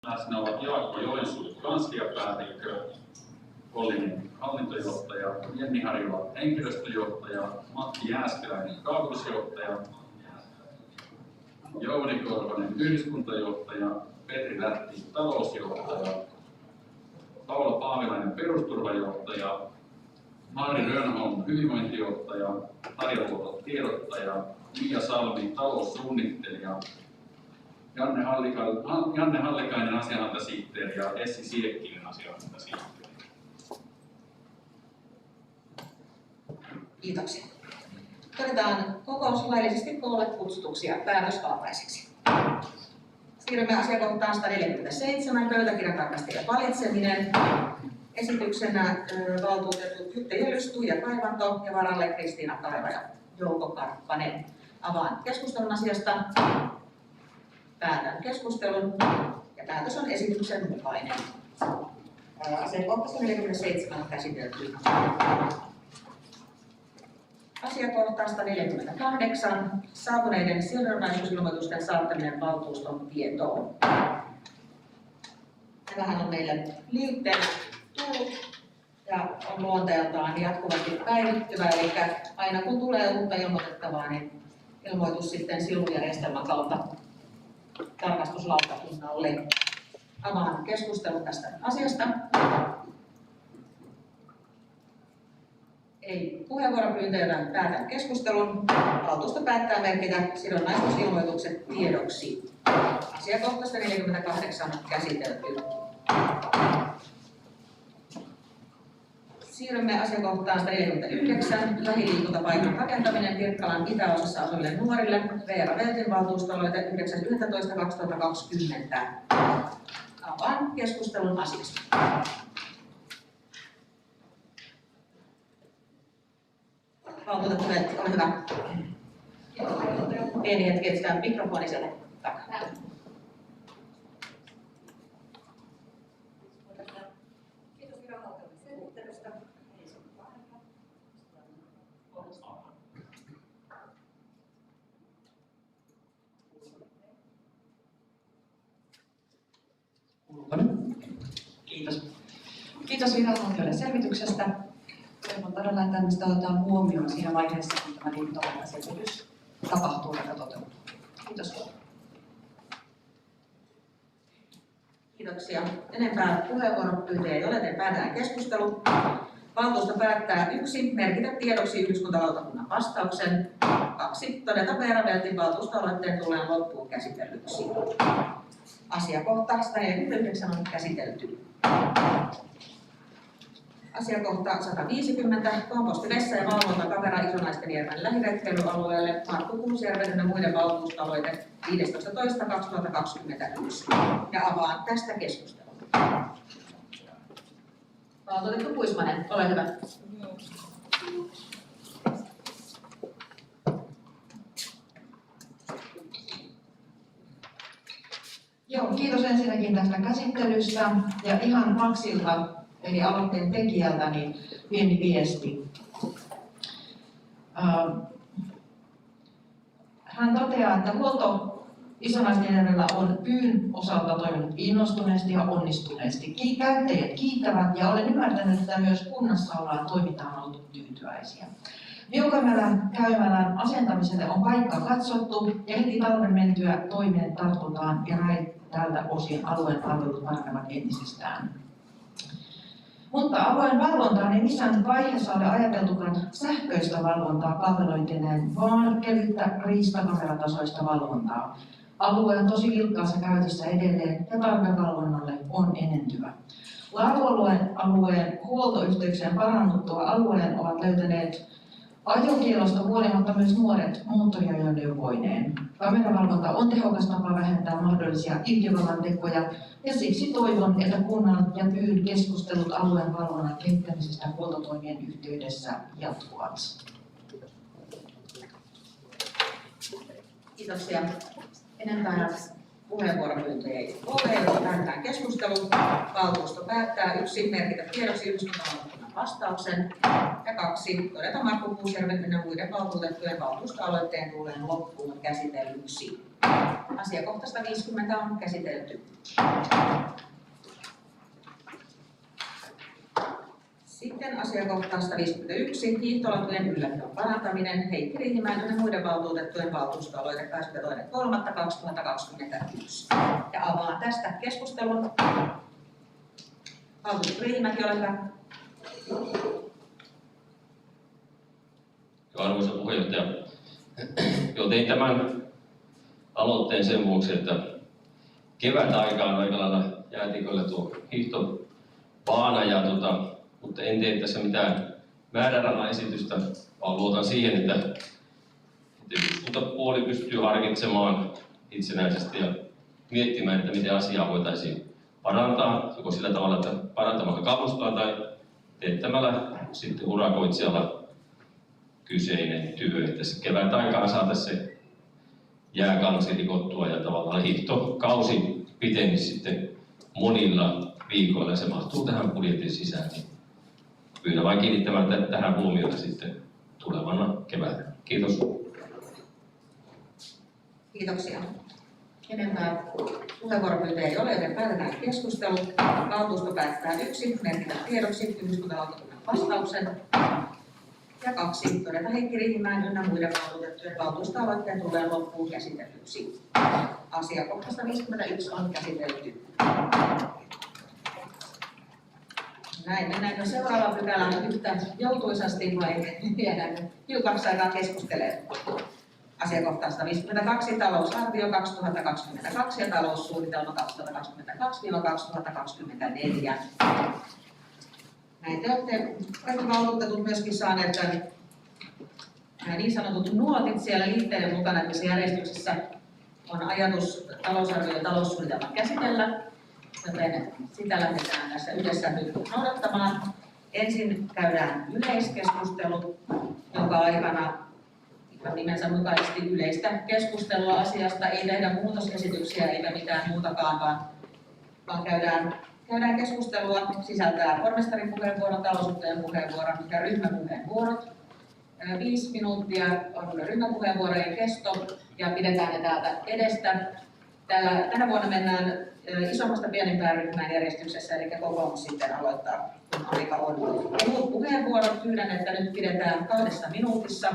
Läsnä ovat Jaakko Joensuu, kansliapäällikkö, Ollinen hallintojohtaja, Jenni Harila henkilöstöjohtaja, Matti Jääskeläinen kaavoitusjohtaja, Jouni Korhonen yhdyskuntajohtaja, Petri Lätti talousjohtaja, Paula Paavilainen perusturvajohtaja, Mari Rönholm hyvinvointijohtaja, Tarja Luoto tiedottaja, Mia Salmi taloussuunnittelija, Janne Hallikainen asianhantasihteeri ja Essi Siekkinen asianhantasihteeri. Kiitoksia. Todetaan kokous laillisesti koolle kutsutuksi ja päätösvaltaiseksi. Siirrymme asiakohtaan 147, pöytäkirjatarkastajan valitseminen. Esityksenä valtuutetut Jytte Jölys, Tuija Kaivanto ja varalle Kristiina Kaiva ja Jouko Karppanen. Avaan keskustelun asiasta. Päätän keskustelun ja päätös on esityksen mukainen. Asiakohta 47 on käsitelty. Asiakohta 148. Saapuneiden sidonnaisuusilmoitusten saattaminen valtuuston tietoon. Tämähän on meille liitteenä tullut ja on luonteeltaan jatkuvasti päivittyvä, eli aina kun tulee uutta ilmoitettavaa, niin ilmoitus sitten silujärjestelmän kautta tarkastuslautakunnalle. Avaan keskustelun tästä asiasta. Ei puheenvuoropyyntöjä, päätän keskustelun. Valtuusto päättää merkitä sidonnaisuusilmoitukset tiedoksi. Asiakohta 48 on käsitelty. Siirrymme asiakohtaan 149. Lähiliikuntapaikan rakentaminen Pirkkalan itäosassa asuville nuorille. Veera Veltin valtuustoloite 9.11.2020. Avaan keskustelun asiasta. Valtuutettu Veltti, ole hyvä. Pieni hetki, etsitään mikrofoni siellä takana. Kiitos viranhaltijoille selvittelystä. Kiitos viranhaltijoille selvityksestä. Toivon todella, että tämmöistä otetaan huomioon siinä vaiheessa, kun tämä liikuntapaikan-selvitys tapahtuu ja toteutuu. Kiitos. Kiitoksia. Enempää puheenvuoropyyntöjä ei ole, joten päätetään keskustelu. Valtuusto päättää 1. Merkitä tiedoksi yhdyskuntalautakunnan vastauksen. 2. Todeta Veera Veltin valtuusto-aloitteen tulleen loppuun käsitellyksi. Asiakohta 149 on käsitelty. Asiakohta 150. Komposti, vessa ja valvontakamera Isonaistenjärven lähiretkeilyalueelle Markku Kuusjärven ja muiden valtuustoaloite 15.2.2021. Ja avaan tästä keskustelua. Valtuutettu Kuismanen, ole hyvä. Joo, kiitos ensinnäkin tästä käsittelystä ja ihan Maxilta, eli aloitteen tekijältä, niin pieni viesti. Hän toteaa, että huolto Isonaistenjärvellä on pyyn osalta toiminut innostuneesti ja onnistuneesti. Käyttäjät kiittävät ja olen ymmärtänyt, että myös kunnassa toimitaan oltu tyytyväisiä. Biokameran käymälän asentamiselle on paikka katsottu ja heti talven mentyä toimeen tartutaan ja näin tältä osin alueen palvelut paranevat entisestään. Mutta alueen valvontaan ei missään vaiheessa ole ajateltukaan sähköistä valvontaa palveluintineen, vaan kevyttä riistakameratasoista valvontaa. Alue on tosi vilkkaassa käytössä edelleen ja tarve valvonnalle on enentyvä. Laatualueen huoltoyhteyksien parannuttua alueen ovat löytäneet ajokielosta huolimatta myös nuoret moottoriajoneuvoineen. Kameravalvonta on tehokas tapa vähentää mahdollisia ilkivallan tekoja ja siksi toivon, että kunnan ja pyyn keskustelut alueen valvonnan kehittämisestä huoltotoimien yhteydessä jatkuvat. Kiitoksia. Enempää puheenvuoropyyntöjä ei ole, joten lähdetään keskusteluun. Valtuusto päättää 1. Merkitä tiedoksi yhdyskuntalautakunnan vastauksen ja 2. Todeta Markku Kuusjärven ja muiden valtuutettujen valtuusto-aloitteen tulleen loppuun käsitellyksi. Asiakohta 150 on käsitelty. Sitten asiakohta 151, hiihtolatujen ylläpidon parantaminen, Heikki Riihimäen ja muiden valtuutettujen valtuustoaloite 22.3.2021. Ja avaan tästä keskustelun. Valtuutettu Riihimäki, ole hyvä. Arvoisa puheenjohtaja, tein tämän aloitteen sen vuoksi, että kevätaikaan aika lailla jäätiköllä tuo hiihtopaana, mutta en tee tässä mitään määrärahaesitystä, vaan luotan siihen, että eduskuntapuoli pystyy harkitsemaan itsenäisesti ja miettimään, että miten asiaa voitaisiin parantaa, joko sillä tavalla, että parantamalla kalustoa tai teettämällä sitten urakoitsijalla kyseinen työ, että se kevään aikaan saataisiin se jääkansi rikottua ja tavallaan hiihtokausi pitenisi sitten monilla viikoilla ja se mahtuu tähän budjetin sisään. Niin pyydän vain kiinnittämään tähän huomiota sitten tulevana keväänä. Kiitos. Kiitoksia. Enempää puheenvuoropyyntöjä ei ole, joten päätetään keskustelu. Valtuusto päättää 1. Merkitä tiedoksi yhdyskuntalautakunnan vastauksen. Ja 2. Todeta Heikki Riihimäen ynnä muiden valtuutettujen valtuusto-aloitteen tulee loppuun käsitellyksi. Asiakohta 51 on käsitelty. Näin, mennäänkö seuraavaan pykälään yhtä joutuisasti vai viedään hiukaksi aikaa keskustelemaan? Asiakohta 152, talousarvio 2022 ja taloussuunnitelma 2022-2024. Näin te olette kaikki valtuutetut myöskin saaneet tämän niin sanotut nuotit siellä liitteiden mukana, missä järjestyksessä on ajatus talousarvio ja taloussuunnitelma käsitellä, joten sitä lähdetään tässä yhdessä nyt noudattamaan. Ensin käydään yleiskeskustelu, jonka aikana nimensä mukaisesti yleistä keskustelua asiasta, ei tehdä muutosesityksiä eikä mitään muutakaan, vaan käydään keskustelua, sisältää pormestarin puheenvuoron, talousjohtajan puheenvuoron ja ryhmäpuheenvuorot. 5 minuuttia on ryhmäpuheenvuorojen kesto ja pidetään ne täältä edestä. Tänä vuonna mennään isommasta pienempään ryhmään järjestyksessä, eli kokoomus sitten aloittaa, kun aika on. Muut puheenvuorot pyydän, että nyt pidetään 2 minuutissa.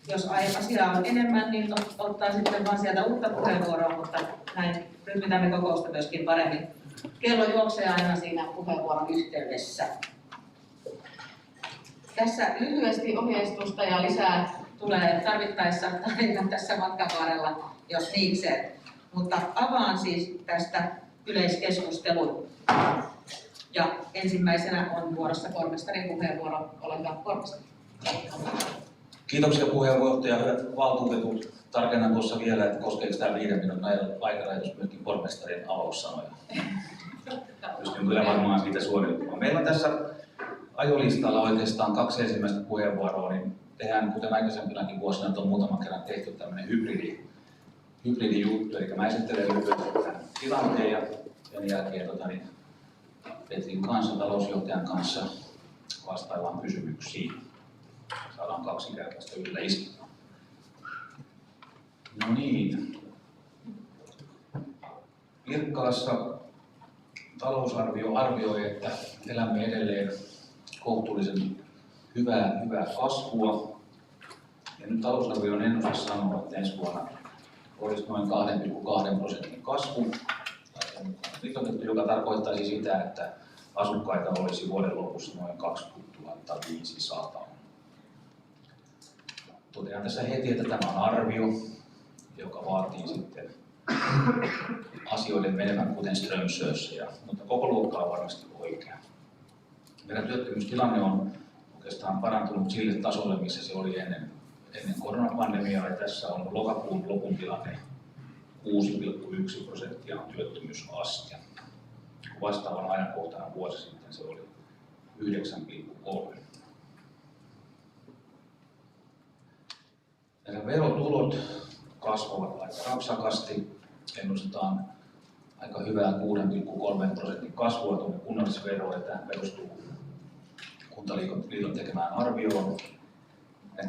Jos asia on enemmän, niin ottaa sitten vaan sieltä uutta puheenvuoroa, mutta näin ryhmitämme kokousta myöskin paremmin. Kello juoksee aina siinä puheenvuoron yhteydessä. Tässä lyhyesti ohjeistusta ja lisää tulee tarvittaessa tässä matkan varrella, jos niikseen. Mutta avaan siis tästä yleiskeskustelun. Ja ensimmäisenä on vuorossa pormestarin puheenvuoro. Ole hyvä, pormestari. Kiitoksia puheenjohtaja. Hyvät valtuutetut. Tarkennan tuossa vielä, että koskeeko tämä 5 minuutin aikarajoitus myöskin pormestarin avaussanoja. Pystyn kyllä varmaan siitä suoriutumaan. Meillä on tässä ajolistalla oikeastaan 2 ensimmäistä puheenvuoroa, niin tehdään kuten aikaisempinakin vuosina, että on muutaman kerran tehty tämmöinen hybridijuttu. Eli mä esittelen lyhyesti tämän tilanteen ja sen jälkeen Petrin kanssa, talousjohtajan kanssa vastaillaan kysymyksiin. Saadaan 2-kertaista yleistä. No niin. Pirkkalassa talousarvio arvioi, että elämme edelleen kohtuullisen hyvää kasvua. Ja nyt talousarvion ennuste sanoo, että ensi vuonna olisi noin 2,2% kasvu. Joka tarkoittaisi sitä, että asukkaita olisi vuoden lopussa noin 2500. Totean tässä heti, että tämä on arvio, joka vaatii sitten asioiden menevän kuten Strömsössä, mutta koko luokka on varmasti oikea. Meidän työttömyystilanne on oikeastaan parantunut sille tasolle, missä se oli ennen koronapandemiaa, ja tässä on lokakuun lopun tilanne 6,1% on työttömyysaste. Vastaavan ajankohtana vuosi sitten se oli 9,3%. Meidän verotulot kasvavat aika rapsakasti. Ennustetaan aika hyvää 6,3% kasvua tuonne kunnallisveroon, ja tähän perustuu Kuntaliiton tekemään arvioon.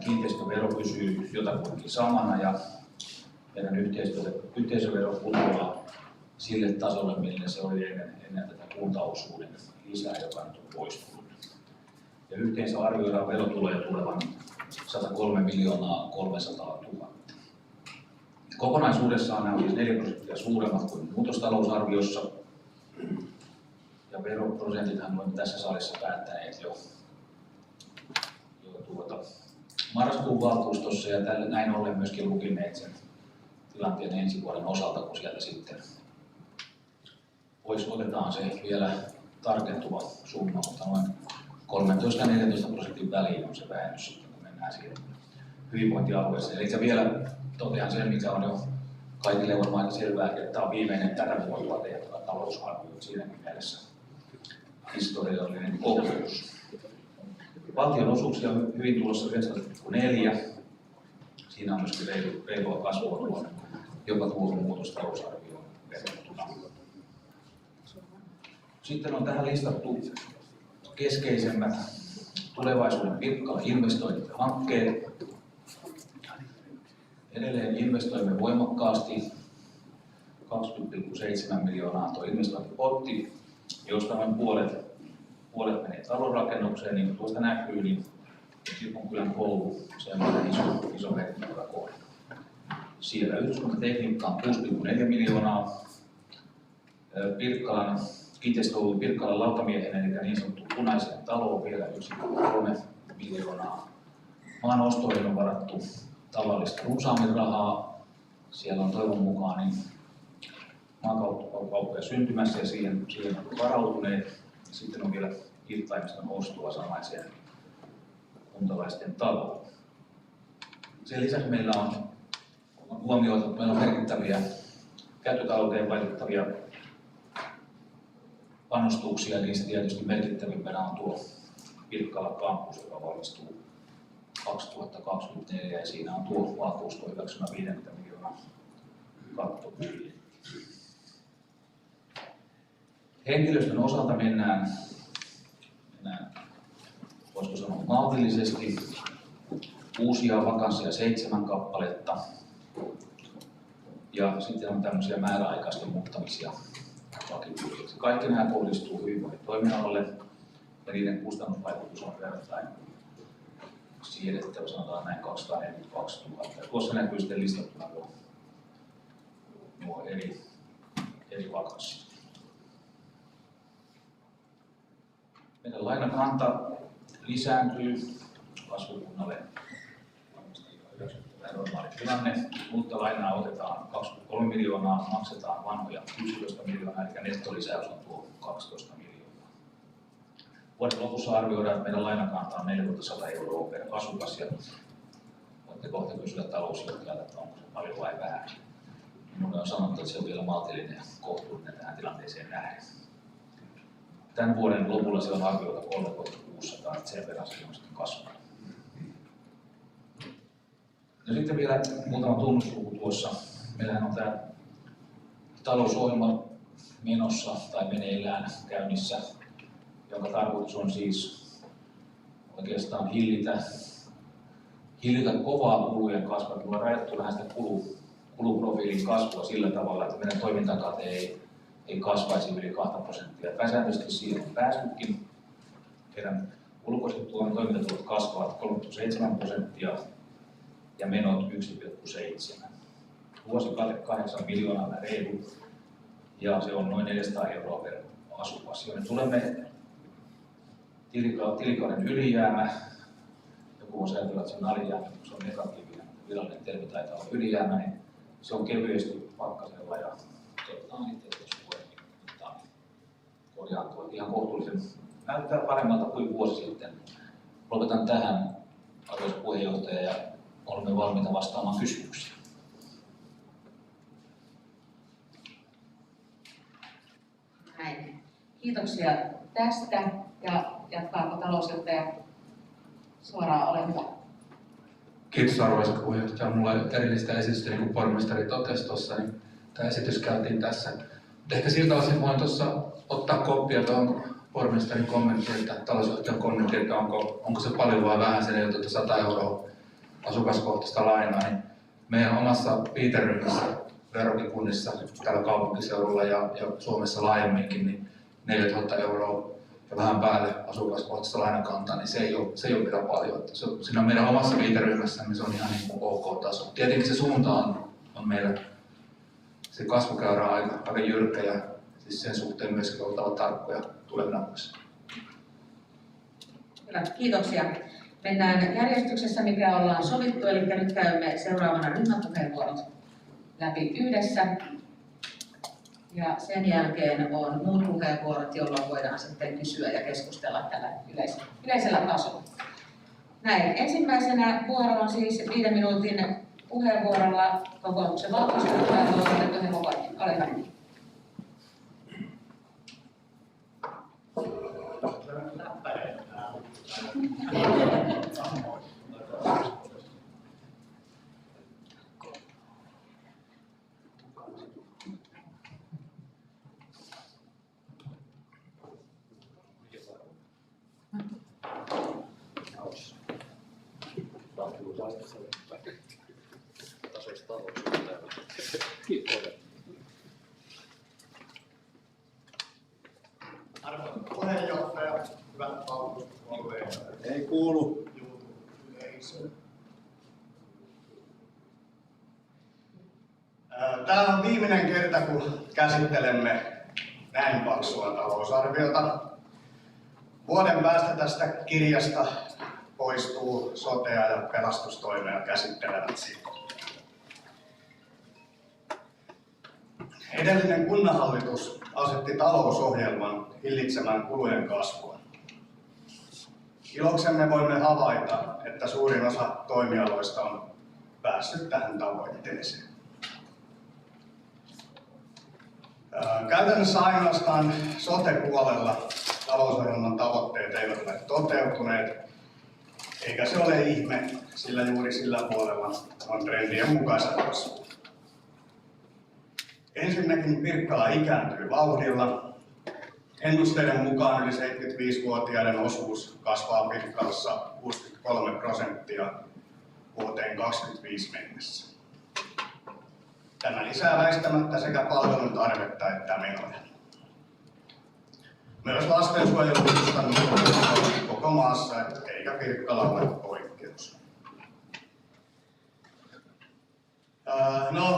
Kiinteistövero pysyy jotakuinkin samana, ja meidän yhteisövero putoaa sille tasolle, millä se oli ennen tätä kuntaosuuden lisää, joka nyt on poistunut. Ja yhteensä arvioidaan verotuloja tulevan 103 300 000. Kokonaisuudessaan nämä on siis 4% suuremmat kuin muutostalousarviossa. Ja veroprosentithan olemme tässä salissa päättäneet jo marraskuun valtuustossa ja näin ollen myöskin lukineet sen tilanteen ensi vuoden osalta, kun sieltä sitten otetaan se vielä tarkentuva summa, mutta noin 13-14% väliin on se vähennys sitten, kun mennään siihen hyvinvointialueeseen. Eli vielä totean sen, mikä on jo kaikille varmaan selvää, että tämä on viimeinen tätä vuotta tehtävä talousarvio siinäkin mielessä historiallinen kokemus. Valtion osuuksia on hyvin tulossa 9,4. Siinä on myöskin reilua kasvua tuonne jopa tuohon muutostalousarvioon verrattuna. Sitten on tähän listattu keskeisemmät tulevaisuuden Pirkkala-investoinnit ja hankkeet. Edelleen investoimme voimakkaasti 20,7 miljoonaa tuo investointipotti, josta noin puolet menee talonrakennukseen, niin kuin tuosta näkyy, niin Kirkonkylän koulu, semmoinen iso merkittävä kohde. Siellä yhdyskuntatekniikka on 6,4 miljoonaa. Kiinteistöoulu Pirkkalan lautamiehen, eli niin sanottu punaiseen taloon vielä 1,3 miljoonaa. Maan ostoihin on varattu tavallista runsaammin rahaa. Siellä on toivon mukaan niin maakauppoja syntymässä ja siihen on varautuneet. Sitten on vielä irtaimiston ostoa samaiseen kuntalaisten taloon. Sen lisäksi meillä on huomioitu, että meillä on merkittäviä käyttötalouteen vaikuttavia panostuksia. Niistä tietysti merkittävimpänä on tuo Pirkkalan kampus, joka valmistuu 2024 ja siinä on tuo valtuusto hyväksymä 50 miljoonaa kattobudjetti. Henkilöstön osalta mennään voisiko sanoa maltillisesti. Uusia vakansseja 7 kappaletta. Ja sitten on tämmöisiä määräaikaisten muuttamisia vakituisiksi. Kaikki nämä kohdistuu hyvinvointitoiminnalle ja niiden kustannusvaikutus on verrattain siedettävä, sanotaan näin 242 000. Ja tuossa näkyy sitten listattuna nuo eri vakanssit. Meidän lainakanta lisääntyy kasvukunnalle normaali tilanne, mutta lainaa otetaan 23 miljoonaa, maksetaan vanhoja 11 miljoonaa, eli nettolisäys on tuo 12 miljoonaa. Vuoden lopussa arvioidaan, että meidän lainakanta on 4100 € per asukas, ja voitte kohta kysyä talousjohtajalta, että onko se paljon vai vähän. Minulle on sanottu, että se on vielä maltillinen ja kohtuullinen tähän tilanteeseen nähden. Tämän vuoden lopulla se on arvioita 3600, että sen verran se on sitten kasvanut. Ja sitten vielä muutama tunnusluku tuossa. Meillähän on tämä talousohjelma menossa tai meneillään käynnissä, jonka tarkoitus on siis oikeastaan hillitä kovaa kulujen kasvua. Me ollaan rajattu vähän sitä kuluprofiilin kasvua sillä tavalla, että meidän toimintakate ei kasvaisi yli 2%. Pääsääntöisesti siihen on päästykin. Meidän ulkoiset toimintatulot kasvavat 3,7% ja menot 1,7. Vuosikate 8 miljoonaa reilu ja se on noin 400 € per asukas. Ja me tulemme tilikauden ylijäämä, joku voisi ajatella, että se on alijäämä, kun se on negatiivinen, virallinen termi taitaa olla ylijäämä, niin se on kevyesti pakkasella ja toivotaan itse, että jos voi korjaantua ihan kohtuullisen. Näyttää paremmalta kuin vuosi sitten. Lopetan tähän, arvoisa puheenjohtaja, ja olemme valmiita vastaamaan kysymyksiin. Näin. Kiitoksia tästä ja jatkaako talousjohtaja suoraan, ole hyvä. Kiitos arvoisa puheenjohtaja. Minulla ei ole erillistä esitystä, niin kuin pormestari totesi tuossa, niin tämä esitys käytiin tässä. Ehkä siltä osin voin tuossa ottaa koppia tuohon pormestarin kommenttiin, että talousjohtajan kommenttiin, että onko se paljon vai vähän, se 100 € asukaskohtaista lainaa. Niin meidän omassa viiteryhmässä verrokikunnissa täällä kaupunkiseudulla ja Suomessa laajemminkin, niin 4 000 € ja vähän päälle asukaskohtaista lainakantaa, niin se ei ole vielä paljon. Siinä on meidän omassa viiteryhmässämme, se on ihan niin kuin ok taso. Tietenkin se suunta on meillä, se kasvukäyrä on aika jyrkkä ja siis sen suhteen myöskin oltava tarkkoja tulevina vuosina. Hyvä, kiitoksia. Mennään järjestyksessä, mikä ollaan sovittu, eli nyt käymme seuraavana ryhmäpuheenvuorot läpi yhdessä. Ja sen jälkeen on muut puheenvuorot, jolloin voidaan sitten kysyä ja keskustella tällä yleisellä tasolla. Näin. Ensimmäisenä vuoro on siis 5 minuutin puheenvuorolla kokoomuksen valtuuskunnan valtuutettu Hemo Koivu. Ole hyvä. Arvoisa puheenjohtaja, hyvät valtuustokollegat. Ei kuulu. Yleisö. Tämä on viimeinen kerta, kun käsittelemme näin paksua talousarviota. Vuoden päästä tästä kirjasta poistuu sotea ja pelastustoimea käsittelevät sivut. Edellinen kunnanhallitus asetti talousohjelman hillitsemään kulujen kasvua. Iloksemme voimme havaita, että suurin osa toimialoista on päässyt tähän tavoitteeseen. Käytännössä ainoastaan sote-puolella talousohjelman tavoitteet eivät ole toteutuneet, eikä se ole ihme, sillä juuri sillä puolella on trendien mukaista kasvua. Ensinnäkin Pirkkala ikääntyy vauhdilla. Ennusteiden mukaan yli 75-vuotiaiden osuus kasvaa Pirkkalassa 63% vuoteen 2025 mennessä. Tämä lisää väistämättä sekä palvelun tarvetta että menoja. Myös lastensuojelukustannukset ovat koko maassa, eikä Pirkkala ole poikkeus.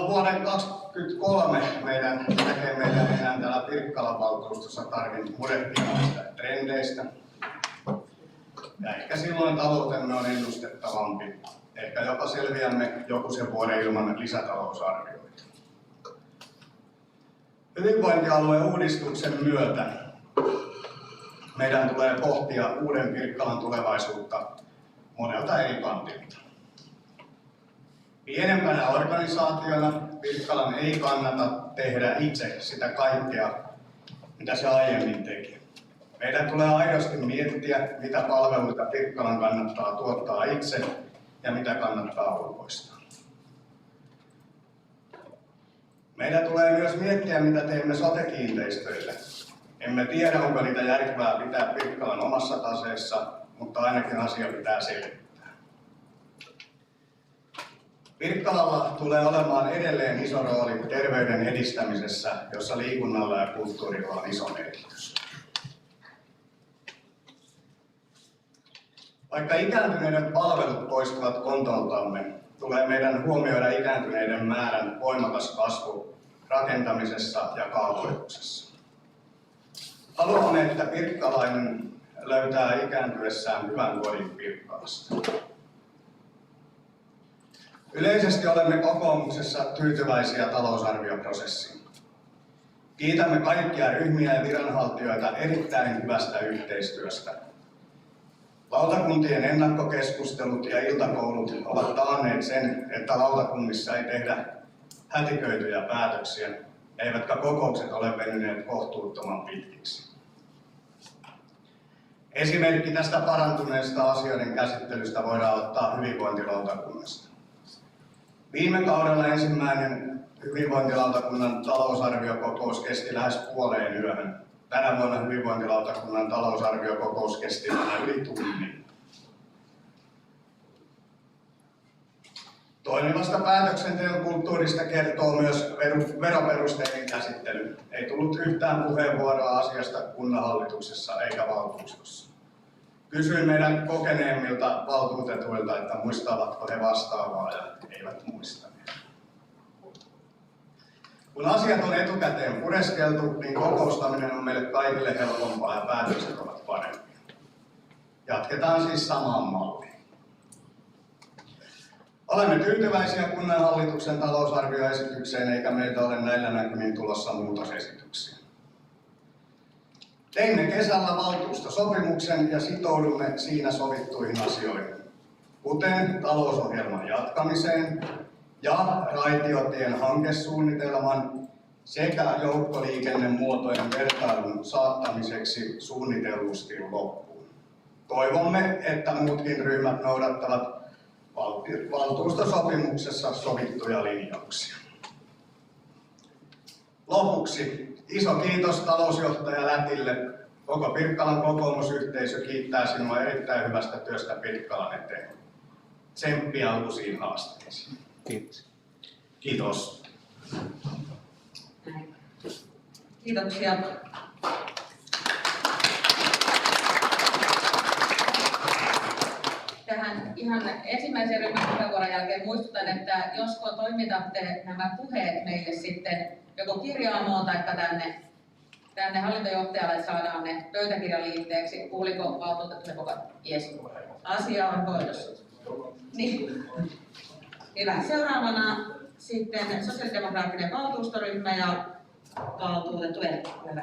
Vuoden 2023 meidän enää täällä Pirkkalan valtuustossa tarvitse murehtia näistä trendeistä. Ja ehkä silloin taloutemme on ennustettavampi. Ehkä jopa selviämme joku sen vuoden ilman lisätalousarvioita. Hyvinvointialueen uudistuksen myötä meidän tulee pohtia uuden Pirkkalan tulevaisuutta monelta eri kantilta. Pienempänä organisaationa Pirkkalan ei kannata tehdä itse sitä kaikkea, mitä se aiemmin teki. Meidän tulee aidosti miettiä, mitä palveluita Pirkkalan kannattaa tuottaa itse ja mitä kannattaa ulkoistaa. Meidän tulee myös miettiä, mitä teemme sote-kiinteistöille. Emme tiedä, onko niitä järkevää pitää Pirkkalan omassa taseessa, mutta ainakin asia pitää selvittää. Pirkkalalla tulee olemaan edelleen iso rooli terveyden edistämisessä, jossa liikunnalla ja kulttuurilla on iso merkitys. Vaikka ikääntyneiden palvelut poistuvat kontoltamme, tulee meidän huomioida ikääntyneiden määrän voimakas kasvu rakentamisessa ja kaavoituksessa. Haluamme, että pirkkalainen löytää ikääntyessään hyvän kodin Pirkkalasta. Yleisesti olemme kokoomuksessa tyytyväisiä talousarvioprosessiin. Kiitämme kaikkia ryhmiä ja viranhaltijoita erittäin hyvästä yhteistyöstä. Lautakuntien ennakkokeskustelut ja iltakoulut ovat taanneet sen, että lautakunnissa ei tehdä hätiköityjä päätöksiä, eivätkä kokoukset ole venyneet kohtuuttoman pitkiksi. Esimerkki tästä parantuneesta asioiden käsittelystä voidaan ottaa hyvinvointilautakunnasta. Viime kaudella ensimmäinen hyvinvointilautakunnan talousarviokokous kesti lähes puoleen yöhön. Tänä vuonna hyvinvointilautakunnan talousarviokokous kesti vähän yli tunnin. Toimivasta päätöksenteon kulttuurista kertoo myös veroperusteiden käsittely. Ei tullut yhtään puheenvuoroa asiasta kunnanhallituksessa eikä valtuustossa. Kysyin meidän kokeneemmilta valtuutetuilta, että muistavatko he vastaavaa, ja eivät muistaneet. Kun asiat on etukäteen pureskeltu, niin kokoustaminen on meille kaikille helpompaa ja päätökset ovat parempia. Jatketaan siis samaan malliin. Olemme tyytyväisiä kunnanhallituksen talousarvioesitykseen, eikä meiltä ole näillä näkymin tulossa muutosesityksiä. Teimme kesällä valtuustosopimuksen ja sitoudumme siinä sovittuihin asioihin, kuten talousohjelman jatkamiseen ja raitiotien hankesuunnitelman sekä joukkoliikennemuotojen vertailun saattamiseksi suunnitellusti loppuun. Toivomme, että muutkin ryhmät noudattavat valtuustosopimuksessa sovittuja linjauksia. Lopuksi iso kiitos talousjohtaja Lätille. Koko Pirkkalan kokoomusyhteisö kiittää sinua erittäin hyvästä työstä Pirkkalan eteen. Tsemppiä uusiin haasteisiin. Kiitos. Kiitos. Kiitoksia. Tähän ihan ensimmäisen ryhmän puheenvuoron jälkeen muistutan, että josko toimitatte nämä puheet meille sitten joko kirjaamoon tai tänne hallintojohtajalle, että saadaan ne pöytäkirjan liitteeksi. Kuuliko valtuutettu koko Jeesus? Asia on hoidossa. Niin. Hyvä. Seuraavana sitten sosiaalidemokraattinen valtuustoryhmä ja valtuutettu Erkki. Hyvä.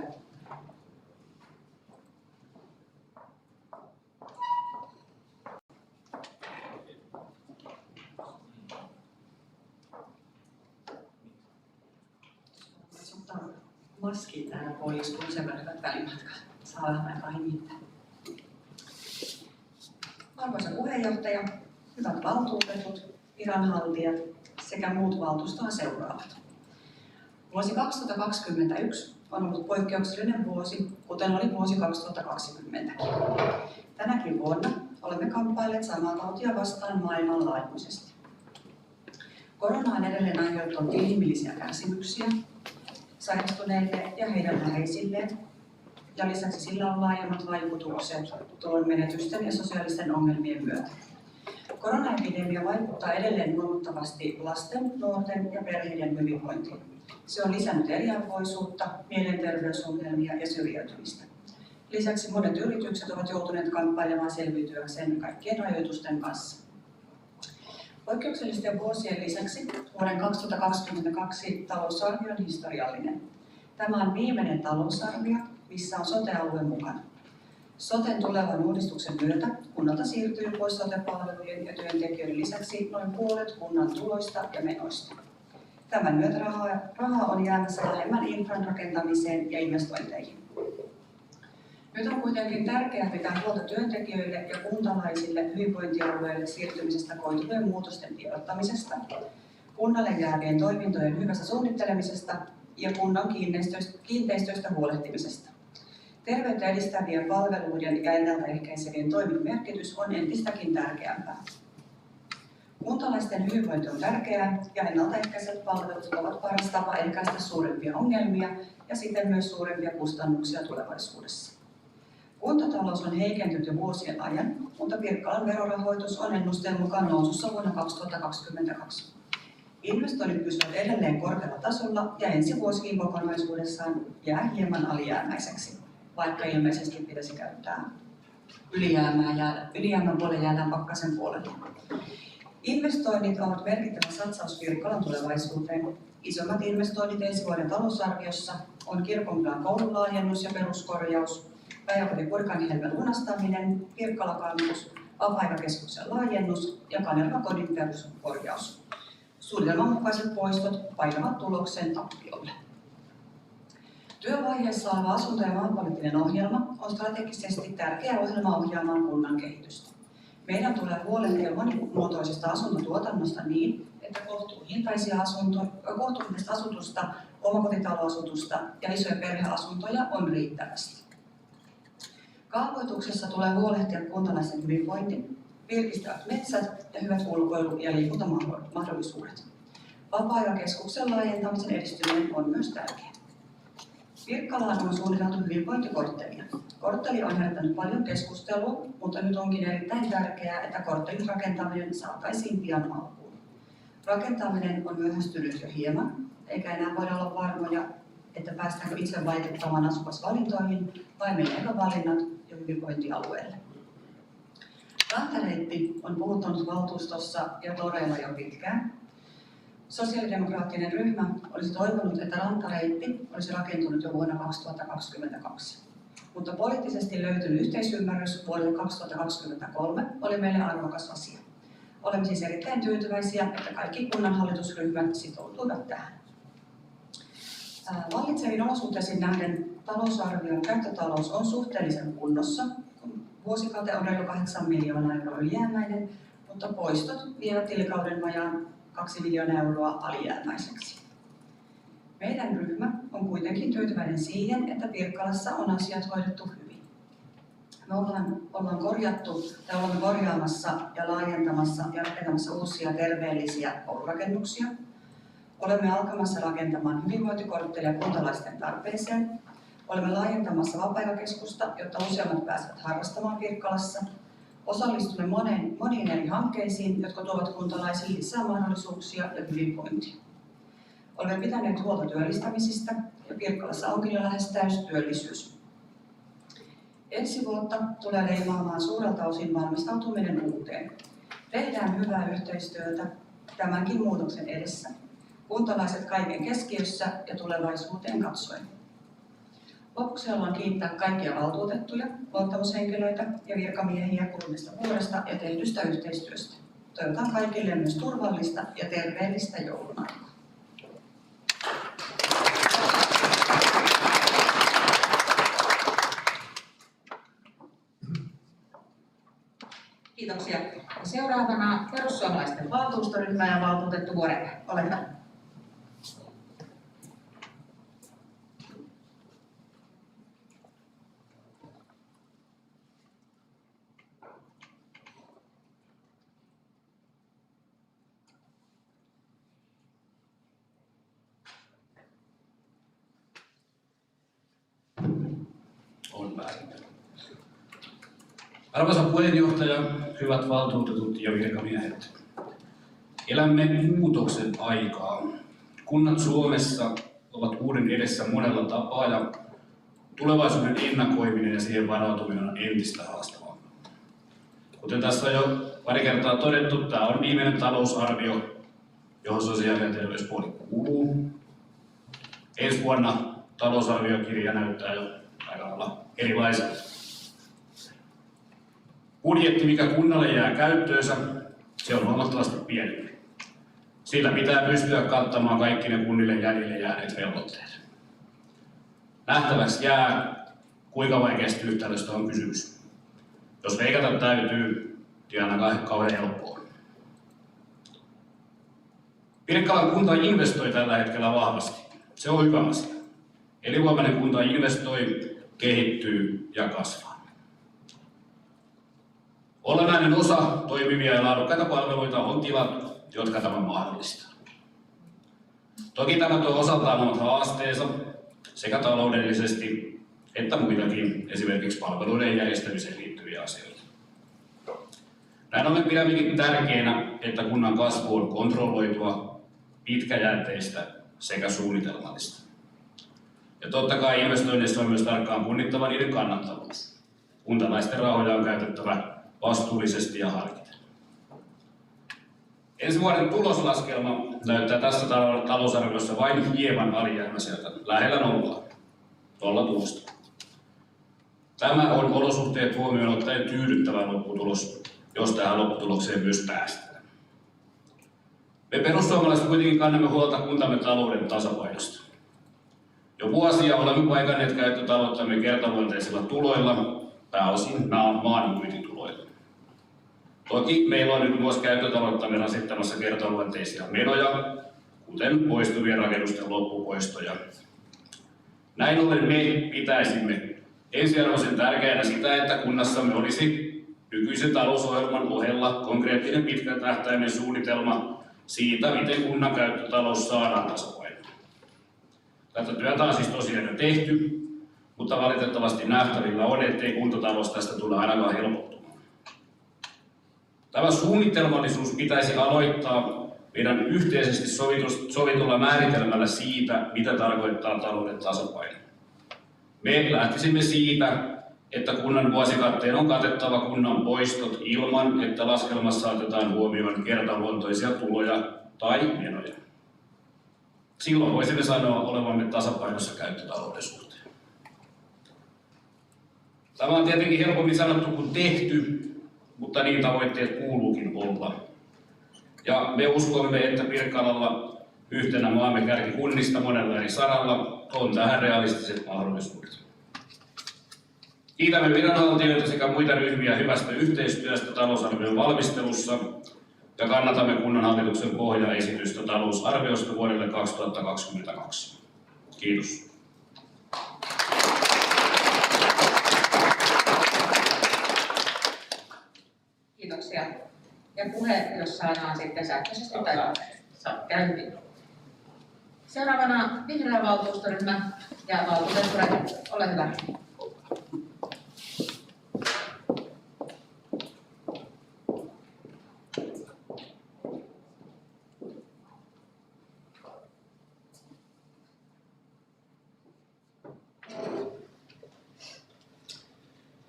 Maskin täällä pois, kun sen verran välimatkat saa vähän aikaa hengittää. Arvoisa puheenjohtaja, hyvät valtuutetut, viranhaltijat sekä muut valtuustoa seuraavat. Vuosi 2021 on ollut poikkeuksellinen vuosi, kuten oli vuosi 2020. Tänäkin vuonna olemme kamppailleet samaa tautia vastaan maailmanlaajuisesti. Korona on edelleen aiheuttanut inhimillisiä kärsimyksiä sairastuneille ja heidän läheisilleen, ja lisäksi sillä on laajemmat vaikutukset tulonmenetysten ja sosiaalisten ongelmien myötä. Koronaepidemia vaikuttaa edelleen huomattavasti lasten, nuorten ja perheiden hyvinvointiin. Se on lisännyt eriarvoisuutta, mielenterveysongelmia ja syrjäytymistä. Lisäksi monet yritykset ovat joutuneet kamppailemaan selviytyäkseen kaikkien rajoitusten kanssa. Poikkeuksellisten vuosien lisäksi vuoden 2022 talousarvio on historiallinen. Tämä on viimeinen talousarvio, missä on sote-alue mukana. Soten tulevan uudistuksen myötä kunnalta siirtyy pois sote-palvelujen ja työntekijöiden lisäksi noin puolet kunnan tuloista ja menoista. Tämän myötä rahaa on jäämässä vähemmän infran rakentamiseen ja investointeihin. Nyt on kuitenkin tärkeää pitää huolta työntekijöille ja kuntalaisille hyvinvointialueille siirtymisestä koituvien muutosten tiedottamisesta, kunnalle jäävien toimintojen hyvästä suunnittelemisesta ja kunnan kiinteistöistä huolehtimisesta. Terveyttä edistävien palveluiden ja ennaltaehkäisevien toimien merkitys on entistäkin tärkeämpää. Kuntalaisten hyvinvointi on tärkeää ja ennaltaehkäisevät palvelut ovat paras tapa ehkäistä suurempia ongelmia ja siten myös suurempia kustannuksia tulevaisuudessa. Kuntatalous on heikentynyt jo vuosien ajan, mutta Pirkkalan verorahoitus on ennusteen mukaan nousussa vuonna 2022. Investoinnit pysyvät edelleen korkealla tasolla ja ensi vuosikin kokonaisuudessaan jää hieman alijäämäiseksi, vaikka ilmeisesti pitäisi käyttää ylijäämän puolelle jäädään pakkasen puolelle. Investoinnit ovat merkittävä satsaus Pirkkalan tulevaisuuteen. Isommat investoinnit ensi vuoden talousarviossa on Kirkonkylän koulun laajennus ja peruskorjaus, Päiväkoti Kurkanniemen lunastaminen, Pirkkala kampus, vapaa-aikakeskuksen laajennus ja Kanervan kodin peruskorjaus. Suunnitelman mukaiset poistot painavat tuloksen tappiolle. Työvaiheessa oleva asunto- ja maanpoliittinen ohjelma on strategisesti tärkeä ohjelma ohjaamaan kunnan kehitystä. Meidän tulee huolehtia monimuotoisesta asuntotuotannosta niin, että kohtuullista asutusta, omakotitaloasutusta ja isoja perheasuntoja on riittävästi. Kaavoituksessa tulee huolehtia kuntalaisten hyvinvointi virkistävät metsät ja hyvät ulkoilu- ja liikuntamahdollisuudet. Vapaa-ajan laajentamisen edistyminen on myös tärkeää. Pirkkalaan on suunniteltu hyvinvointikorttelia. Kortteli on herättänyt paljon keskustelua, mutta nyt onkin erittäin tärkeää, että korttelin rakentaminen saataisiin pian alkuun. Rakentaminen on myöhästynyt jo hieman, eikä enää voida olla varmoja, että päästäänkö itse vaikuttamaan asukasvalintoihin vai meneekö valinnat jo hyvinvointialueelle. Rantareitti on puhuttanut valtuustossa ja toreilla jo pitkään. Sosiaalidemokraattinen ryhmä olisi toivonut, että rantareitti olisi rakentunut jo vuonna 2022. Mutta poliittisesti löytynyt yhteisymmärrys vuodelle 2023 oli meille arvokas asia. Olemme siis erittäin tyytyväisiä, että kaikki kunnanhallitusryhmät sitoutuivat tähän. Vallitseviin olosuhteisiin nähden talousarvion käyttötalous on suhteellisen kunnossa. Vuosikate on reilu 8 miljoonaa euroa ylijäämäinen, mutta poistot vievät tilikauden vajaan 2 miljoonaa euroa alijäämäiseksi. Meidän ryhmä on kuitenkin tyytyväinen siihen, että Pirkkalassa on asiat hoidettu hyvin. Me ollaan korjaamassa ja laajentamassa ja rakentamassa uusia terveellisiä koulurakennuksia. Olemme alkamassa rakentamaan hyvinvointikorttelia kuntalaisten tarpeeseen. Olemme laajentamassa vapaa-aikakeskusta, jotta useammat pääsevät harrastamaan Pirkkalassa. Osallistumme moniin eri hankkeisiin, jotka tuovat kuntalaisille lisää mahdollisuuksia ja hyvinvointia. Olemme pitäneet huolta työllistämisistä ja Pirkkalassa onkin jo lähes täystyöllisyys. Ensi vuotta tulee leimaamaan suurelta osin valmistautuminen uuteen. Tehdään hyvää yhteistyötä tämänkin muutoksen edessä. Kuntalaiset kaiken keskiössä ja tulevaisuuteen katsoen. Lopuksi haluan kiittää kaikkia valtuutettuja, luottamushenkilöitä ja virkamiehiä kuluneesta vuodesta ja tehdystä yhteistyöstä. Toivotan kaikille myös turvallista ja terveellistä joulunaikaa. Kiitoksia. Ja seuraavana perussuomalaisten valtuustoryhmä ja valtuutettu Vuorenpää. Ole hyvä. Arvoisa puheenjohtaja, hyvät valtuutetut ja virkamiehet. Elämme muutoksen aikaa. Kunnat Suomessa ovat uuden edessä monella tapaa ja tulevaisuuden ennakoiminen ja siihen varautuminen on entistä haastavampaa. Kuten tässä on jo pari kertaa todettu, tämä on viimeinen talousarvio, johon sosiaali- ja terveyspuoli kuuluu. Ensi vuonna talousarviokirja näyttää jo aika lailla erilaiselta. Budjetti, mikä kunnalle jää käyttöönsä, se on huomattavasti pienempi. Sillä pitää pystyä kattamaan kaikki ne kunnille jäljelle jääneet velvoitteet. Nähtäväksi jää, kuinka vaikeasta yhtälöstä on kysymys. Jos veikata täytyy, niin ainakaan kauhean helppoa. Pirkkalan kunta investoi tällä hetkellä vahvasti. Se on hyvä asia. Elinvoimainen kunta investoi, kehittyy ja kasvaa. Olennainen osa toimivia ja laadukkaita palveluita on tilat, jotka tämän mahdollistaa. Toki tämä tuo osaltaan omat haasteensa sekä taloudellisesti että muitakin, esimerkiksi palveluiden järjestämiseen liittyviä asioita. Näin ollen pidämmekin tärkeänä, että kunnan kasvu on kontrolloitua, pitkäjänteistä sekä suunnitelmallista. Ja totta kai investoinneissa on myös tarkkaan punnittava niiden kannattavuus. Kuntalaisten rahoja on käytettävä vastuullisesti ja harkiten. Ensi vuoden tuloslaskelma näyttää tässä talousarviossa vain hieman alijäämäiseltä, lähellä nolla tulosta. Tämä on olosuhteet huomioon ottaen tyydyttävä lopputulos, jos tähän lopputulokseen myös päästään. Me perussuomalaiset kuitenkin kannamme huolta kuntamme talouden tasapainosta. Jo vuosia olemme paikanneet käyttötalouttamme kertaluonteisilla tuloilla, pääosin maanmyyntituloilla. Toki meillä on nyt myös käyttötalouttamme rasittamassa kertaluonteisia menoja, kuten poistuvien rakennusten loppupoistoja. Näin ollen me pitäisimme ensiarvoisen tärkeänä sitä, että kunnassamme olisi nykyisen talousohjelman ohella konkreettinen pitkän tähtäimen suunnitelma siitä, miten kunnan käyttötalous saadaan tasapainoon. Tätä työtä on siis tosiaan jo tehty, mutta valitettavasti nähtävillä on, ettei kuntatalous tästä tule ainakaan helpottumaan. Tämä suunnitelmallisuus pitäisi aloittaa meidän yhteisesti sovitulla määritelmällä siitä, mitä tarkoittaa talouden tasapaino. Me lähtisimme siitä, että kunnan vuosikatteen on katettava kunnan poistot ilman, että laskelmassa otetaan huomioon kertaluontoisia tuloja tai menoja. Silloin voisimme sanoa olevamme tasapainossa käyttötalouden suhteen. Tämä on tietenkin helpommin sanottu kuin tehty, mutta niin tavoitteet kuuluukin olla. Ja me uskomme, että Pirkkalalla yhtenä maamme kärkikunnista monella eri saralla on tähän realistiset mahdollisuudet. Kiitämme viranhaltijoita sekä muita ryhmiä hyvästä yhteistyöstä talousarvion valmistelussa ja kannatamme kunnanhallituksen pohjaesitystä talousarviosta vuodelle 2022. Kiitos. Kiitoksia. Ja puhe, jos saadaan sitten sähköisesti tai käyntiin. Seuraavana vihreä valtuustoryhmä ja valtuutettu Räty. Ole hyvä.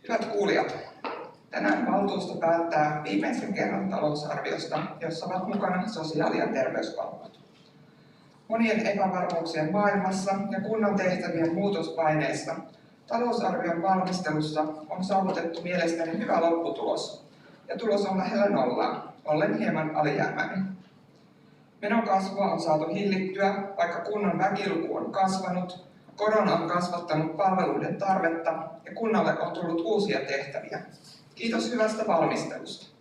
Hyvät kuulijat, tänään valtuusto päättää viimeisen kerran talousarviosta, jossa ovat mukana sosiaali- ja terveyspalvelut. Monien epävarmuuksien maailmassa ja kunnan tehtävien muutospaineissa talousarvion valmistelussa on saavutettu mielestäni hyvä lopputulos, ja tulos on lähellä nollaa, ollen hieman alijäämäinen. Menon kasvua on saatu hillittyä, vaikka kunnan väkiluku on kasvanut, korona on kasvattanut palveluiden tarvetta ja kunnalle on tullut uusia tehtäviä. Kiitos hyvästä valmistelusta.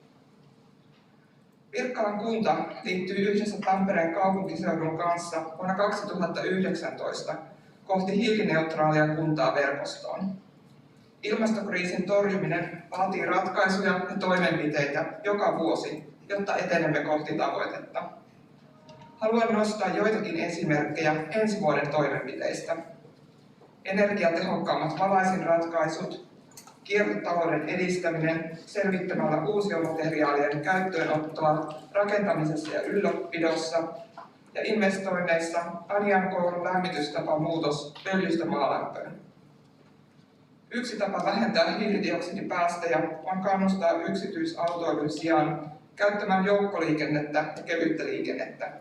Pirkkalan kunta liittyy yhdessä Tampereen kaupunkiseudun kanssa vuonna 2019 kohti hiilineutraalia kuntaa verkostoon. Ilmastokriisin torjuminen vaatii ratkaisuja ja toimenpiteitä joka vuosi, jotta etenemme kohti tavoitetta. Haluan nostaa joitakin esimerkkejä ensi vuoden toimenpiteistä. Energiatehokkaammat valaisinratkaisut, kiertotalouden edistäminen selvittämällä uusiomateriaalien käyttöönottoa rakentamisessa ja ylläpidossa ja investoinneissa Anian koulun lämmitystapamuutos öljystä maalämpöön. Yksi tapa vähentää hiilidioksidipäästöjä on kannustaa yksityisautoilun sijaan käyttämään joukkoliikennettä ja kevyttä liikennettä.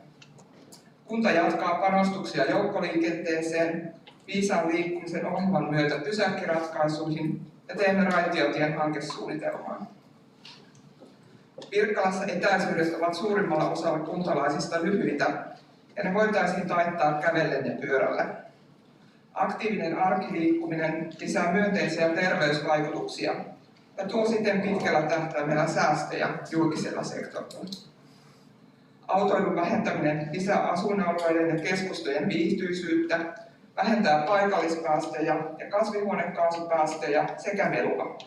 Kunta jatkaa panostuksia joukkoliikenteeseen viisaan liikkumisen ohjelman myötä pysäkkiratkaisuihin ja teemme raitiotien hankesuunnitelmaa. Pirkkalassa etäisyydet ovat suurimmalla osalla kuntalaisista lyhyitä ja ne voitaisiin taittaa kävellen ja pyörällä. Aktiivinen arkiliikkuminen lisää myönteisiä terveysvaikutuksia ja tuo siten pitkällä tähtäimellä säästöjä julkisella sektorilla. Autoilun vähentäminen lisää asuinalueiden ja keskustojen viihtyisyyttä, vähentää paikallispäästöjä ja kasvihuonekaasupäästöjä sekä melua.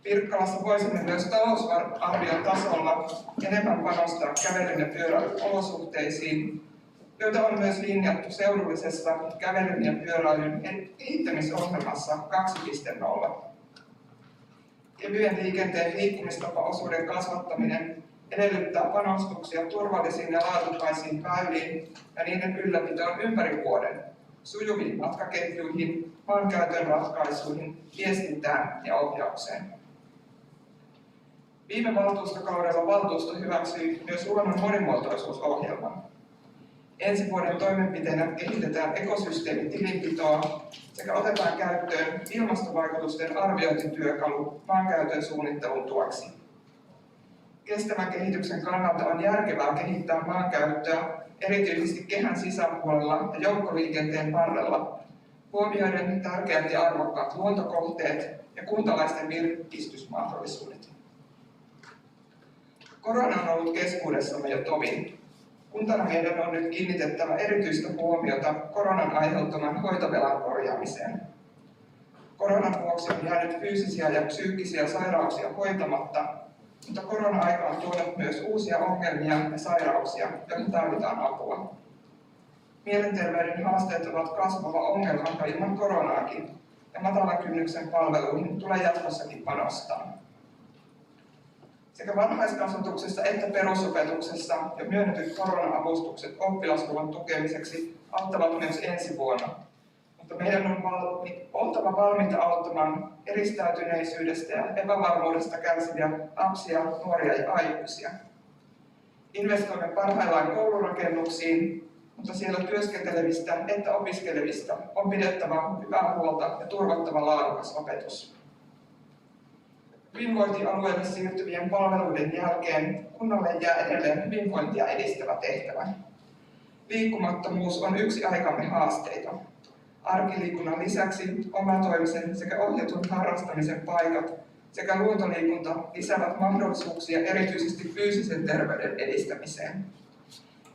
Pirkkalassa voisimme myös talousarvion tasolla enemmän panostaa kävelyn ja pyöräilyn olosuhteisiin, joita on myös linjattu seudullisessa kävelyn ja pyöräilyn kehittämisohjelmassa 2.0. Kevyen liikenteen liikkumistapaosuuden kasvattaminen edellyttää panostuksia turvallisiin ja laadukkaisiin väyliin ja niiden ylläpitoon ympäri vuoden, sujuviin matkaketjuihin, maankäytön ratkaisuihin, viestintään ja ohjaukseen. Viime valtuustokaudella valtuusto hyväksyi myös luonnon monimuotoisuusohjelman. Ensi vuoden toimenpiteenä kehitetään ekosysteemitilinpitoa sekä otetaan käyttöön ilmastovaikutusten arviointityökalu maankäytön suunnittelun tueksi. Kestävän kehityksen kannalta on järkevää kehittää maankäyttöä erityisesti kehän sisäpuolella ja joukkoliikenteen varrella, huomioiden tärkeät ja arvokkaat luontokohteet ja kuntalaisten virkistysmahdollisuudet. Korona on ollut keskuudessamme jo tovin. Kuntana meidän on nyt kiinnitettävä erityistä huomiota koronan aiheuttaman hoitovelan korjaamiseen. Koronan vuoksi on jäänyt fyysisiä ja psyykkisiä sairauksia hoitamatta, mutta korona-aika on tuonut myös uusia ongelmia ja sairauksia, joihin tarvitaan apua. Mielenterveyden haasteet ovat kasvava ongelma ilman koronaakin, ja matalan kynnyksen palveluihin tulee jatkossakin panostaa. Sekä varhaiskasvatuksessa että perusopetuksessa jo myönnetyt korona-avustukset oppilashuollon tukemiseksi auttavat myös ensi vuonna, mutta meidän on oltava valmiita auttamaan eristäytyneisyydestä ja epävarmuudesta kärsiviä lapsia, nuoria ja aikuisia. Investoimme parhaillaan koulurakennuksiin, mutta siellä työskentelevistä että opiskelevista on pidettävä hyvää huolta ja turvattava laadukas opetus. Hyvinvointialueelle siirtyvien palveluiden jälkeen kunnalle jää edelleen hyvinvointia edistävä tehtävä. Liikkumattomuus on yksi aikamme haasteita. Arkiliikunnan lisäksi omatoimisen sekä ohjatun harrastamisen paikat sekä luontoliikunta lisäävät mahdollisuuksia erityisesti fyysisen terveyden edistämiseen.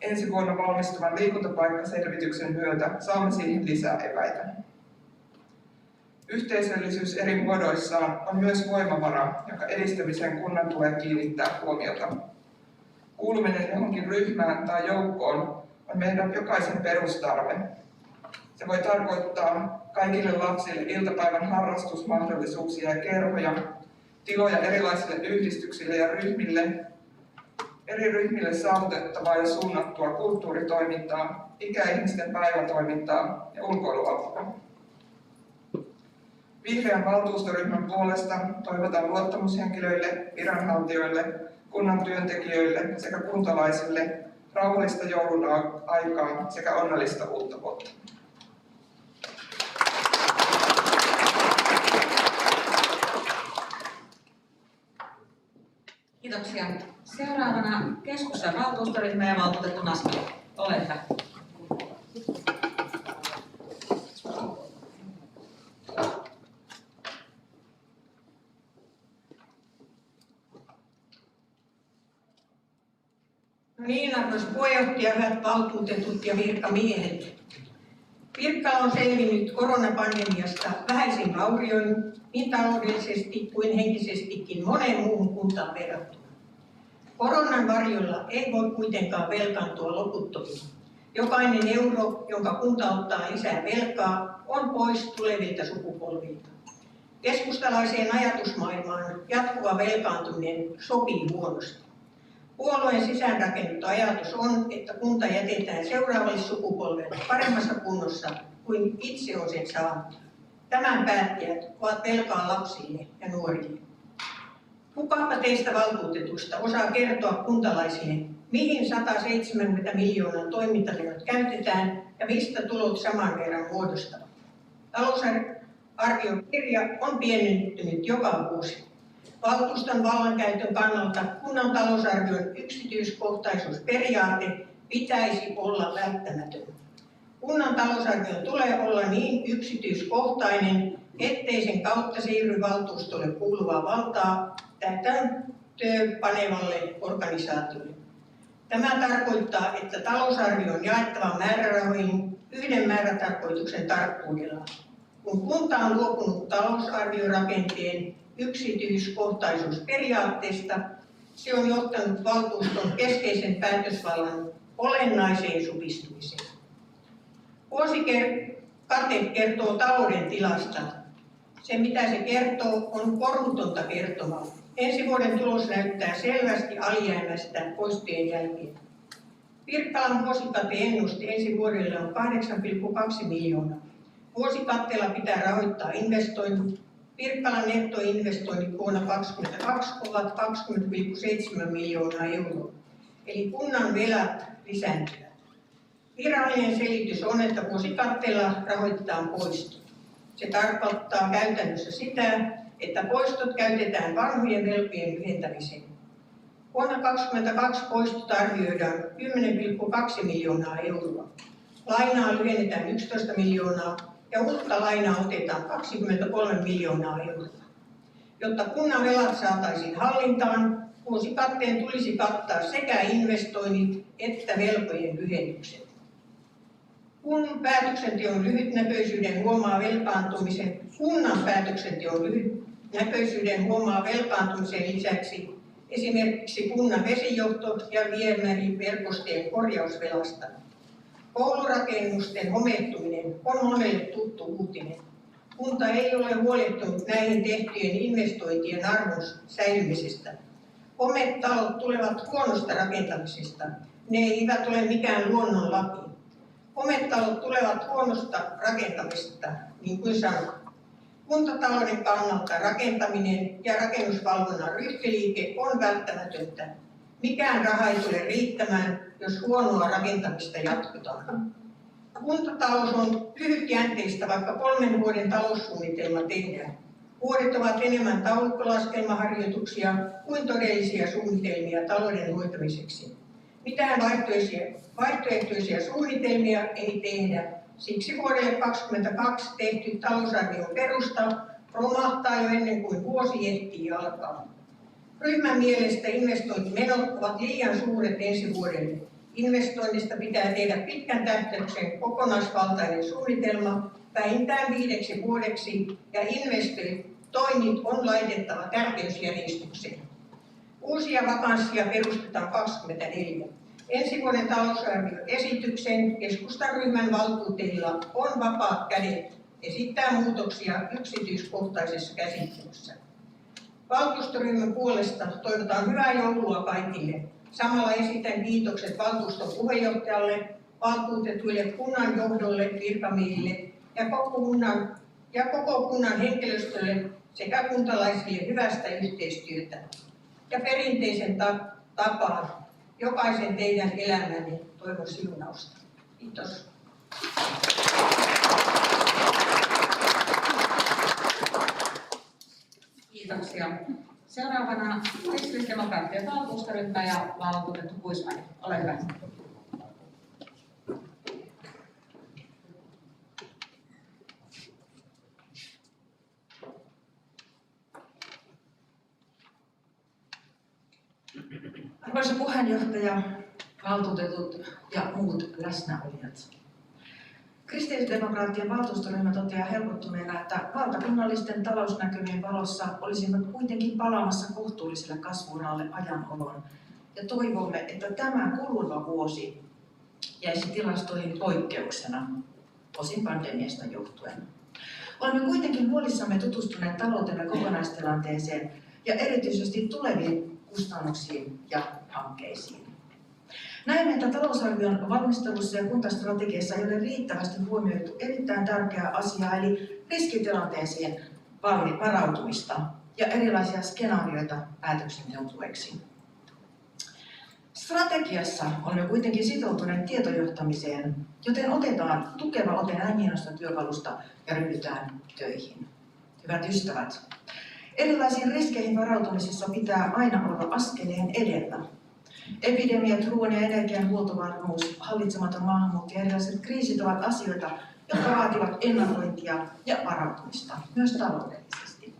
Ensi vuonna valmistuvan liikuntapaikkaselvityksen myötä saamme siihen lisää eväitä. Yhteisöllisyys eri muodoissaan on myös voimavara, jonka edistämiseen kunnan tulee kiinnittää huomiota. Kuuluminen johonkin ryhmään tai joukkoon on meidän jokaisen perustarve. Se voi tarkoittaa kaikille lapsille iltapäivän harrastusmahdollisuuksia ja kerhoja, tiloja erilaisille yhdistyksille ja eri ryhmille saavutettavaa ja suunnattua kulttuuritoimintaa, ikäihmisten päivätoimintaa ja ulkoiluapua. Vihreän valtuustoryhmän puolesta toivotan luottamushenkilöille, viranhaltijoille, kunnan työntekijöille sekä kuntalaisille rauhallista joulun aikaa sekä onnellista uutta vuotta. Kiitoksia. Seuraavana keskustan valtuustoryhmä ja valtuutettu Naskila. Ole hyvä. No niin, arvoisa puheenjohtaja, hyvät valtuutetut ja virkamiehet. Pirkkala on selvinnyt koronapandemiasta vähäisin vaurioin niin taloudellisesti kuin henkisestikin moneen muuhun kuntaan verrattuna. Koronan varjolla ei voi kuitenkaan velkaantua loputtomiin. Jokainen euro, jonka kunta ottaa lisää velkaa, on pois tulevilta sukupolvilta. Keskustalaiseen ajatusmaailmaan jatkuva velkaantuminen sopii huonosti. Puolueen sisäänrakennettu ajatus on, että kunta jätetään seuraavalle sukupolvelle paremmassa kunnossa kuin itse on sen saanut. Tämän päättäjät ovat velkaa lapsille ja nuorille. Kukapa teistä valtuutetusta osaa kertoa kuntalaisille, mihin 170 miljoonan toimintamenot käytetään ja mistä tulot saman verran muodostavat? Talousarviokirja on pienentynyt joka vuosi. Valtuuston vallankäytön kannalta kunnan talousarvion yksityiskohtaisuusperiaate pitäisi olla välttämätön. Kunnan talousarvion tulee olla niin yksityiskohtainen, ettei sen kautta siirry valtuustolle kuuluvaa valtaa täytäntöönpanevalle organisaatiolle. Tämä tarkoittaa, että talousarvio on jaettava määrärahoihin yhden määrätarkoituksen tarkkuudella. Kun kunta on luopunut talousarviorakenteen yksityiskohtaisuusperiaatteesta, se on johtanut valtuuston keskeisen päätösvallan olennaiseen supistumiseen. Vuosikate kertoo talouden tilasta. Se, mitä se kertoo, on korutonta kertomaa. Ensi vuoden tulos näyttää selvästi alijäämäistä poistojen jälkeen. Pirkkalan vuosikate-ennuste ensi vuodelle on 8,2 miljoonaa. Vuosikatteella pitää rahoittaa investoinnit. Pirkkalan nettoinvestoinnit vuonna 2022 ovat 20,7 miljoonaa euroa, eli kunnan velat lisääntyvät. Virallinen selitys on, että vuosikatteella rahoitetaan poistot. Se tarkoittaa käytännössä sitä, että poistot käytetään vanhojen velkojen lyhentämiseen. Vuonna 2022 poistot arvioidaan 10,2 miljoonaa euroa. Lainaa lyhennetään 11 miljoonaa ja uutta lainaa otetaan 23 miljoonaa euroa. Jotta kunnan velat saataisiin hallintaan, vuosikatteen tulisi kattaa sekä investoinnit että velkojen lyhennykset. Kunnan päätöksenteon lyhytnäköisyyden huomaa velkaantumisen lisäksi esimerkiksi kunnan vesijohto- ja viemäriverkostojen korjausvelasta. Koulurakennusten homettuminen on monelle tuttu uutinen. Kunta ei ole huolehtinut näihin tehtyjen investointien arvon säilymisestä. Hometalot tulevat huonosta rakentamisesta. Ne eivät ole mikään luonnonlaki. Hometalot tulevat huonosta rakentamisesta, niin kuin sanoin. Kuntatalouden kannalta rakentaminen ja rakennusvalvonnan ryhtiliike on välttämätöntä. Mikään raha ei tule riittämään, jos huonoa rakentamista jatketaan. Kuntatalous on lyhytjänteistä, vaikka 3 vuoden taloussuunnitelma tehdään. Vuodet ovat enemmän taulukkolaskelmaharjoituksia kuin todellisia suunnitelmia talouden hoitamiseksi. Mitään vaihtoehtoisia suunnitelmia ei tehdä. Siksi vuodelle 2022 tehty talousarvion perusta romahtaa jo ennen kuin vuosi ehtii alkaa. Ryhmän mielestä investointimenot ovat liian suuret ensi vuodelle. Investoinnista pitää tehdä pitkän tähtäyksen kokonaisvaltainen suunnitelma vähintään 5 vuodeksi ja investoinnit on laitettava tärkeysjärjestykseen. Uusia vakansseja perustetaan 24. Ensi vuoden talousarvioesityksen keskustan ryhmän valtuuteilla on vapaat kädet esittää muutoksia yksityiskohtaisessa käsittelyssä. Valtuustoryhmän puolesta toivotan hyvää joulua kaikille. Samalla esitän kiitokset valtuuston puheenjohtajalle, valtuutetuille kunnan johdolle, virkamiehille ja koko kunnan henkilöstölle sekä kuntalaisille hyvästä yhteistyötä. Ja perinteisen tapaan jokaisen teidän elämänne toivon siunausta. Kiitos. Kiitoksia. Seuraavana kristillisdemokraattien valtuustoryhmä ja valtuutettu Kuismanen. Ole hyvä. Arvoisa puheenjohtaja, valtuutetut ja muut läsnäolijat. Kristillisdemokraattien valtuustoryhmä toteaa helpottuneena, että valtakunnallisten talousnäkymien valossa olisimme kuitenkin palaamassa kohtuulliselle kasvu-uralle ajanolon ja toivomme, että tämä kuluva vuosi jäisi tilastoihin poikkeuksena, osin pandemiasta johtuen. Olemme kuitenkin huolissamme tutustuneet taloutemme kokonaistilanteeseen ja erityisesti tuleviin kustannuksiin ja hankkeisiin. Näemme, että talousarvion valmistelussa ja kuntastrategiassa ei ole riittävästi huomioitu erittäin tärkeää asiaa, eli riskitilanteeseen varautumista ja erilaisia skenaarioita päätöksenteon tueksi. Strategiassa olemme kuitenkin sitoutuneet tietojohtamiseen, joten otetaan tukeva ote näin hienosta työkalusta ja ryhdytään töihin. Hyvät ystävät, erilaisiin riskeihin varautumisessa pitää aina olla askeleen edellä. Epidemiat, ruoan ja energian huoltovarmuus, hallitsematon maahanmuutto ja erilaiset kriisit ovat asioita, jotka vaativat ennakointia ja varautumista, myös taloudellisesti.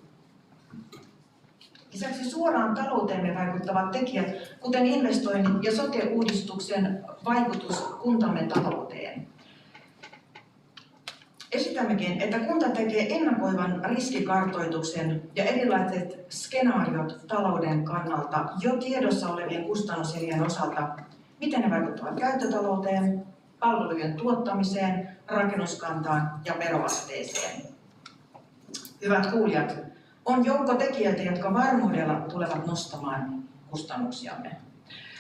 Lisäksi suoraan talouteemme vaikuttavat tekijät, kuten investoinnit ja sote-uudistuksen vaikutus kuntamme talouteen. Esitämmekin, että kunta tekee ennakoivan riskikartoituksen ja erilaiset skenaariot talouden kannalta jo tiedossa olevien kustannuserien osalta, miten ne vaikuttavat käyttötalouteen, palvelujen tuottamiseen, rakennuskantaan ja veroasteeseen. Hyvät kuulijat, on joukko tekijöitä, jotka varmuudella tulevat nostamaan kustannuksiamme.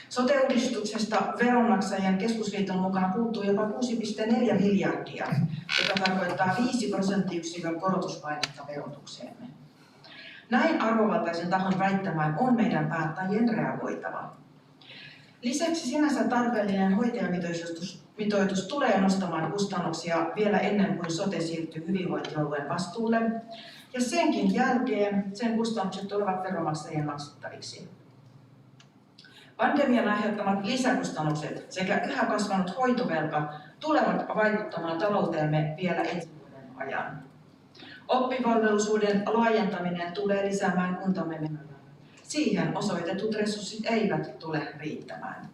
Sote-uudistuksesta Veronmaksajien keskusliiton mukaan puuttuu jopa 6,4 miljardia, joka tarkoittaa 5 prosenttiyksikön korotuspainetta verotukseemme. Näin arvovaltaisen tahon väittämään on meidän päättäjien reagoitava. Lisäksi sinänsä tarpeellinen hoitajamitoitus tulee nostamaan kustannuksia vielä ennen kuin sote siirtyy hyvinvointialueen vastuulle, ja senkin jälkeen sen kustannukset tulevat veronmaksajien maksettaviksi. Pandemian aiheuttamat lisäkustannukset sekä yhä kasvanut hoitovelka tulevat vaikuttamaan talouteemme vielä ensi vuoden ajan. Oppivelvollisuuden laajentaminen tulee lisäämään kuntamme menoja. Siihen osoitetut resurssit eivät tule riittämään.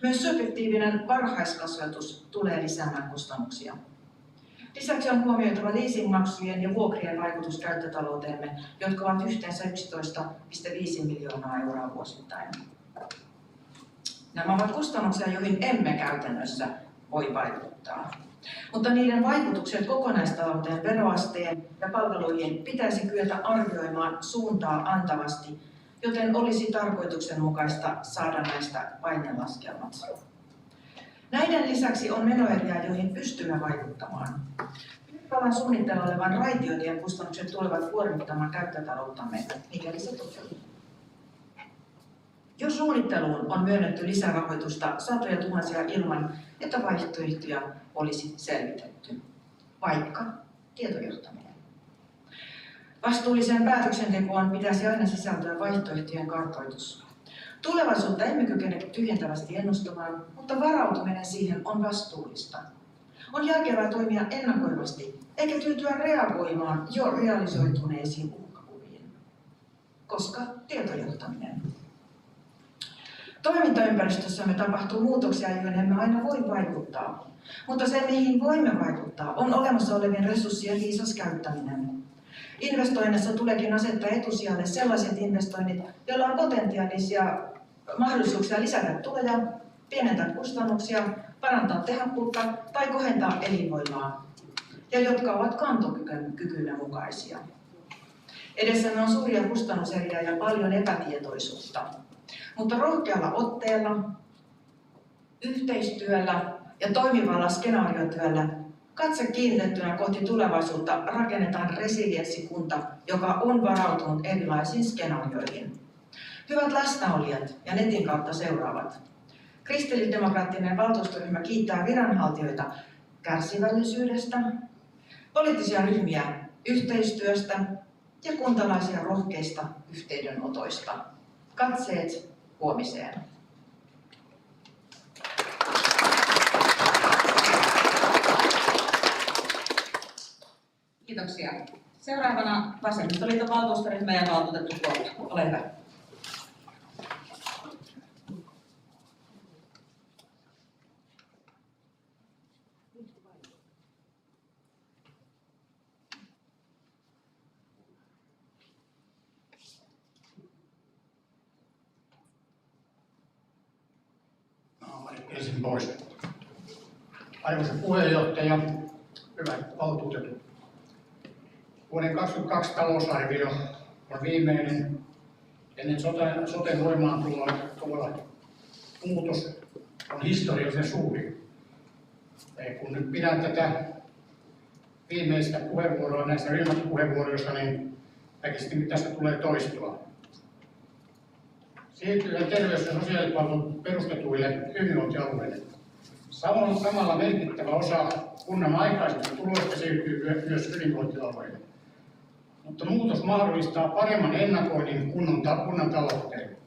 Myös subjektiivinen varhaiskasvatus tulee lisäämään kustannuksia. Lisäksi on huomioitava leasingmaksujen ja vuokrien vaikutus käyttötalouteemme, jotka ovat yhteensä 11,5 miljoonaa euroa vuosittain. Nämä ovat kustannuksia, joihin emme käytännössä voi vaikuttaa. Mutta niiden vaikutukset kokonaistalouteen, veroasteen ja palveluihin pitäisi kyetä arvioimaan suuntaa antavasti, joten olisi tarkoituksenmukaista saada näistä painelaskelmat. Näiden lisäksi on menoeriä, joihin pystymme vaikuttamaan. Pirkkalan suunnitteilla olevan raitiotien kustannukset tulevat kuormittamaan käyttötalouttamme, mikäli se toteutuu. Jo suunnitteluun on myönnetty lisärahoitusta satoja tuhansia ilman, että vaihtoehtoja olisi selvitetty, vaikka tietojohtaminen. Vastuulliseen päätöksentekoon pitäisi aina sisältyä vaihtoehtojen kartoitus. Tulevaisuutta emme kykene tyhjentävästi ennustamaan, mutta varautuminen siihen on vastuullista. On järkevää toimia ennakoivasti, eikä tyytyä reagoimaan jo realisoituneisiin uhkakuviin, koska tietojohtaminen. Toimintaympäristössämme tapahtuu muutoksia, joihin emme aina voi vaikuttaa, mutta se, mihin voimme vaikuttaa, on olemassa olevien resurssien viisas käyttäminen. Investoinnissa tuleekin asettaa etusijalle sellaiset investoinnit, joilla on potentiaalisia mahdollisuuksia lisätä tuloja, pienentää kustannuksia, parantaa tehokkuutta tai kohentaa elinvoimaa, ja jotka ovat kantokykymme mukaisia. Edessämme on suuria kustannuseriä ja paljon epätietoisuutta, mutta rohkealla otteella, yhteistyöllä ja toimivalla skenaariotyöllä katse kiinnitettynä kohti tulevaisuutta rakennetaan resilienssikunta, joka on varautunut erilaisiin skenaarioihin. Hyvät läsnäolijat ja netin kautta seuraavat. Kristillisdemokraattinen valtuustoryhmä kiittää viranhaltijoita kärsivällisyydestä, poliittisia ryhmiä yhteistyöstä ja kuntalaisia rohkeista yhteydenotoista. Katseet huomiseen. Kiitoksia. Seuraavana Vasemmistoliiton valtuustoryhmä ja valtuutettu puolue. Ole hyvä. Ensin pois. Arvoisa puheenjohtaja, hyvät valtuutetut. Vuoden 2022 talousarvio on viimeinen ennen soten voimaantuloa. Muutos on historiallisen suuri. Kun nyt pidän tätä viimeistä puheenvuoroa näistä ryhmäpuheenvuoroista, niin väkisin tästä tulee toistua. Siirtyvät terveys- ja sosiaalipalvelut perustetuille hyvinvointialueille. Samalla merkittävä osa kunnan aikaisemmista tuloista siirtyy myös hyvinvointialueille. Mutta muutos mahdollistaa paremman ennakoinnin kunnan talouteen.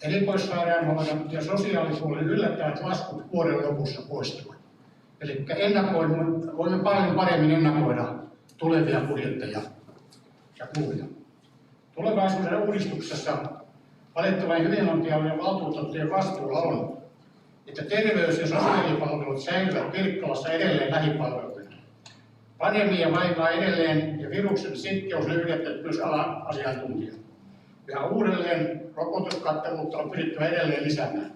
Erikoissairaanhoidon ja sosiaalipuolen yllättävät laskut vuoden lopussa poistuvat. Eli voimme paljon paremmin ennakoida tulevia budjetteja ja kuluja. Tulevaisuuden uudistuksessa valittavien hyvinvointialueen valtuutettujen vastuulla on, että terveys- ja sosiaalipalvelut säilyvät Pirkkalassa edelleen lähipalveluina. Pandemia vaivaa edelleen ja viruksen sitkeys on yllättänyt myös alan asiantuntijat. Yhä uudelleen rokotuskattavuutta on pyrittävä edelleen lisäämään.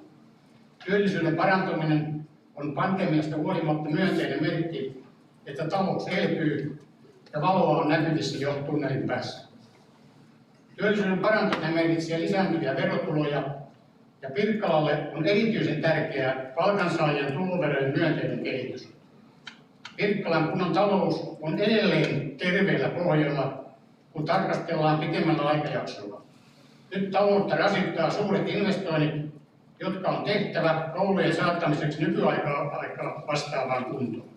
Työllisyyden parantuminen on pandemiasta huolimatta myönteinen merkki, että talous elpyy ja valoa on näkyvissä jo tunnelin päässä. Työllisyyden parantuminen merkitsee lisääntyviä verotuloja ja Pirkkalalle on erityisen tärkeää palkansaajien tuloverojen myönteinen kehitys. Pirkkalan kunnan talous on edelleen terveellä pohjalla, kun tarkastellaan pitemmällä aikajaksolla. Nyt taloutta rasittaa suuret investoinnit, jotka on tehtävä koulujen saattamiseksi nykyaikaa vastaavaan kuntoon.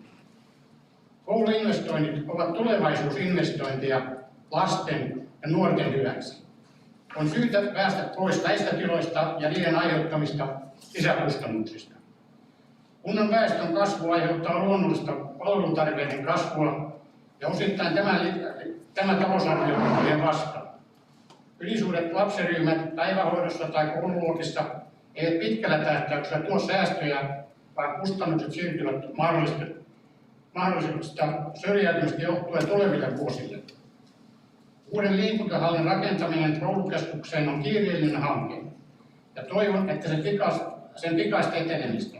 Kouluinvestoinnit ovat tulevaisuusinvestointeja lasten ja nuorten hyväksi. On syytä päästä pois väistötiloista ja niiden aiheuttamista lisäkustannuksista. Kunnan väestön kasvu aiheuttaa luonnollista palveluntarpeiden kasvua ja osittain tämä talousarvio tulee vastaan. Ylisuuret lapsiryhmät päivähoidossa tai koululuokissa eivät pitkällä tähtäyksellä tuo säästöjä, vaan kustannukset siirtyvät mahdollisesta syrjäytymistä johtuen tuleville vuosille. Uuden liikuntahallin rakentaminen koulukeskukseen on kiireellinen hanke ja toivon, että sen pikaista etenemistä.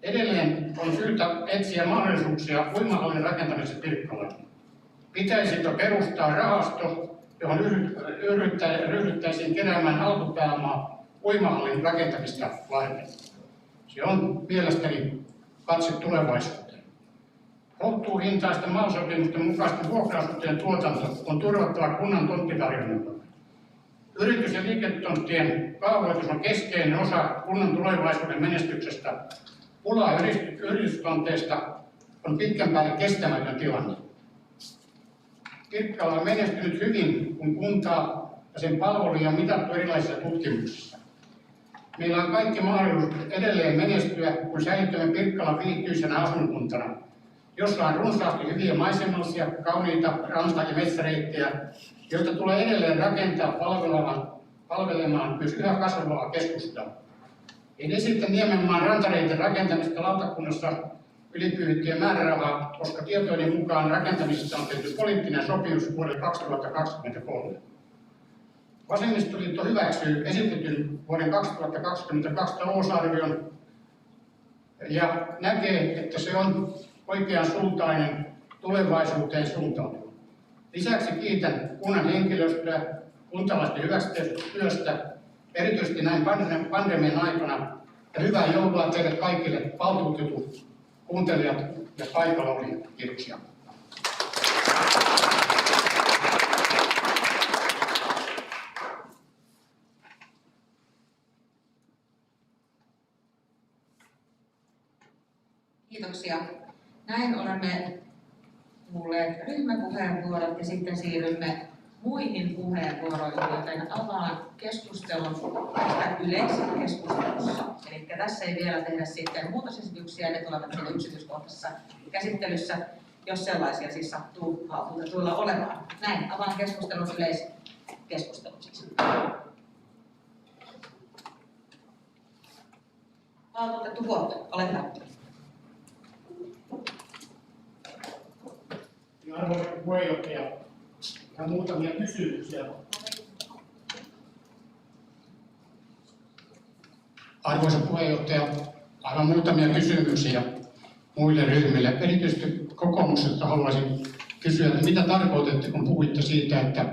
Edelleen on syytä etsiä mahdollisuuksia uimahallin rakentamisessa Pirkkalaan. Pitäisikö perustaa rahasto, johon ryhdyttäisiin keräämään alkupääomaa uimahallin rakentamista varten? Se on mielestäni katse tulevaisuuteen. Kohtuuhintaisten MAL-sopimusten mukaisten vuokra-asuntojen tuotanto on turvattava kunnan tonttitarjonnalla. Yritys- ja liiketonttien kaavoitus on keskeinen osa kunnan tulevaisuuden menestyksestä. Pula yritystonteista on pitkän päälle kestämätön tilanne. Pirkkala on menestynyt hyvin, kun kuntaa ja sen palveluja on mitattu erilaisissa tutkimuksissa. Meillä on kaikki mahdollisuudet edelleen menestyä, kun säilytämme Pirkkalan viihtyisenä asuinkuntana, jossa on runsaasti hyviä maisemallisia, kauniita ranta- ja metsäreittejä, joita tulee edelleen rakentaa palvelemaan myös yhä kasvavaa keskustaa. En esitä Niemenmaan rantareitin rakentamista lautakunnassa ylipyyhittyjen määrärahaa, koska tietojeni mukaan rakentamisesta on tehty poliittinen sopimus vuodelle 2023. Vasemmistoliitto hyväksyy esitetyn vuoden 2022 talousarvion ja näkee, että se on oikean suuntainen tulevaisuuteen suuntautuva. Lisäksi kiitän kunnan henkilöstöä kuntalaisten hyväksityöstä, erityisesti näin pandemian aikana, ja hyvää joulua teille kaikille valtuutetut, kuuntelijat ja paikalla olijat. Kiitoksia. Kiitoksia. Näin olemme kuulleet ryhmäpuheenvuorot ja sitten siirrymme muihin puheenvuoroihin, joten avaan keskustelun tästä yleiskeskustelussa. Eli tässä ei vielä tehdä sitten muutosesityksiä, ne tulevat siinä yksityiskohtaisessa käsittelyssä, jos sellaisia siis sattuu valtuutetuilla olemaan. Näin, avaan keskustelun yleiskeskustelun siis. Valtuutettu Vuotto, ole hyvä. Arvoisa puheenjohtaja, ja muutamia kysymyksiä. Arvoisa puheenjohtaja, aivan muutamia kysymyksiä muille ryhmille. Erityisesti kokoomuksesta haluaisin kysyä, että mitä tarkoitatte, kun puhuitte siitä, että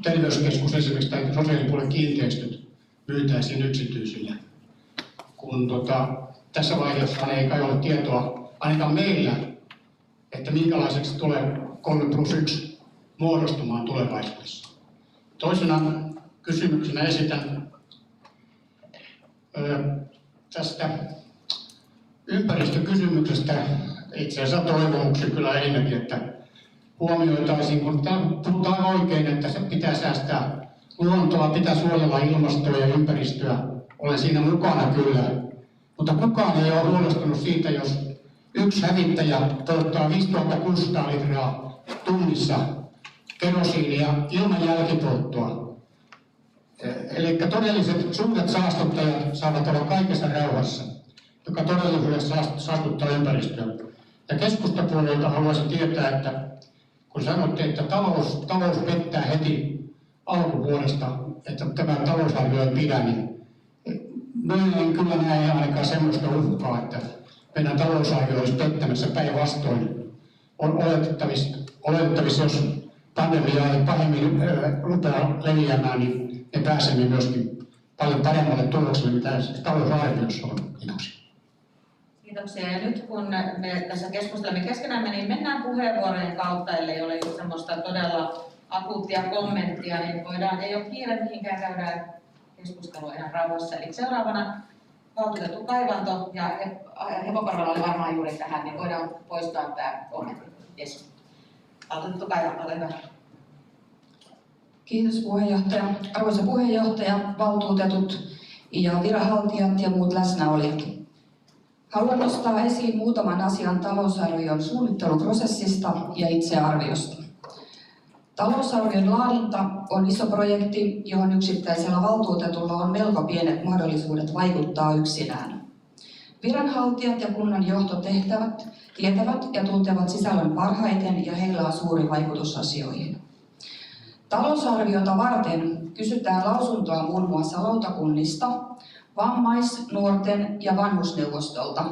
terveyskeskus esimerkiksi tai sosiaalipuolen kiinteistöt myytäisiin yksityisille. Kun tässä vaiheessa ei kai ole tietoa, ainakaan meillä, että minkälaiseksi tulee 3+1 muodostumaan tulevaisuudessa. Toisena kysymyksenä esitän tästä ympäristökysymyksestä itse asiassa toivomuksen kyllä ennenkin, että huomioitaisiin, kun puhutaan oikein, että se pitää säästää luontoa, pitää suojella ilmastoa ja ympäristöä. Olen siinä mukana kyllä, mutta kukaan ei ole huolestunut siitä, jos yksi hävittäjä tuottaa 5600 litraa tunnissa kerosiinia ilman jälkipolttoa. Eli todelliset suuret saastuttajat saavat olla kaikessa rauhassa, joka todellisuudessa saastuttaa ympäristöä. Ja keskustapuolelta haluaisin tietää, että kun sanotte, että talous pettää heti alkuvuodesta, että tämä talousarvio ei pidä, niin en kyllä näe ainakaan semmoista uhkaa, että meidän talousarvio olisi pettämässä, päinvastoin. On oletettavissa, jos pandemia ei pahemmin rupea leviämään, niin me pääsemme myöskin paljon paremmalle tulokselle, mitä talousarviossa on. Kiitoksia. Kiitoksia. Ja nyt kun me tässä keskustelemme keskenämme, niin mennään puheenvuorojen kautta, ellei ole just semmoista todella akuuttia kommenttia, niin ei ole kiire mihinkään käydä keskustelua ihan rauhassa. Eli seuraavana valtuutettu Kaivanto, ja Hepokorvalla oli varmaan juuri tähän, niin voidaan poistaa tämä kommentti. Yes. Valtuutettu Kaivanto, ole hyvä. Kiitos puheenjohtaja. Arvoisa puheenjohtaja, valtuutetut ja viranhaltijat ja muut läsnäolijat. Haluan nostaa esiin muutaman asian talousarvion suunnitteluprosessista ja itsearviosta. Talousarvion laadinta on iso projekti, johon yksittäisellä valtuutetulla on melko pienet mahdollisuudet vaikuttaa yksinään. Viranhaltijat ja kunnan johtotehtävät tietävät ja tuntevat sisällön parhaiten ja heillä on suuri vaikutus asioihin. Talousarviota varten kysytään lausuntoa muun muassa lautakunnista, vammais-, nuorten ja vanhusneuvostolta.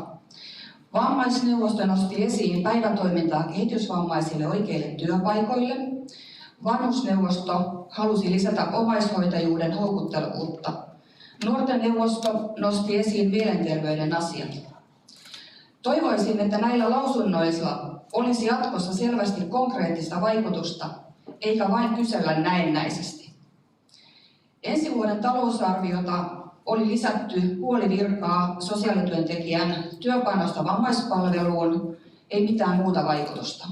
Vammaisneuvosto nosti esiin päivätoimintaa kehitysvammaisille oikeille työpaikoille. Vanhusneuvosto halusi lisätä omaishoitajuuden houkuttelevuutta. Nuorten neuvosto nosti esiin mielenterveyden asiat. Toivoisin, että näillä lausunnoilla olisi jatkossa selvästi konkreettista vaikutusta, eikä vain kysellä näennäisesti. Ensi vuoden talousarviota oli lisätty puoli virkaa sosiaalityöntekijän työpanosta vammaispalveluun, ei mitään muuta vaikutusta.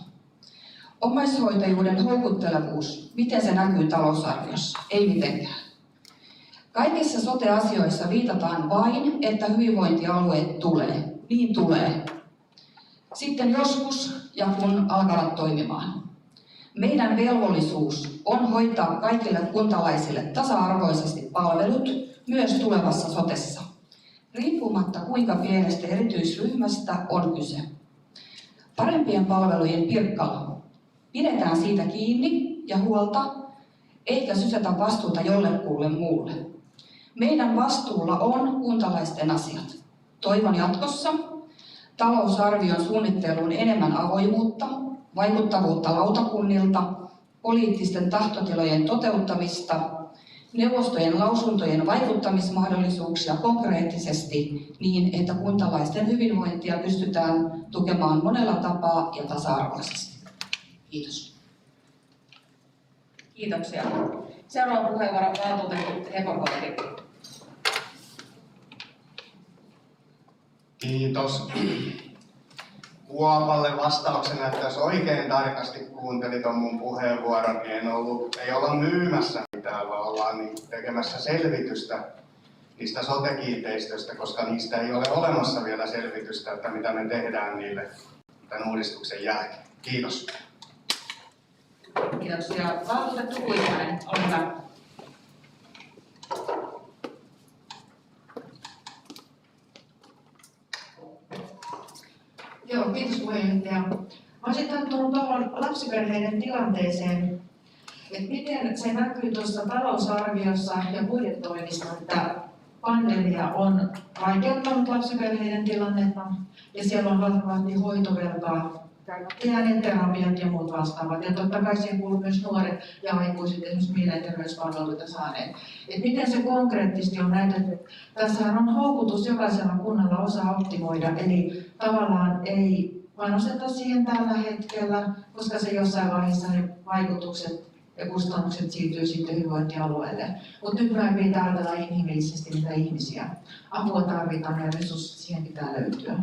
Omaishoitajuuden houkuttelevuus, miten se näkyy talousarviossa? Ei mitenkään. Kaikissa sote-asioissa viitataan vain, että hyvinvointialueet tulee. Niin tulee. Sitten joskus ja kun alkavat toimimaan. Meidän velvollisuus on hoitaa kaikille kuntalaisille tasa-arvoisesti palvelut myös tulevassa sotessa, riippumatta kuinka pienestä erityisryhmästä on kyse. Parempien palvelujen Pirkkala. Pidetään siitä kiinni ja huolta, eikä sysätä vastuuta jollekulle muulle. Meidän vastuulla on kuntalaisten asiat. Toivon jatkossa talousarvion suunnitteluun enemmän avoimuutta, vaikuttavuutta lautakunnilta, poliittisten tahtotilojen toteuttamista, neuvostojen lausuntojen vaikuttamismahdollisuuksia konkreettisesti niin, että kuntalaisten hyvinvointia pystytään tukemaan monella tapaa ja tasa-arvoisesti. Kiitos. Kiitoksia. Seuraava puheenvuoro valtuutettu Hepokoiri. Kiitos. Kuopalle vastauksena, että jos oikein tarkasti kuuntelit on mun puheenvuoron, niin ei olla myymässä mitään, vaan ollaan tekemässä selvitystä niistä sote-kiinteistöistä, koska niistä ei ole olemassa vielä selvitystä, että mitä me tehdään niille tämän uudistuksen jälkeen. Kiitos. Kiitoksia. Valtuutettu Kuivainen, ole hyvä. Joo, kiitos puheenjohtaja. Olisin tarttunut tuohon lapsiperheiden tilanteeseen, että miten se näkyy tuossa talousarviossa ja budjetoinnissa, että pandemia on vaikeuttanut lapsiperheiden tilannetta ja siellä on valtavasti hoitovelkaa, terapiat ja muut vastaavat. Ja totta kai siihen kuuluu myös nuoret ja aikuiset esimerkiksi mielenterveyspalveluita saaneet. Et miten se konkreettisesti on näytetty? Tässähän on houkutus jokaisella kunnalla osaa optimoida, eli tavallaan ei panosteta siihen tällä hetkellä, koska se jossain vaiheessa ne vaikutukset ja kustannukset siirtyy sitten hyvinvointialueelle. Mutta nyt meidän pitää ajatella inhimillisesti niitä ihmisiä. Apua tarvitaan ja resurssit siihen pitää löytyä.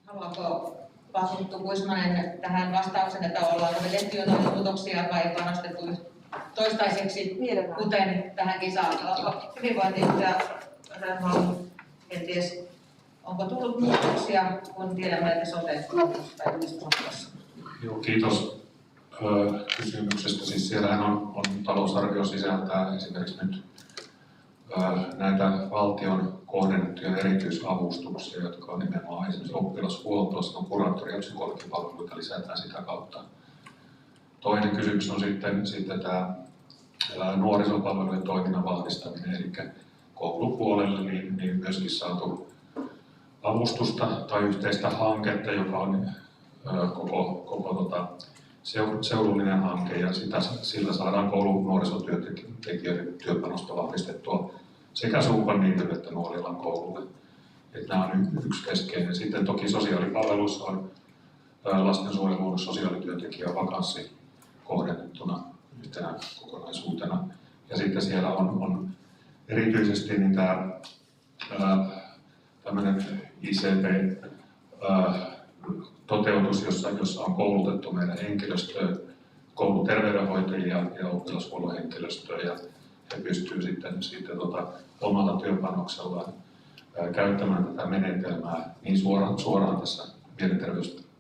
Haluaako valtuutettu Kuismanen tähän vastauksen, että ollaanko me tehty jotain muutoksia vai panostettu toistaiseksi, kuten tähänkin saakka? Hyvinvointi ja kenties, onko tullut muutoksia, kun tiedämme, että sote tai uudistus? Joo, kiitos kysymyksestä. Siis siellähän on talousarvio sisältää esimerkiksi nyt näitä valtion kohdennettuja erityisavustuksia, jotka on nimenomaan esimerkiksi oppilashuoltoa, on kuraattori- ja psykologipalveluita lisätään sitä kautta. Toinen kysymys on sitten tämä nuorisopalvelujen toiminnan vahvistaminen, eli koulupuolelle niin myöskin saatu avustusta tai yhteistä hanketta, joka on koko seudullinen hanke, ja sillä saadaan koulun nuorisotyöntekijöiden työpanosta vahvistettua sekä Suupanniemelle että Nuolilan koululle. Että nämä on yksi keskeinen. Sitten toki sosiaalipalveluissa on lastensuojelun sosiaalityöntekijän vakanssi kohdennettuna yhtenä kokonaisuutena. Ja sitten siellä on erityisesti niin tämä tämmöinen ICP-toteutus, jossa on koulutettu meidän henkilöstöä, kouluterveydenhoitajia ja oppilashuollon henkilöstöä, ja he pystyvät sitten omalla työpanoksellaan käyttämään tätä menetelmää niin suoraan tässä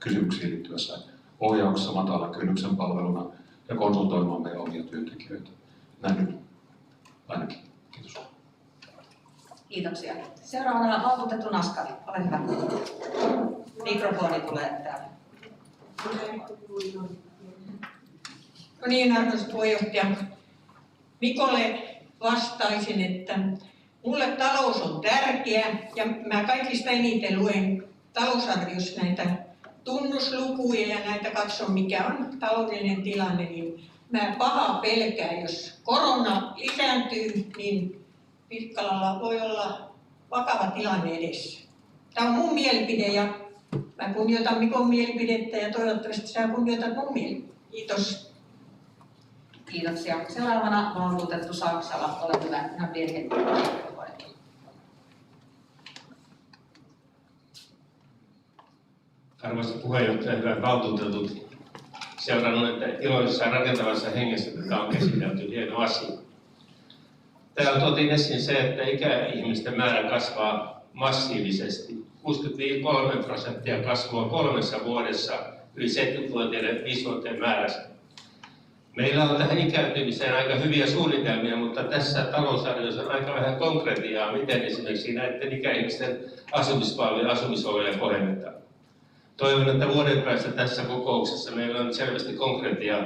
kysymyksiin liittyvässä ohjauksessa matalan kynnyksen palveluna ja konsultoimaan meidän omia työntekijöitä. Näin nyt ainakin. Kiitos. Kiitoksia. Seuraavana valtuutettu Naskari, ole hyvä. Mikrofoni tulee täällä. No niin, arvoisa puheenjohtaja. Mikolle vastaisin, että mulle talous on tärkeä ja mä kaikista eniten luen talousarviossa näitä tunnuslukuja ja näitä katson mikä on taloudellinen tilanne, niin mä pahaa pelkään, jos korona lisääntyy, niin Pirkkalalla voi olla vakava tilanne edessä. Tämä on mun mielipide ja mä kunnioitan Mikon mielipidettä ja toivottavasti sä kunnioitat mun mielipidettä. Kiitos. Kiitoksia. Seuraavana valtuutettu Saksala, ole hyvä. Ihan pieni hetki. Arvoisa puheenjohtaja, hyvät valtuutetut. Seurannut, että iloisessa ja rakentavassa hengessä tätä on käsitelty, hieno asia. Täällä tuotiin esiin se, että ikäihmisten määrä kasvaa massiivisesti. 63% kasvua 3 vuodessa yli 70-vuotiaiden 5-vuotiaiden määrässä. Meillä on tähän ikääntymiseen aika hyviä suunnitelmia, mutta tässä talousarviossa on aika vähän konkretiaa, miten esimerkiksi näiden ikäihmisten asumispalveluja ja asumisoloja kohennetaan. Toivon, että vuoden päästä tässä kokouksessa meillä on selvästi konkretiaa,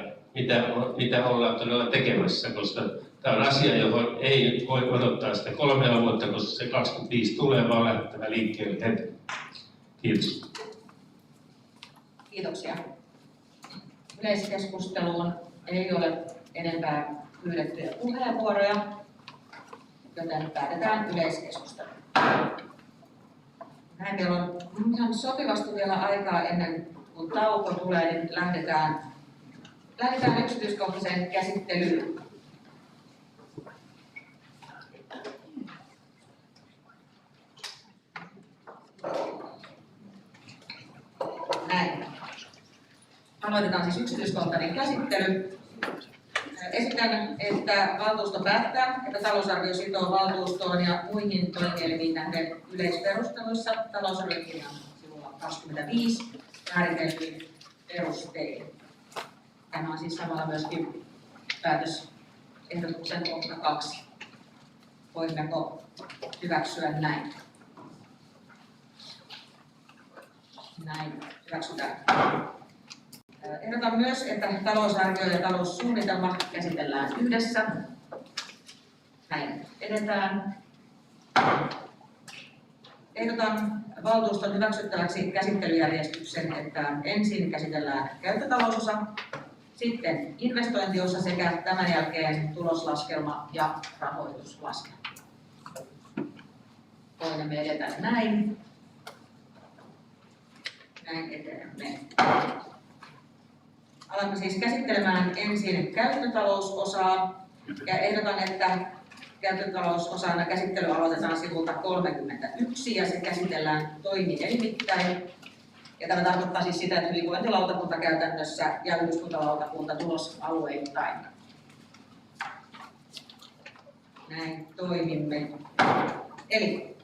mitä ollaan todella tekemässä, koska tämä on asia, johon ei voi odottaa sitä 3 vuotta, koska se 25 tulee, vaan lähtettävä liikkeelle heti. Kiitos. Kiitoksia. Yleiskeskusteluun ei ole enempää pyydettyjä puheenvuoroja, joten päätetään yleiskeskustelu. Näin meillä on ihan sopivasti vielä aikaa ennen kuin tauko tulee, niin lähdetään yksityiskohtaiseen käsittelyyn. Näin. Aloitetaan siis yksityiskohtainen käsittely. Esitän, että valtuusto päättää, että talousarvio sitoo valtuustoon ja muihin toimielimiin nähden yleisperusteluissa talousarviokirjan sivulla 25 määriteltyin perustein. Tämä on siis samalla myöskin päätösehdotuksen kohta 2. Voimmeko hyväksyä näin? Näin hyväksytään. Ehdotan myös, että talousarvio ja taloussuunnitelma käsitellään yhdessä. Näin edetään. Ehdotan valtuuston hyväksyttäväksi käsittelyjärjestyksen, että ensin käsitellään käyttötalousosa, sitten investointiosa sekä tämän jälkeen tuloslaskelma ja rahoituslaskelma. Voimme edetä näin. Näin etenemme. Alamme siis käsittelemään ensin käyttötalousosaa ja ehdotan, että käyttötalousosana käsittely aloitetaan sivulta 31 ja se käsitellään toimielimittäin. Ja tämä tarkoittaa siis sitä, että hyvinvointilautakunta käytännössä ja yhdyskuntalautakunta tulosalueittain. Näin toimimme. Eli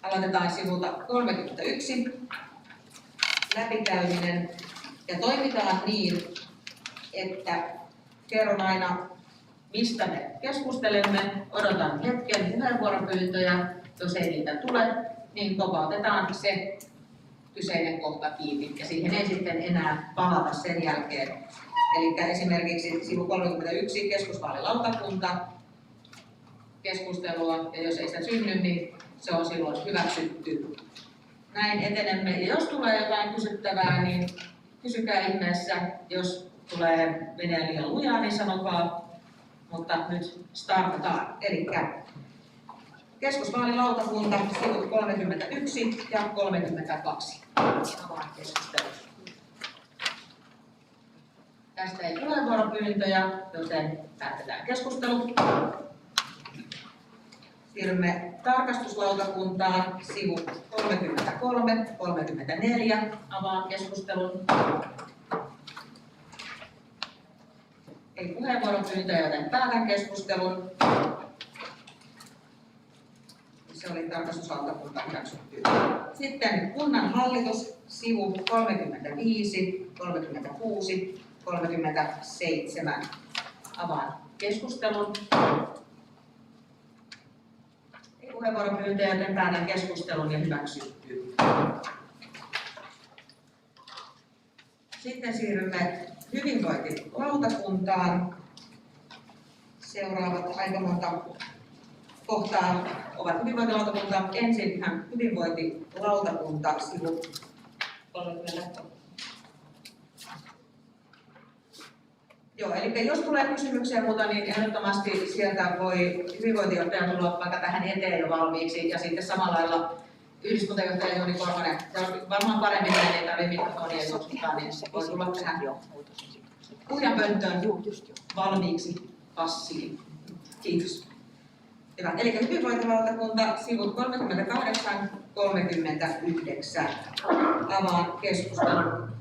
aloitetaan sivulta 31 läpikäyminen. Ja toimitaan niin, että kerron aina, mistä me keskustelemme, odotan hetken puheenvuoropyyntöjä, jos ei niitä tule, niin kopautetaan se kyseinen kohta kiinni ja siihen ei sitten enää palata sen jälkeen. Eli esimerkiksi sivu 31 keskusvaalilautakunta, keskustelua ja jos ei sitä synny, niin se on silloin hyväksytty. Näin etenemme ja jos tulee jotain kysyttävää, niin kysykää ihmeessä, jos tulee veneen liian lujaa, niin sanokaa, mutta nyt startataan. Eli keskusvaalilautakunta, sivut 31 ja 32. Avaan keskustelu. Tästä ei puheenvuoropyyntöjä, joten päätetään keskustelu. Siirrymme tarkastuslautakuntaan, sivu 33, 34. Avaan keskustelun. Ei puheenvuoropyyntöjä, joten päätän keskustelun. Se oli tarkastuslautakunta hyväksytty. Sitten kunnan hallitus, sivu 35, 36, 37. Avaan keskustelun. Ei puheenvuoropyyntöjä, joten päätän keskustelun ja hyväksytty. Sitten siirrymme hyvinvointilautakuntaan. Seuraavat aika monta kohtaa ovat hyvinvointilautakunta. Ensin hyvinvointilautakunta sivu 30. Joo, eli jos tulee kysymyksiä ja muuta, niin ehdottomasti sieltä voi hyvinvointijohtaja tulla vaikka tähän eteen jo valmiiksi ja sitten samalla lailla yhdyskuntajohtaja Jouni Korhonen. Se on varmaan paremmin, että ei tarvitse mikrofonia juoksuttaa, niin voi tulla tähän puhujapönttöön valmiiksi passiin. Kiitos. Hyvä. Eli hyvinvointilautakunta sivut 38-39. Avaan keskustelun.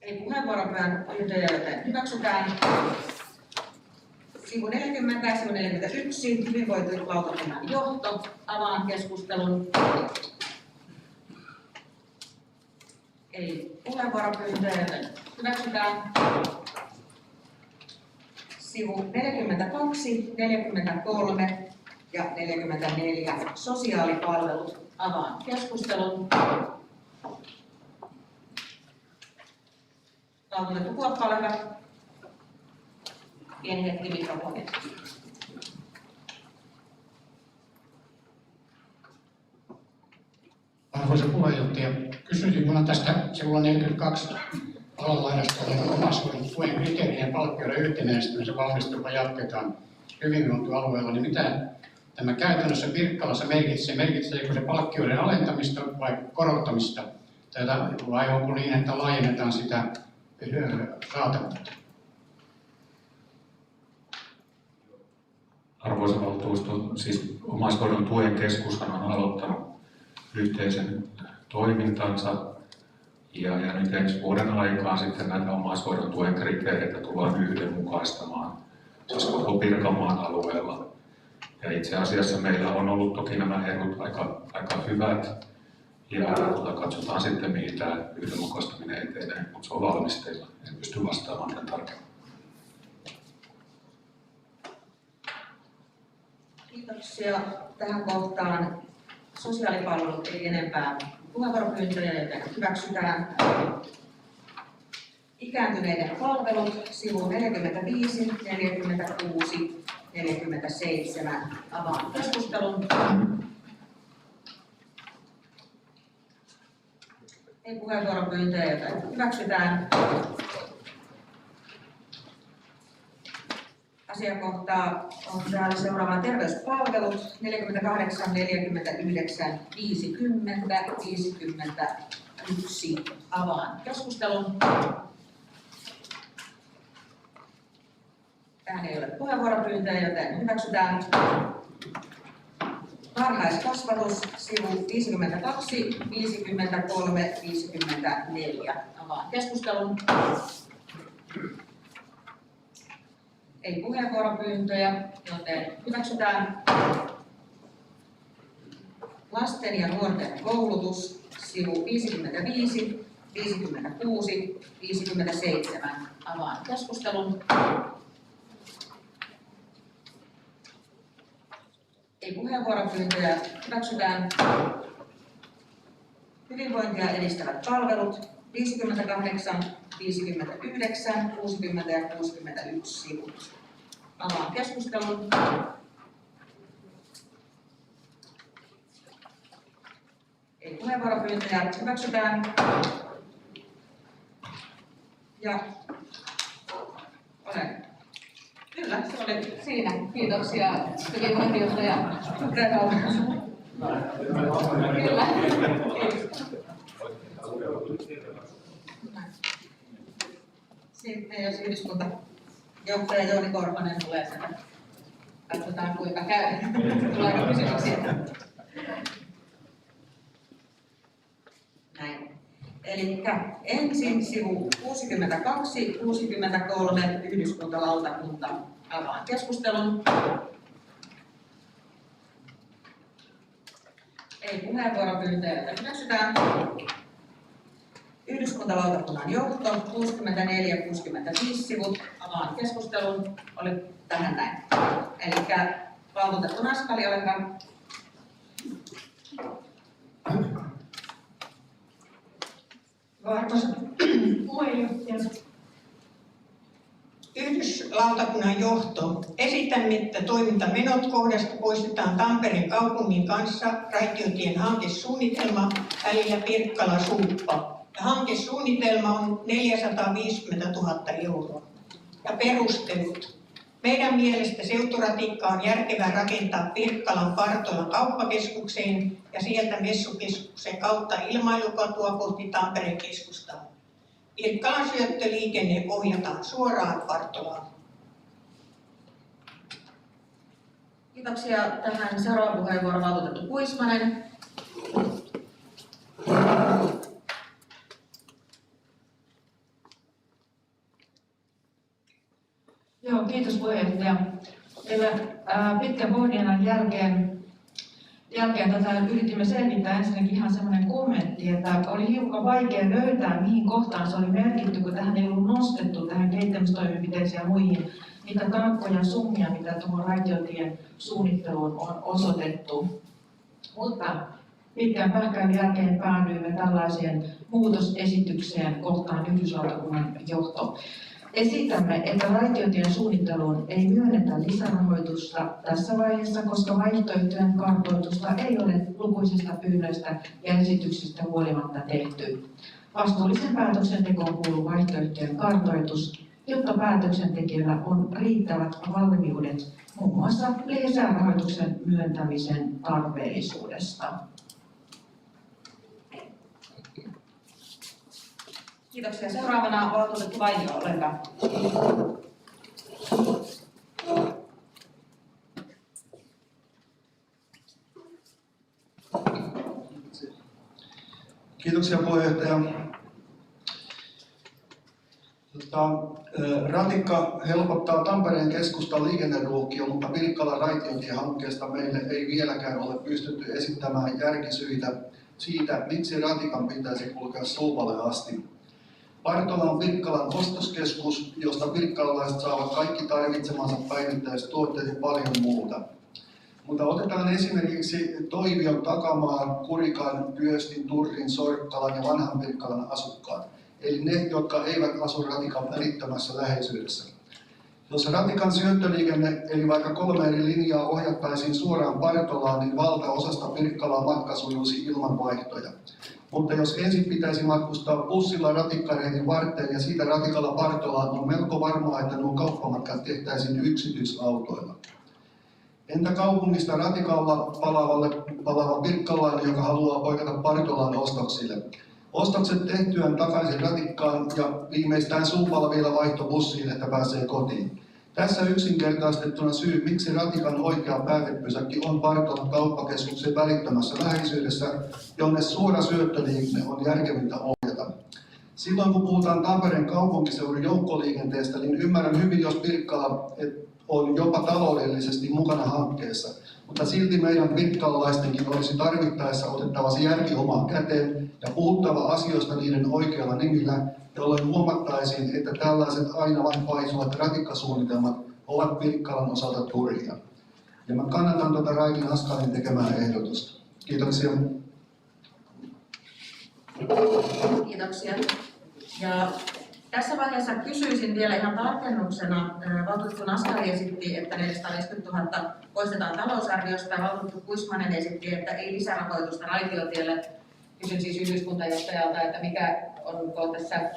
Ei puheenvuoropyyntöjä, joten hyväksytään. Sivu 40, sivu 41, hyvinvointilautakunnan johto. Avaan keskustelun. Ei puheenvuoropyyntöjä, joten hyväksytään. Sivu 42, 43 ja 44, sosiaalipalvelut. Avaan keskustelun. Valtuutettu Kuoppa, ole hyvä. Pieni hetki mikrofoni. Arvoisa puheenjohtaja, kysyisin minulla tästä sivulla 42 alalaidasta olevan omaishoidon tuen kriteerien ja palkkioiden yhtenäistämisen valmistelua jatketaan hyvinvointialueella, niin mitä tämä käytännössä Pirkkalassa merkitsee? Merkitseekö se palkkioiden alentamista vai korottamista? Vai onko niin, että laajennetaan sitä saatavuutta? Arvoisa valtuusto, siis omaishoidon tuen keskushan on aloittanut yhteisen toimintansa ja nyt ensi vuoden aikaan sitten näitä omaishoidon tuen kriteereitä tullaan yhdenmukaistamaan, siis koko Pirkanmaan alueella. Ja itse asiassa meillä on ollut toki nämä edut aika hyvät ja katsotaan sitten mihin tämä yhdenmukaistaminen etenee, mutta se on valmisteilla. En pysty vastaamaan tämän tarkemmin. Kiitoksia tähän kohtaan. Sosiaalipalvelut ei enempää puheenvuoropyyntöjä, joten hyväksytään. Ikääntyneiden palvelut, sivu 45, 46, 47. Avaan keskustelun. Ei puheenvuoropyyntöjä, joten hyväksytään. Asiakohtaa on täällä seuraava terveyspalvelut 48, 49, 50, 51. Avaan keskustelun. Tähän ei ole puheenvuoropyyntöjä, joten hyväksytään. Varhaiskasvatus, sivu 52, 53, 54. Avaan keskustelun. Ei puheenvuoropyyntöjä, joten hyväksytään. Lasten ja nuorten koulutus, sivu 55, 56, 57. Avaan keskustelun. Ei puheenvuoropyyntöjä, hyväksytään. Hyvinvointia edistävät palvelut, 58, 59, 60 ja 61 sivut. Avaan keskustelun. Ei puheenvuoropyyntöjä, hyväksytään. Ja olen. Kyllä, se oli siinä. Kiitoksia hyvinvointijohtaja Rehula. Kyllä. Sitten jos yhdyskuntajohtaja Jouni Korhonen tulee sen, katsotaan kuinka käy. Tuleeko kysymyksiä? Näin. Eli ensin sivu 62, 63, yhdyskuntalautakunta. Avaan keskustelun. Ei puheenvuoropyyntöjä, joten hyväksytään. Yhdyskuntalautakunnan johto, 64-65 sivut. Avaan keskustelun. Oli tähän näin. Eli valtuutettu Naskali, ole hyvä. Arvoisa puheenjohtaja, Yhdyslautakunnan johto. Esitämme, että toimintamenot kohdasta poistetaan Tampereen kaupungin kanssa raitiotien hankesuunnitelma välillä Pirkkala-Suuppa. Ja hankesuunnitelma on 450 000 €. Ja perustelut. Meidän mielestä seuturatikka on järkevää rakentaa Pirkkalan Partolan kauppakeskukseen ja sieltä messukeskuksen kautta ilmailukatua kohti Tampereen keskustaa. Pirkkalan syöttöliikenne ohjataan suoraan Partolaan. Kiitoksia. Tähän seuraava puheenvuoro valtuutettu Kuismanen. Joo, kiitos puheenjohtaja. Meillä pitkän pohdinnan jälkeen tätä yritimme selvittää ensinnäkin ihan semmoinen kommentti, että oli hiukan vaikea löytää, mihin kohtaan se oli merkitty, kun tähän ei ollut nostettu tähän kehittämistoimenpiteisiin ja muihin niitä tarkkoja summia, mitä tuohon raitiotien suunnitteluun on osoitettu. Mutta pitkän pähkäilyn jälkeen päädyimme tällaiseen muutosesitykseen kohtaan Yhdyslautakunnan johto. Esitämme, että raitiotien suunnitteluun ei myönnetä lisärahoitusta tässä vaiheessa, koska vaihtoehtojen kartoitusta ei ole lukuisista pyynnöistä ja esityksistä huolimatta tehty. Vastuullisen päätöksentekoon kuuluu vaihtoehtojen kartoitus, jotta päätöksentekijöillä on riittävät valmiudet muun muassa lisärahoituksen myöntämisen tarpeellisuudesta. Kiitoksia. Seuraavana valtuutettu Vainio, ole hyvä. Kiitoksia puheenjohtaja. Ratikka helpottaa Tampereen keskustan liikenneruuhkia, mutta Pirkkalan raitiotiehankkeesta meille ei vieläkään ole pystytty esittämään järkisyitä siitä, miksi ratikan pitäisi kulkea Suuvalle asti. Partola on Pirkkalan ostoskeskus, josta pirkkalalaiset saavat kaikki tarvitsemansa päivittäistuotteet ja paljon muuta. Mutta otetaan esimerkiksi Toivion, Takamaan, Kurikan, Pyöstin, Turrin, Sorkkalan ja Vanhan Pirkkalan asukkaat, eli ne, jotka eivät asu ratikan välittömässä läheisyydessä. Jos ratikan syöttöliikenne, eli vaikka 3 eri linjaa ohjattaisiin suoraan Partolaan, niin valtaosasta Pirkkalan matka sujuisi ilman vaihtoja. Mutta jos ensin pitäisi matkustaa bussilla ratikkareitin varteen ja siitä ratikalla Partolaan, on melko varmaa, että nuo kauppamatkat tehtäisiin yksityisautoilla. Entä kaupungista ratikalla palaava Pirkkalainen, joka haluaa poiketa Partolaan ostoksille? Ostokset tehtyään takaisin ratikkaan ja viimeistään Suupalla vielä vaihto bussiin, että pääsee kotiin. Tässä yksinkertaistettuna syy, miksi ratikan oikea päätepysäkki on Partolan kauppakeskuksen välittömässä läheisyydessä, jonne suora syöttöliikenne on järkevintä ohjata. Silloin kun puhutaan Tampereen kaupunkiseudun joukkoliikenteestä, niin ymmärrän hyvin, jos Pirkkala on jopa taloudellisesti mukana hankkeessa. Mutta silti meidän pirkkalalaistenkin olisi tarvittaessa otettava se järki omaan käteen ja puhuttava asioista niiden oikealla nimillä, jolloin huomattaisiin, että tällaiset aina vain paisuvat ratikkasuunnitelmat ovat Pirkkalan osalta turhia. Ja mä kannatan tuota Raili Naskalin tekemää ehdotusta. Kiitoksia. Kiitoksia. Ja tässä vaiheessa kysyisin vielä ihan tarkennuksena. Valtuutettu Naskali esitti, että 450 000 poistetaan talousarviosta ja valtuutettu Kuismanen esitti, että ei lisärahoitusta raitiotielle. Kysyn siis yhdyskuntajohtajalta, että mikä onko tässä,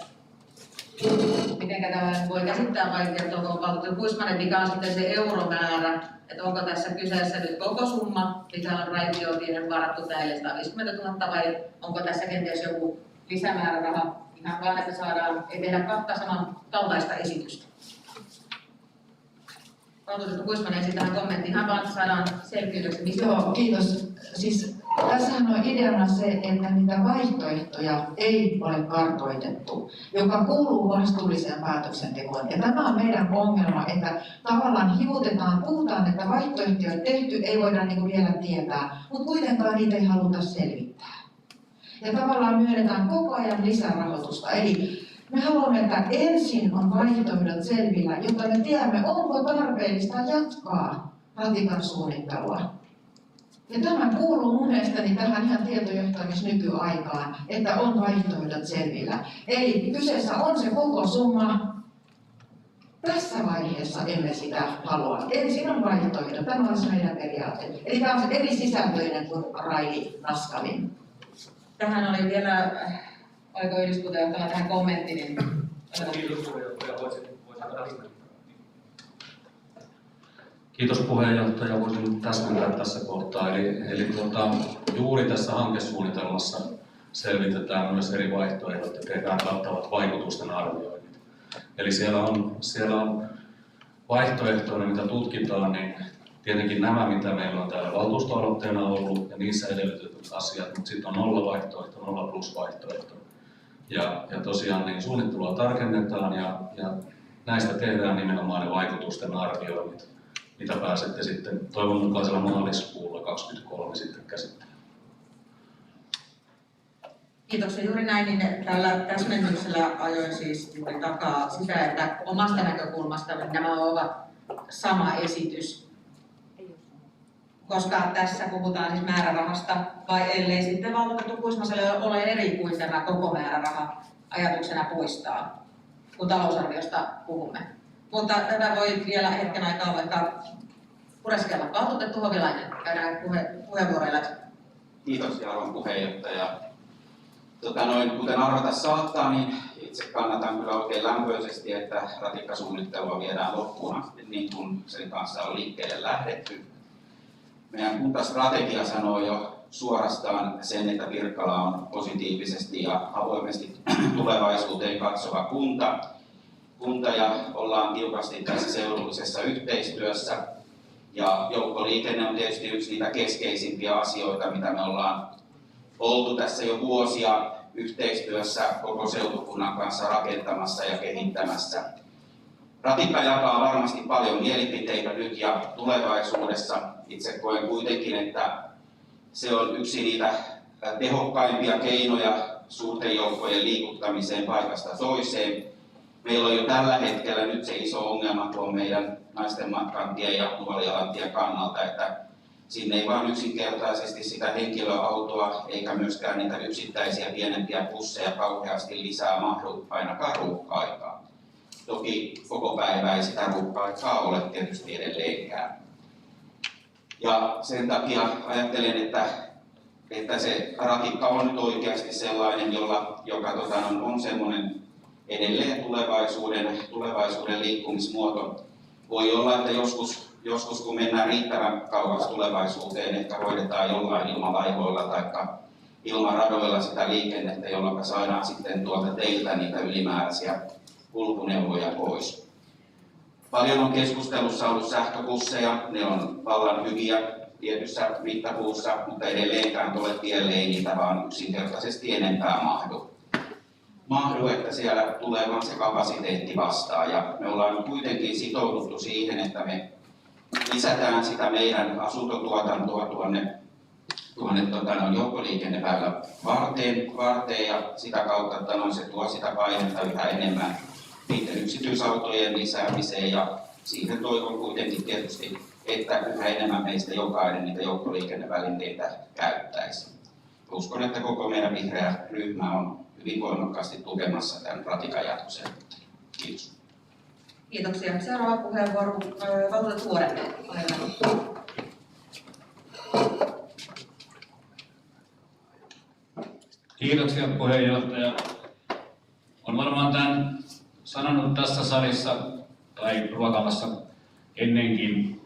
miten tämä voi käsittää vai kertooko valtuutettu Kuismanen, mikä on sitten se euromäärä, että onko tässä kyseessä nyt koko summa, mikä on raitiotielle varattu tämä 450 000 vai onko tässä kenties joku lisämääräraha? Ihan vaan, että saadaan, ei tehdä kahta saman kaltaista esitystä. Valtuutettu Kuismanen esittää kommentti, ihan vaan, että saadaan selkiytyksi. Joo, kiitos. Siis Tässähän on ideana se, että niitä vaihtoehtoja ei ole kartoitettu, joka kuuluu vastuulliseen päätöksentekoon. Ja tämä on meidän ongelma, että tavallaan hivutetaan, puhutaan, että vaihtoehtoja on tehty, ei voida vielä tietää, mutta kuitenkaan niitä ei haluta selvittää. Ja tavallaan myönnetään koko ajan lisärahoitusta. Eli me haluamme, että ensin on vaihtoehdot selvillä, jotta me tiedämme, onko tarpeellista jatkaa ratikan suunnittelua. Ja tämä kuuluu mun mielestäni tähän ihan tietojohtamisnykyaikaan, että on vaihtoehdot selvillä. Eli kyseessä on se koko summa. Tässä vaiheessa emme sitä halua. Ensin on vaihtoehdot. Tämä on se meidän periaate. Eli tämä on se eri sisältöinen kuin Raili Naskalin. Tähän oli vielä, oliko yhdyskuntajohtaja tähän kommentti, niin... Kiitos puheenjohtaja. Voisin täsmentää tässä kohtaa. Eli juuri tässä hankesuunnitelmassa selvitetään myös eri vaihtoehdot ja tehdään kattavat vaikutusten arvioinnit. Eli siellä on vaihtoehtoina, mitä tutkitaan, niin tietenkin nämä, mitä meillä on täällä valtuustoaloitteena ollut ja niissä edellytetyt asiat, mutta sitten on 0 vaihtoehto, 0 plus vaihtoehto. Ja tosiaan niin suunnittelua tarkennetaan ja näistä tehdään nimenomaan ne vaikutusten arvioinnit, mitä pääsette sitten toivon mukaisella maaliskuulla 2023 sitten käsittelemään. Kiitoksia. Juuri näin, niin tällä täsmennyksellä ajoin siis juuri takaa sitä, että omasta näkökulmasta nämä ovat sama esitys. Koska tässä puhutaan siis määrärahasta, vai ellei sitten valtuutettu Kuismaselle ole eri kuin tämä koko määräraha ajatuksena poistaa, kun talousarviosta puhumme. Mutta tätä voi vielä hetken aikaa vaikka pureskella. Valtuutettu Hovilainen, käydään puheenvuoroilla. Kiitoksia arvon puheenjohtaja. Kuten arvata saattaa, niin itse kannatan kyllä oikein lämpöisesti, että ratikkasuunnittelua viedään loppuun asti, niin kuin sen kanssa on liikkeelle lähdetty. Meidän kuntastrategia sanoo jo suorastaan sen, että Pirkkala on positiivisesti ja avoimesti tulevaisuuteen katsova kunta ja ollaan tiukasti tässä seudullisessa yhteistyössä. Ja joukkoliikenne on tietysti yksi niitä keskeisimpiä asioita, mitä me ollaan oltu tässä jo vuosia yhteistyössä koko seutukunnan kanssa rakentamassa ja kehittämässä. Ratikka jakaa varmasti paljon mielipiteitä nyt ja tulevaisuudessa. Itse koen kuitenkin, että se on yksi niitä tehokkaimpia keinoja suurten joukkojen liikuttamiseen paikasta toiseen. Meillä on jo tällä hetkellä nyt se iso ongelma tuon meidän naisten matkantien ja Nuolialantien kannalta, että sinne ei vaan yksinkertaisesti sitä henkilöautoa eikä myöskään niitä yksittäisiä pienempiä busseja kauheasti lisää mahdu ainakaan ruuhka-aikaa. Toki koko päivää ei sitä ruuhka-aikaa ole tietysti edelleenkään. Ja sen takia ajattelen, että se ratikka on nyt oikeasti sellainen, joka on semmoinen edelleen tulevaisuuden liikkumismuoto. Voi olla, että joskus kun mennään riittävän kauas tulevaisuuteen, ehkä hoidetaan jollain ilmalaivoilla tai ilmaradoilla sitä liikennettä, jolloin saadaan sitten tuolta teiltä niitä ylimääräisiä kulkuneuvoja pois. Paljon on keskustelussa ollut sähköbusseja, ne on vallan hyviä tietyssä mittapuussa, mutta edelleenkään tuolle tielle ei niitä vaan yksinkertaisesti enempää mahdu, että siellä tulee vaan se kapasiteetti vastaan. Ja me ollaan kuitenkin sitouduttu siihen, että me lisätään sitä meidän asuntotuotantoa tuonne joukkoliikenneväylän varteen ja sitä kautta, että se tuo sitä painetta yhä enemmän niiden yksityisautojen lisäämiseen ja siihen toivon kuitenkin tietysti, että yhä enemmän meistä jokainen niitä joukkoliikennevälineitä käyttäisi. Uskon, että koko meidän vihreä ryhmä on hyvin voimakkaasti tukemassa tämän ratikan jatkoseen. Kiitos. Kiitoksia. Seuraava puheenvuoro valtuutettu Vuorelle. Kiitoksia puheenjohtaja. Olen varmaan tämän sanonut tässä salissa tai ruokaamassa ennenkin.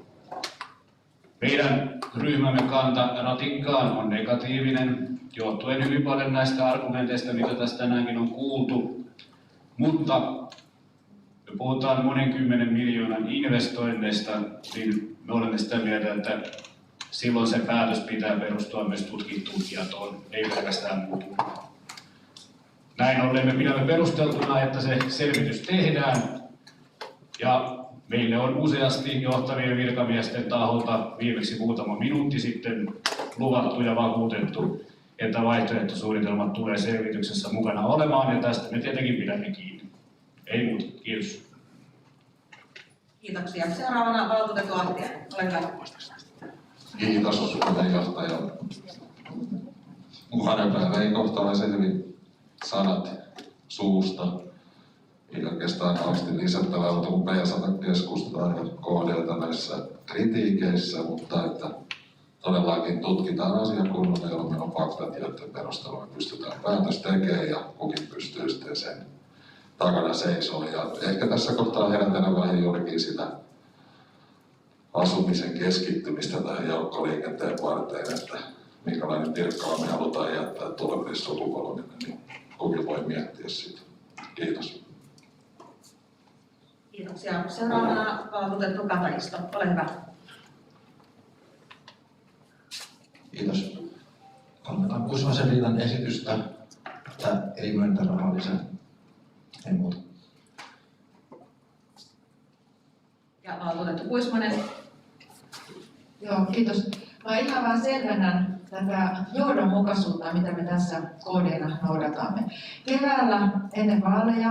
Meidän ryhmämme kanta ratikkaan on negatiivinen, johtuen hyvin paljon näistä argumenteista, mitä tässä tänäänkin on kuultu. Mutta me puhutaan monen 10 miljoonan investoinneista, niin me olemme sitä mieltä, että silloin se päätös pitää perustua myös tutkittuun tietoon, ei pelkästään muuhun. Näin ollen me pidämme perusteltuna, että se selvitys tehdään. Ja meille on useasti johtavien virkamiesten taholta viimeksi muutama minuutti sitten luvattu ja vakuutettu, että vaihtoehtosuunnitelmat tulee selvityksessä mukana olemaan, ja tästä me tietenkin pidämme kiinni. Ei muuta. Kiitos. Kiitoksia. Seuraavana valtuutettu Ahtiainen. Ole hyvä. Kiitos puheenjohtaja. Mukainen ei kohtaisi hyvin sanat suusta. Ei oikeastaan kauheasti lisättävää, mutta kun meidän saada keskustaa KD:ltä näissä kritiikeissä, mutta että todellakin tutkitaan asia kunnolla, jolloin meillä on faktat, joiden perusteella me pystytään päätös tekemään ja kukin pystyy sitten sen takana seisoo. Ja ehkä tässä kohtaa herätellä vähän juurikin sitä asumisen keskittymistä tähän joukkoliikenteen varteen, että minkälainen Pirkkala me halutaan jättää tuleville sukupolville, niin kukin voi miettiä sitä. Kiitos. Kiitoksia. Seuraavana valtuutettu Kataristo. Ole hyvä. Kiitos. Kannataan Kuismasen Riitan esitystä, että ei myöntä rahaa lisää. Ei muuta. Ja valtuutettu Kuismanen. Joo, kiitos. Mä ihan vaan selvennän tätä johdonmukaisuutta, mitä me tässä KD:na noudatamme. Keväällä ennen vaaleja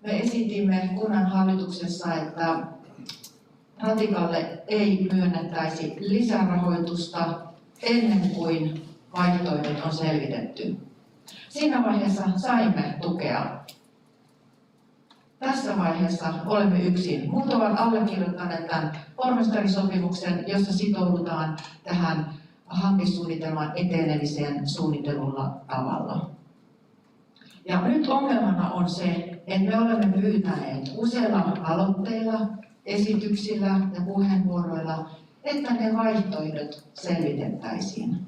me esitimme kunnan hallituksessa, että Ratikalle ei myönnettäisi lisärahoitusta ennen kuin vaihtoehdot on selvitetty. Siinä vaiheessa saimme tukea. Tässä vaiheessa olemme yksin. Muut ovat allekirjoittaneet tämän pormestarisopimuksen, jossa sitoudutaan tähän hankesuunnitelman etenemiseen suunnitellulla tavalla. Ja nyt ongelmana on se, että me olemme pyytäneet useilla aloitteilla, esityksillä ja puheenvuoroilla, että ne vaihtoehdot selvitettäisiin.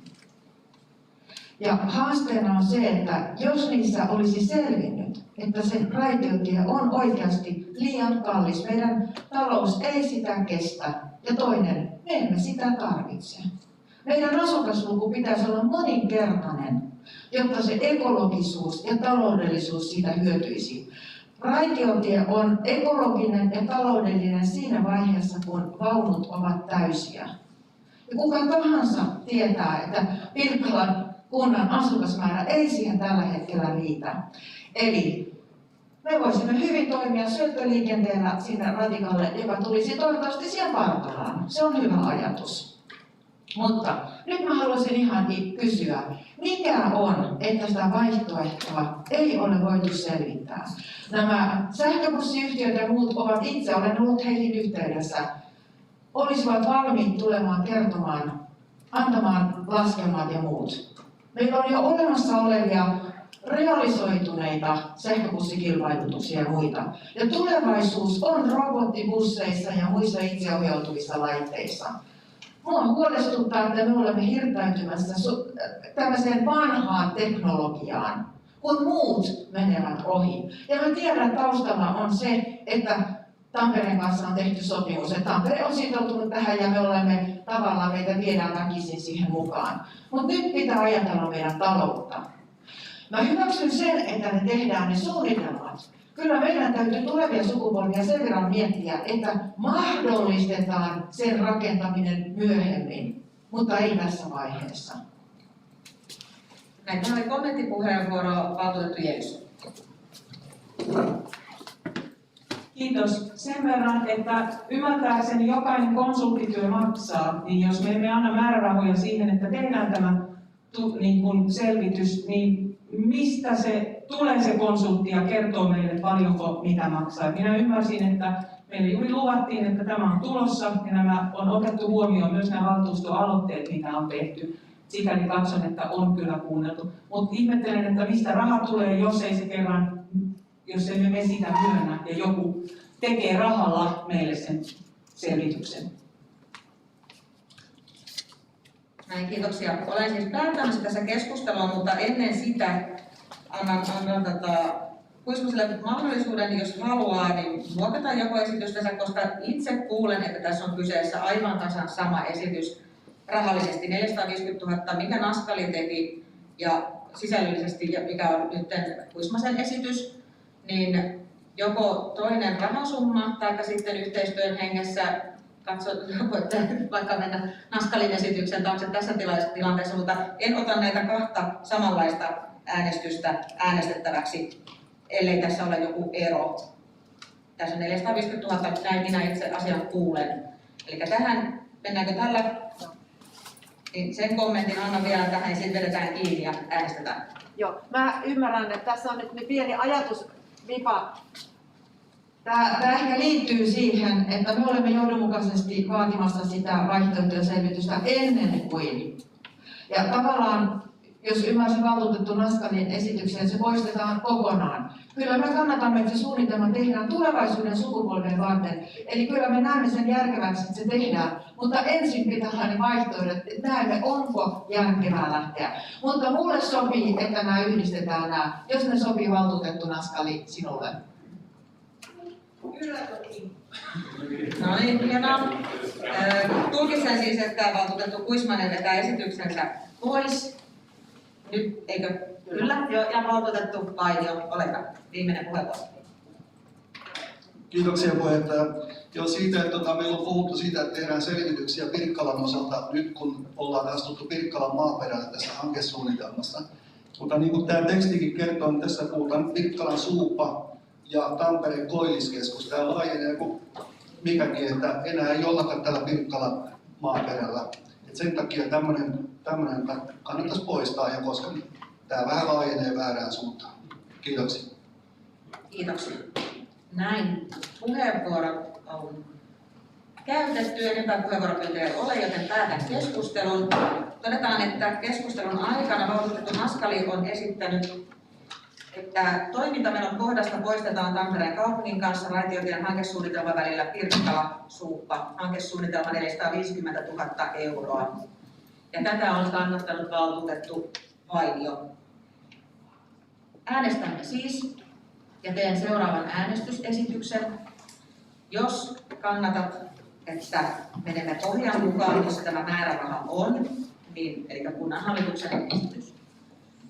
Ja haasteena on se, että jos niissä olisi selvinnyt, että se raitiotie on oikeasti liian kallis, meidän talous ei sitä kestä, ja toinen, me emme sitä tarvitse. Meidän asukasluku pitäisi olla moninkertainen, jotta se ekologisuus ja taloudellisuus siitä hyötyisi. Raitiotie on ekologinen ja taloudellinen siinä vaiheessa, kun vaunut ovat täysiä. Ja kuka tahansa tietää, että Pirkkalan kunnan asukasmäärä ei siihen tällä hetkellä riitä. Eli me voisimme hyvin toimia syöttöliikenteellä sinne Ratikalle, joka tulisi toivottavasti siihen Partolaan. Se on hyvä ajatus. Mutta nyt mä haluaisin ihan kysyä, mikä on, että sitä vaihtoehtoa ei ole voitu selvittää? Nämä sähköbussiyhtiöt ja muut ovat itse, olen ollut heihin yhteydessä, olisivat valmiit tulemaan kertomaan, antamaan laskelmat ja muut. Meillä on jo olemassa olevia realisoituneita sähköbussikilpailutuksia ja muita. Ja tulevaisuus on robottibusseissa ja muissa itseohjautuvissa laitteissa. Mua huolestuttaa, että me olemme hirtäytymässä tämmöiseen vanhaan teknologiaan, kun muut menevät ohi. Ja mä tiedän, että taustalla on se, että Tampereen kanssa on tehty sopimus, että Tampere on sitoutunut tähän ja me olemme tavallaan, meitä viedään väkisin siihen mukaan. Mutta nyt pitää ajatella meidän taloutta. Mä hyväksyn sen, että me tehdään ne suunnitelmat. Kyllä meidän täytyy tulevia sukupolvia sen verran miettiä, että mahdollistetaan sen rakentaminen myöhemmin, mutta ei tässä vaiheessa. Näin, tämä oli kommenttipuheenvuoro valtuutettu Jeesus. Kiitos. Sen verran, että ymmärtääkseni jokainen konsulttityö maksaa, niin jos me emme anna määrärahoja siihen, että tehdään tämä selvitys, niin mistä se tulee se konsultti ja kertoo meille paljonko mitä maksaa. Minä ymmärsin, että meille juuri luvattiin, että tämä on tulossa ja nämä on otettu huomioon myös nämä valtuustoaloitteet, mitä on tehty. Sikäli katson, että on kyllä kuunneltu. Mutta ihmettelen, että mistä raha tulee, jos emme me sitä myönnä ja joku tekee rahalla meille sen selvityksen. Näin, kiitoksia. Olen siis päättämässä tässä keskustelua, mutta ennen sitä annan Kuismaselle mahdollisuuden, jos haluaa, niin muokata joko esitystänsä, koska itse kuulen, että tässä on kyseessä aivan tasan sama esitys rahallisesti 450 000, mikä Naskali teki, ja sisällöllisesti, mikä on nyt Kuismasen esitys, niin joko toinen rahasumma tai sitten yhteistyön hengessä voitte vaikka mennä Naskalin esityksen taakse tässä tilanteessa, mutta en ota näitä kahta samanlaista äänestystä äänestettäväksi, ellei tässä ole joku ero. Tässä on 450 000, näin minä itse asian kuulen. Eli tähän, mennäänkö tällä? Niin sen kommentin annan vielä tähän ja sitten vedetään kiinni ja äänestetään. Joo, mä ymmärrän, että tässä on nyt pieni ajatusvipa. Tämä ehkä liittyy siihen, että me olemme johdonmukaisesti vaatimassa sitä vaihtoehtojen selvitystä ennen kuin. Ja tavallaan, jos ymmärsin valtuutettu Naskalin esityksen, se poistetaan kokonaan. Kyllä me kannatamme, että se suunnitelma tehdään tulevaisuuden sukupolven varten. Eli kyllä me näemme sen järkeväksi, että se tehdään. Mutta ensin pitää olla ne vaihtoehdot, että näemme, onko järkevää lähteä. Mutta mulle sopii, että nämä yhdistetään nämä, jos ne sopii valtuutettu Naskali sinulle. Kyllä toki. No niin, hienoa. Tulkitsen siis, että valtuutettu Kuismanen vetää esityksensä pois. Nyt, eikö? Kyllä. Ja valtuutettu Vainio, oleka. Viimeinen puheenvuoro. Kiitoksia puheenjohtaja. Joo, siitä, että meillä on puhuttu siitä, että tehdään selvityksiä Pirkkalan osalta nyt, kun ollaan astuttu Pirkkalan maaperällä tässä hankesuunnitelmassa. Mutta niin kuin tämä tekstikin kertoo, niin tässä puhutaan Pirkkalan Suupa ja Tampereen Koilliskeskus. Tämä laajenee kuin mikäkin, että enää ei ollakaan täällä Pirkkalan maaperällä. Et sen takia tämmöinen kannattaisi poistaa, ja koska tämä vähän laajenee väärään suuntaan. Kiitoksia. Kiitoksia. Näin puheenvuorot on käytetty, enempää puheenvuoropyyntöjä ei ole, joten päätän keskustelun. Todetaan, että keskustelun aikana valtuutettu Naskali on esittänyt, että toimintamenon kohdasta poistetaan Tampereen kaupungin kanssa raitiotien hankesuunnitelman välillä Pirkkala-Suuppa, hankesuunnitelma 450 000 euroa. Ja tätä on kannattanut valtuutettu Vainio. Äänestämme siis ja teen seuraavan äänestysesityksen. Jos kannatat, että menemme pohjan mukaan, jossa tämä määräraha on, niin, eli kunnanhallituksen esitys,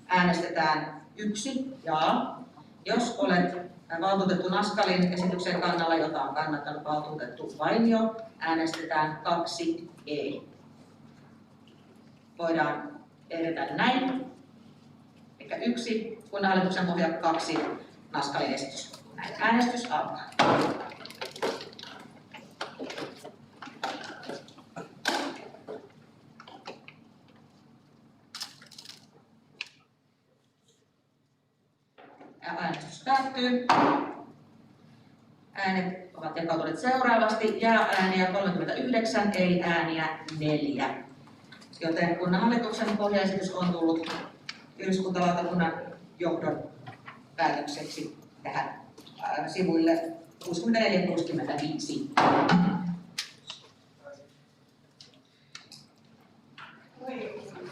äänestetään 1 jaa. Jos olet valtuutettu Naskalin esityksen kannalla, jota on kannattanut valtuutettu Vainio, äänestetään 2 ei. Voidaan edetä näin. Eli 1 kunnanhallituksen pohja, 2 Naskalin esitys. Näin. Äänestys alkaa. Äänestys päättyy. Äänet ovat jakautuneet seuraavasti. Jaa-ääniä 39, ei-ääniä 4. Joten kunnanhallituksen pohjaesitys on tullut yhdyskuntalautakunnan johdon päätökseksi tähän sivuille 64-65.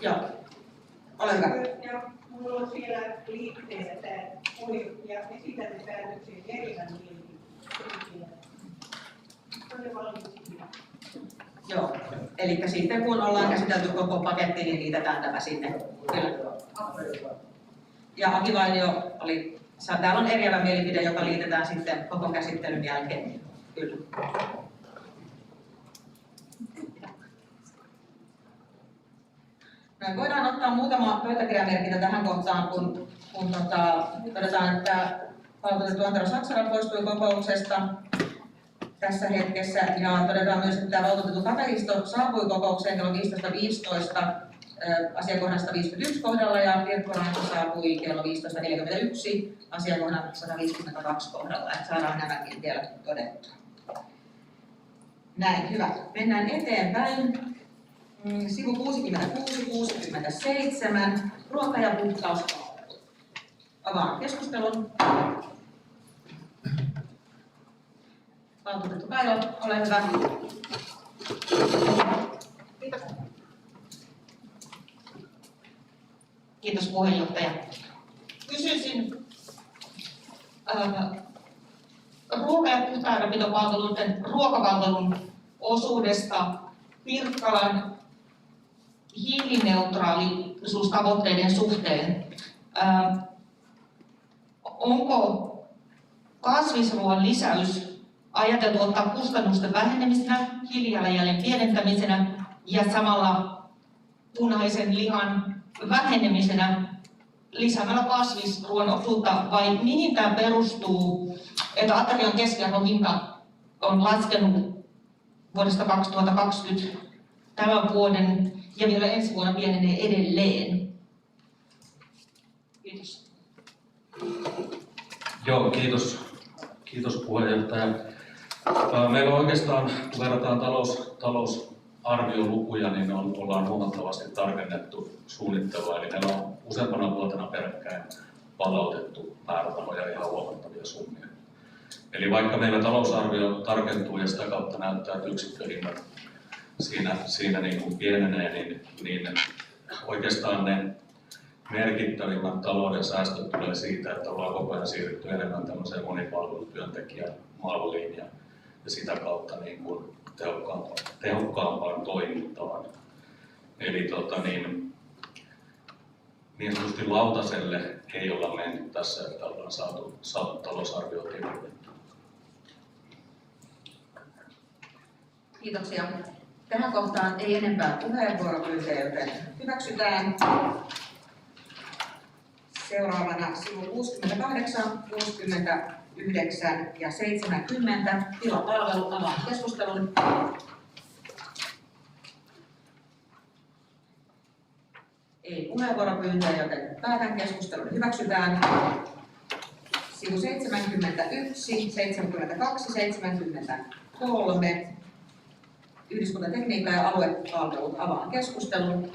Joo, ole hyvä. Minulla on siellä liitteenä tämä ja esitämme päätöksiä järjellä mielipiteellä. Joo, eli sitten kun ollaan käsitelty koko paketti, niin liitetään tämä sinne. Kyllä. Ja Aki Vainio oli, täällä on eriävä mielipide, joka liitetään sitten koko käsittelyn jälkeen. Kyllä. No, voidaan ottaa muutama pöytäkirjamerkintä tähän kohtaan, kun todetaan, että valtuutettu Antero Saksala poistui kokouksesta tässä hetkessä, ja todetaan myös, että valtuutettu Kataisto saapui kokoukseen kello 15.15 asiakohdasta 51 kohdalla, ja Pirkko Ranko saapui kello 15.41 asiakohdan 152 kohdalla, että saadaan nämäkin vielä todettua. Näin, hyvä. Mennään eteenpäin. Sivu 66-67, ruoka- ja puhtauspalvelut. Avaan keskustelun. Valtuutettu Kailo, ole hyvä. Kiitos. Kiitos puheenjohtaja. Kysyisin ruoka- ja puhtaanapitopalveluiden ruokapalvelun osuudesta Pirkkalan hiilineutraalisuustavoitteiden suhteen. Onko kasvisruoan lisäys ajateltu ottaa kustannusten vähenemisenä, hiilijalanjäljen pienentämisenä ja samalla punaisen lihan vähenemisenä lisäämällä kasvisruoan osuutta, vai mihin tämä perustuu, että aterian keskiarvon hinta on laskenut vuodesta 2020 tämän vuoden ja vielä ensi vuonna pienenee edelleen? Kiitos. Joo, kiitos puheenjohtaja. Meillä on oikeastaan, kun verrataan talousarviolukuja, niin ollaan huomattavasti tarkennettu suunnittelua, eli meillä on useampana vuotena peräkkäin palautettu määrärahoja ihan huomattavia summia. Eli vaikka meillä talousarvio tarkentuu ja sitä kautta näyttää, että yksikköhinnat siinä niin kuin pienenee, niin oikeastaan ne merkittävimmät talouden säästöt tulee siitä, että ollaan koko ajan siirrytty enemmän tämmöiseen monipalvelutyöntekijän malliin ja sitä kautta niin kuin tehokkaampaan toimintaan. Eli niin sanotusti lautaselle ei olla menty tässä, että ollaan saatu talousarvio tiputettua. Kiitoksia. Tähän kohtaan ei enempää puheenvuoropyyntöjä, joten hyväksytään. Seuraavana sivu 68, 69 ja 70. Tilapalvelu, avaan keskustelun. Ei puheenvuoropyyntöjä, joten päätän keskustelun. Hyväksytään. Sivu 71, 72, 73. Yhdyskuntatekniikka ja aluepalvelut, avaan keskustelun.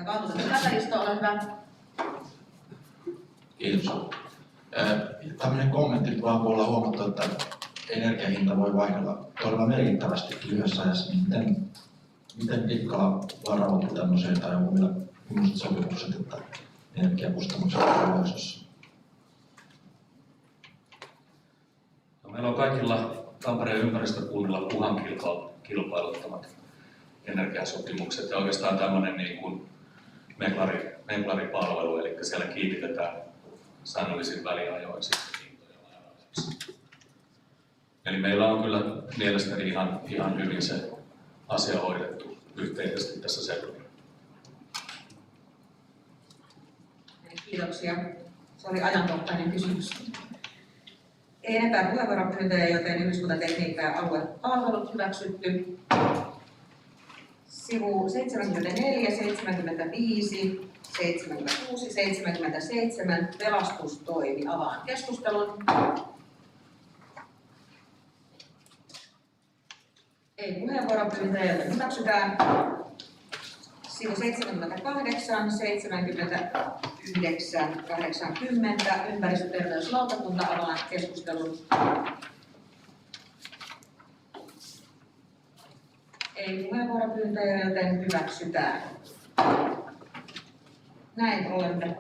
Valtuutettu Kataristo, ole hyvä. Kiitos. Tämmöinen kommentti vaan voi olla huomattu, että energiahinta voi vaihdella todella merkittävästi lyhyessä ajassa. Miten Pirkkala varautuu tämmöiseen tai onko meillä millaiset sopimukset, että energiakustannukset ovat nousussa? Meillä on kaikilla Tampereen ympäristökunnilla Puhan kilpailuttamat energiasopimukset ja oikeastaan tämmöinen niin kuin meklaripalvelu, eli siellä kiinnitetään säännöllisin väliajoin hintoja määräajaksi. Eli meillä on kyllä mielestäni ihan hyvin se asia hoidettu yhteisesti tässä sektorilla. Kiitoksia. Se oli ajankohtainen kysymys. Ei enempää puheenvuoropyyntöjä, joten yhdyskuntatekniikka ja aluepalvelut hyväksytty. Sivu 74, 75, 76, 77, pelastustoimi, avaan keskustelun. Ei puheenvuoropyyntöjä, joten hyväksytään. Sivu 78, 79, 80, ympäristöterveyslautakunta, avaan keskustelun. Ei puheenvuoropyyntöjä, joten hyväksytään. Näin olemme.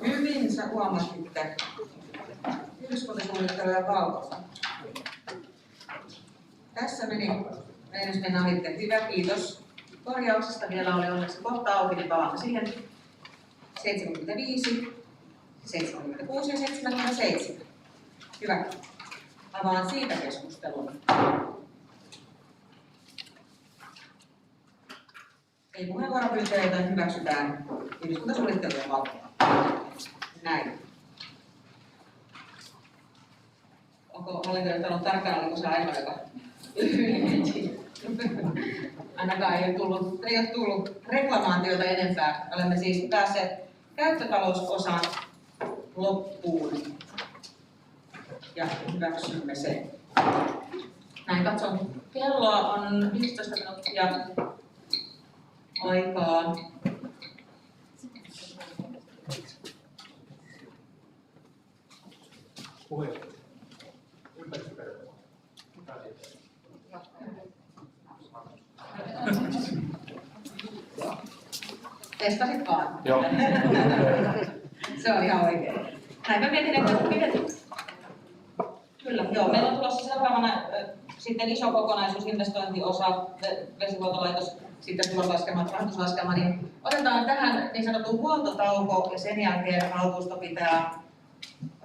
Hyvin sä huomasitte yhdyskuntasuunnittelu ja valvonta. Tässä mennään ohitte. Hyvä, kiitos. Korjauksesta vielä oli onneksi kohta auki, niin palaamme siihen. 75, 76 ja 77. Hyvä. Avaan siitä keskustelun. Ei puheenvuoropyyntöjä, joten hyväksytään yhdyskuntasuunnittelu ja valvonta. Näin. Onko hallintojohtaja ollut tarkkana, oliko se aika, joka yli? Ainakaan ei ole tullut reklamaatiota enempää. Olemme siis päässeet käyttötalousosan loppuun ja hyväksymme sen. Näin katson, kelloa on 15 minuuttia aikaa. Testasit vaan. Joo. Se on ihan oikein. Näin mä mietin, että miten... Kyllä, joo. Meillä on tulossa seuraavana sitten iso kokonaisuus, investointiosa, vesihuoltolaitos, sitten tuloslaskelmat, rahoituslaskelma, niin otetaan tähän niin sanottu huoltotauko ja sen jälkeen valtuusto pitää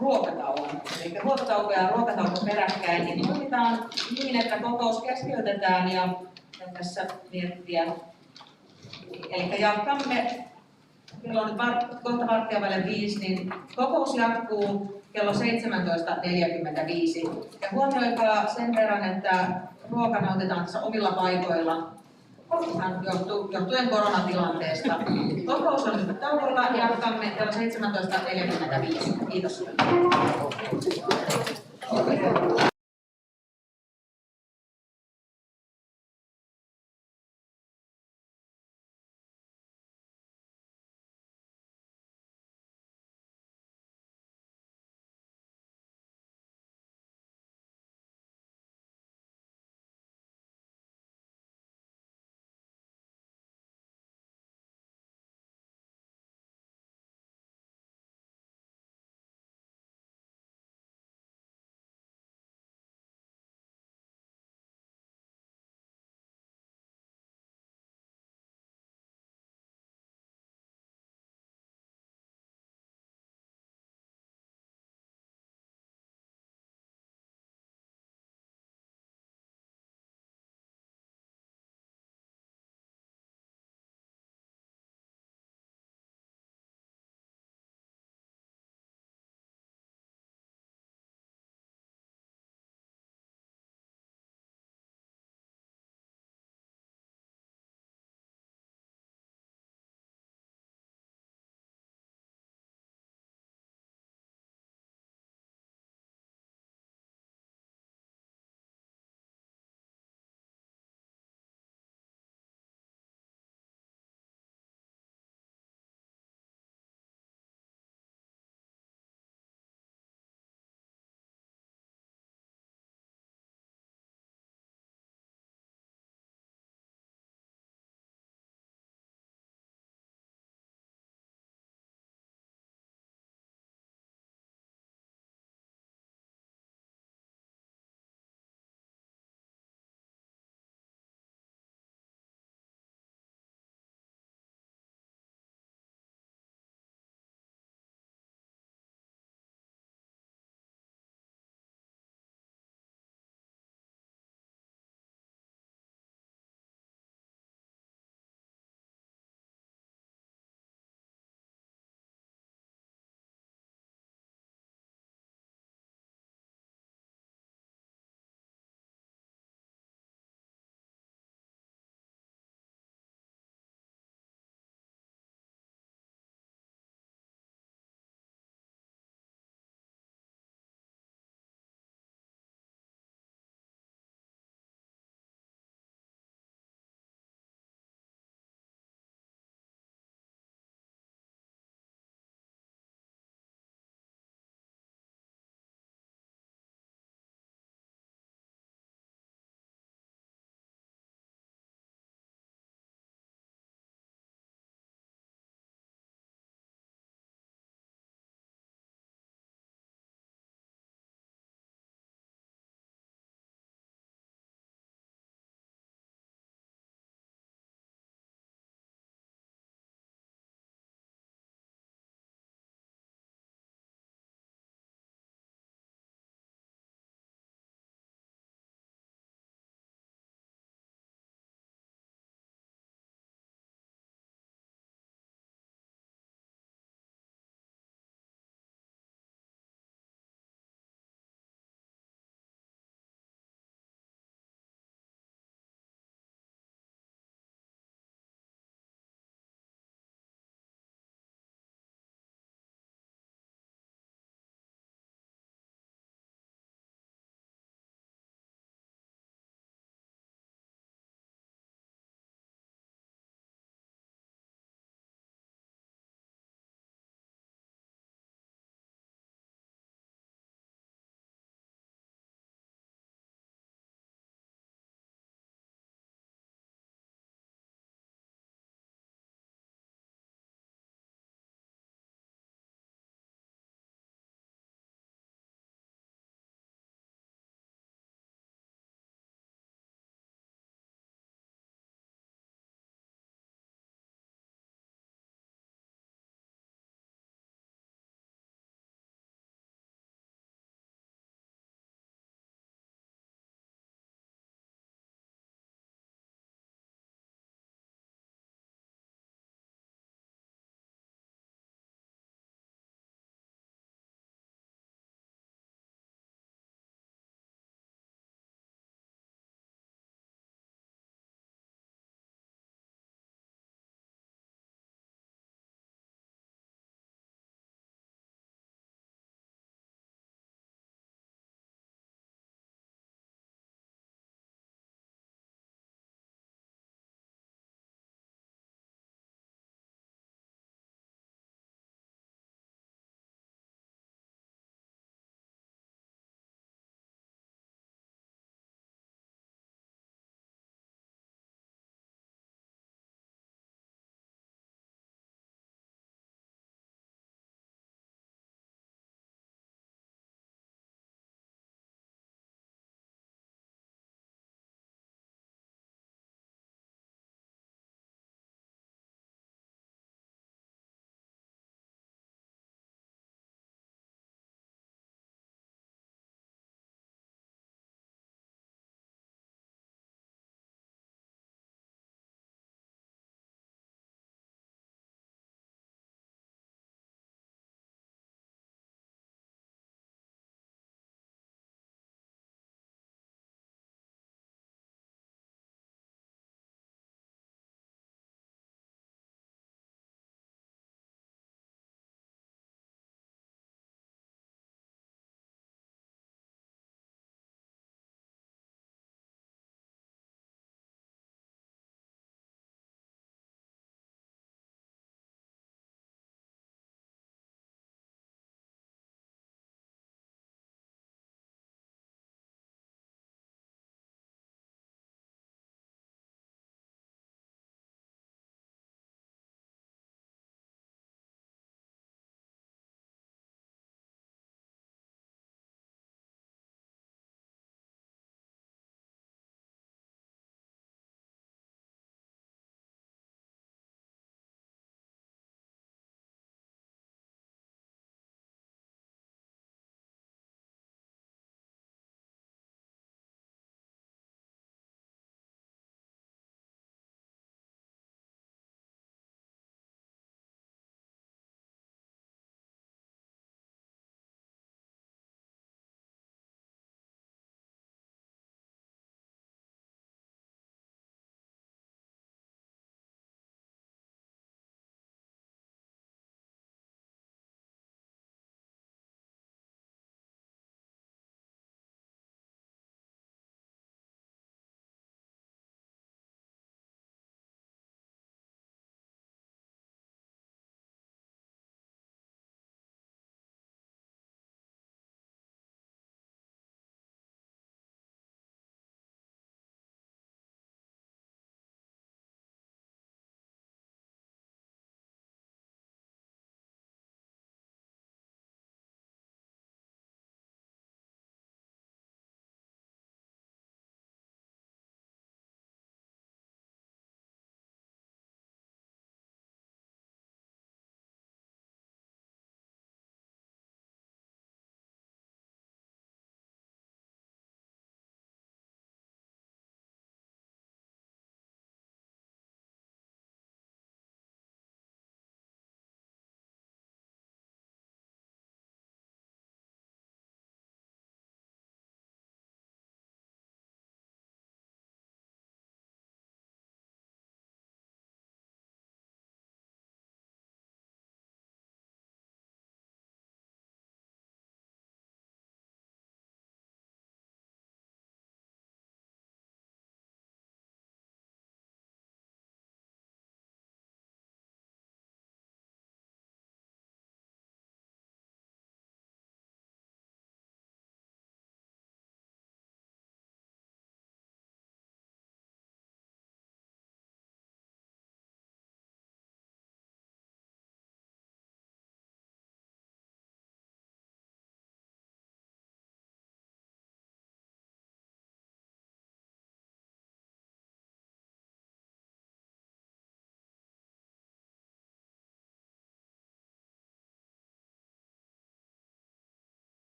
ruokatauon. Eli huoltotauko ja ruokatauko peräkkäin, niin toimitaan niin, että kokous keskeytetään ja tässä miettiä. Eli jatkamme, kello on nyt kohta 4:45, niin kokous jatkuu kello 17.45. Ja huomioikaa sen verran, että ruoka nautitaan tässä omilla paikoilla ihan johtuen koronatilanteesta. Kokous on nyt tauolla, jatkamme kello 17.45. Kiitos.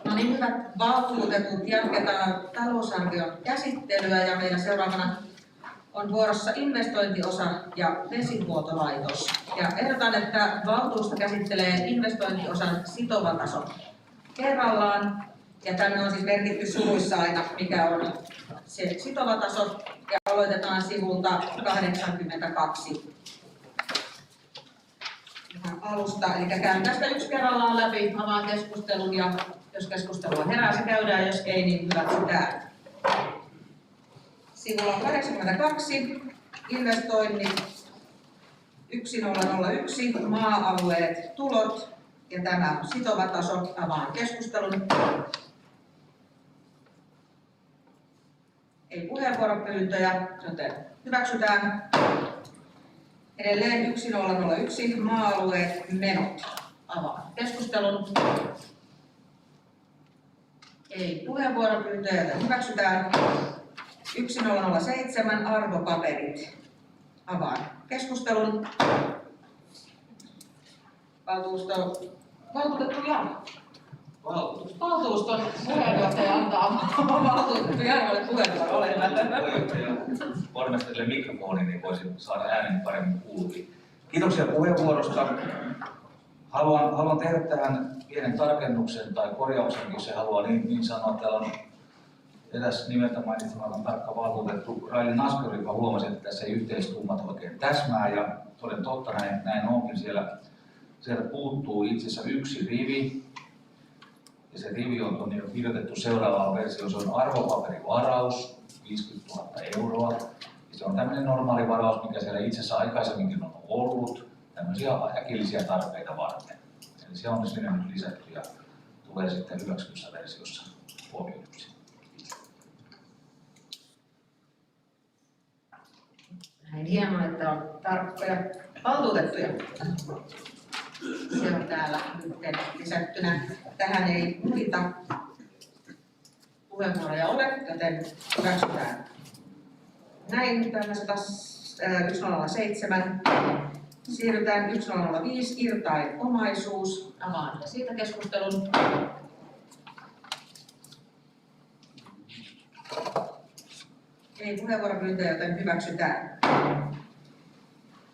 No niin, hyvät valtuutetut, jatketaan talousarvion käsittelyä ja meillä seuraavana on vuorossa investointiosa ja vesihuoltolaitos. Ja ehdotan, että valtuusto käsittelee investointiosan sitova taso kerrallaan. Ja tänne on siis merkitty suluissa aina, mikä on se sitova taso. Ja aloitetaan sivulta 82. Ihan alusta, eli käyn tästä yksi kerrallaan läpi, avaan keskustelun ja jos keskustelua herää, se käydään, jos ei, niin hyväksytään. Sivulla 82, investoinnit 1001, maa-alueet, tulot, ja tämä on sitova taso, avaan keskustelun. Ei puheenvuoropyyntöjä, joten hyväksytään. Edelleen 1001, maa-alueet, menot, avaan keskustelun. Ei puheenvuoropyyntöjä, joten hyväksytään. 1007, arvopaperit. Avaan keskustelun. Valtuutettu Jan. Valtuuston puheenjohtaja antaa valtuutettu Janolle puheenvuoron. Ole hyvä. Pormestarille mikrofoni, niin voisin saada äänen paremmin kuuluviin. Kiitoksia puheenvuorosta. Haluan tehdä tähän pienen tarkennuksen tai korjauksen, jos se haluaa niin sanoa. Täällä on eräs nimeltä mainitsematon tarkka valtuutettu Raili Naskari, joka huomasi, että tässä ei yhteistummat oikein täsmää. Ja toden totta näin onkin. Sieltä puuttuu itse asiassa yksi rivi. Ja se rivi on jo kirjoitettu seuraavaan versioon. Se on arvopaperivaraus, 50 000 euroa. Ja se on tämmöinen normaali varaus, mikä siellä itse asiassa aikaisemminkin on ollut. Tämmöisiä äkillisiä tarpeita varten. Eli se on sinne nyt lisätty ja tulee sitten hyväksytyssä versiossa huomioiduksi. Näin hienoa, että on tarkkoja valtuutettuja. Se on täällä nyt lisättynä. Tähän ei muita puheenvuoroja ole, joten hyväksytään. Näin tämmöistä 107. Siirrytään 1005, irtain omaisuus. Avaan siitä keskustelun. Ei puheenvuoropyyntöjä, joten hyväksytään.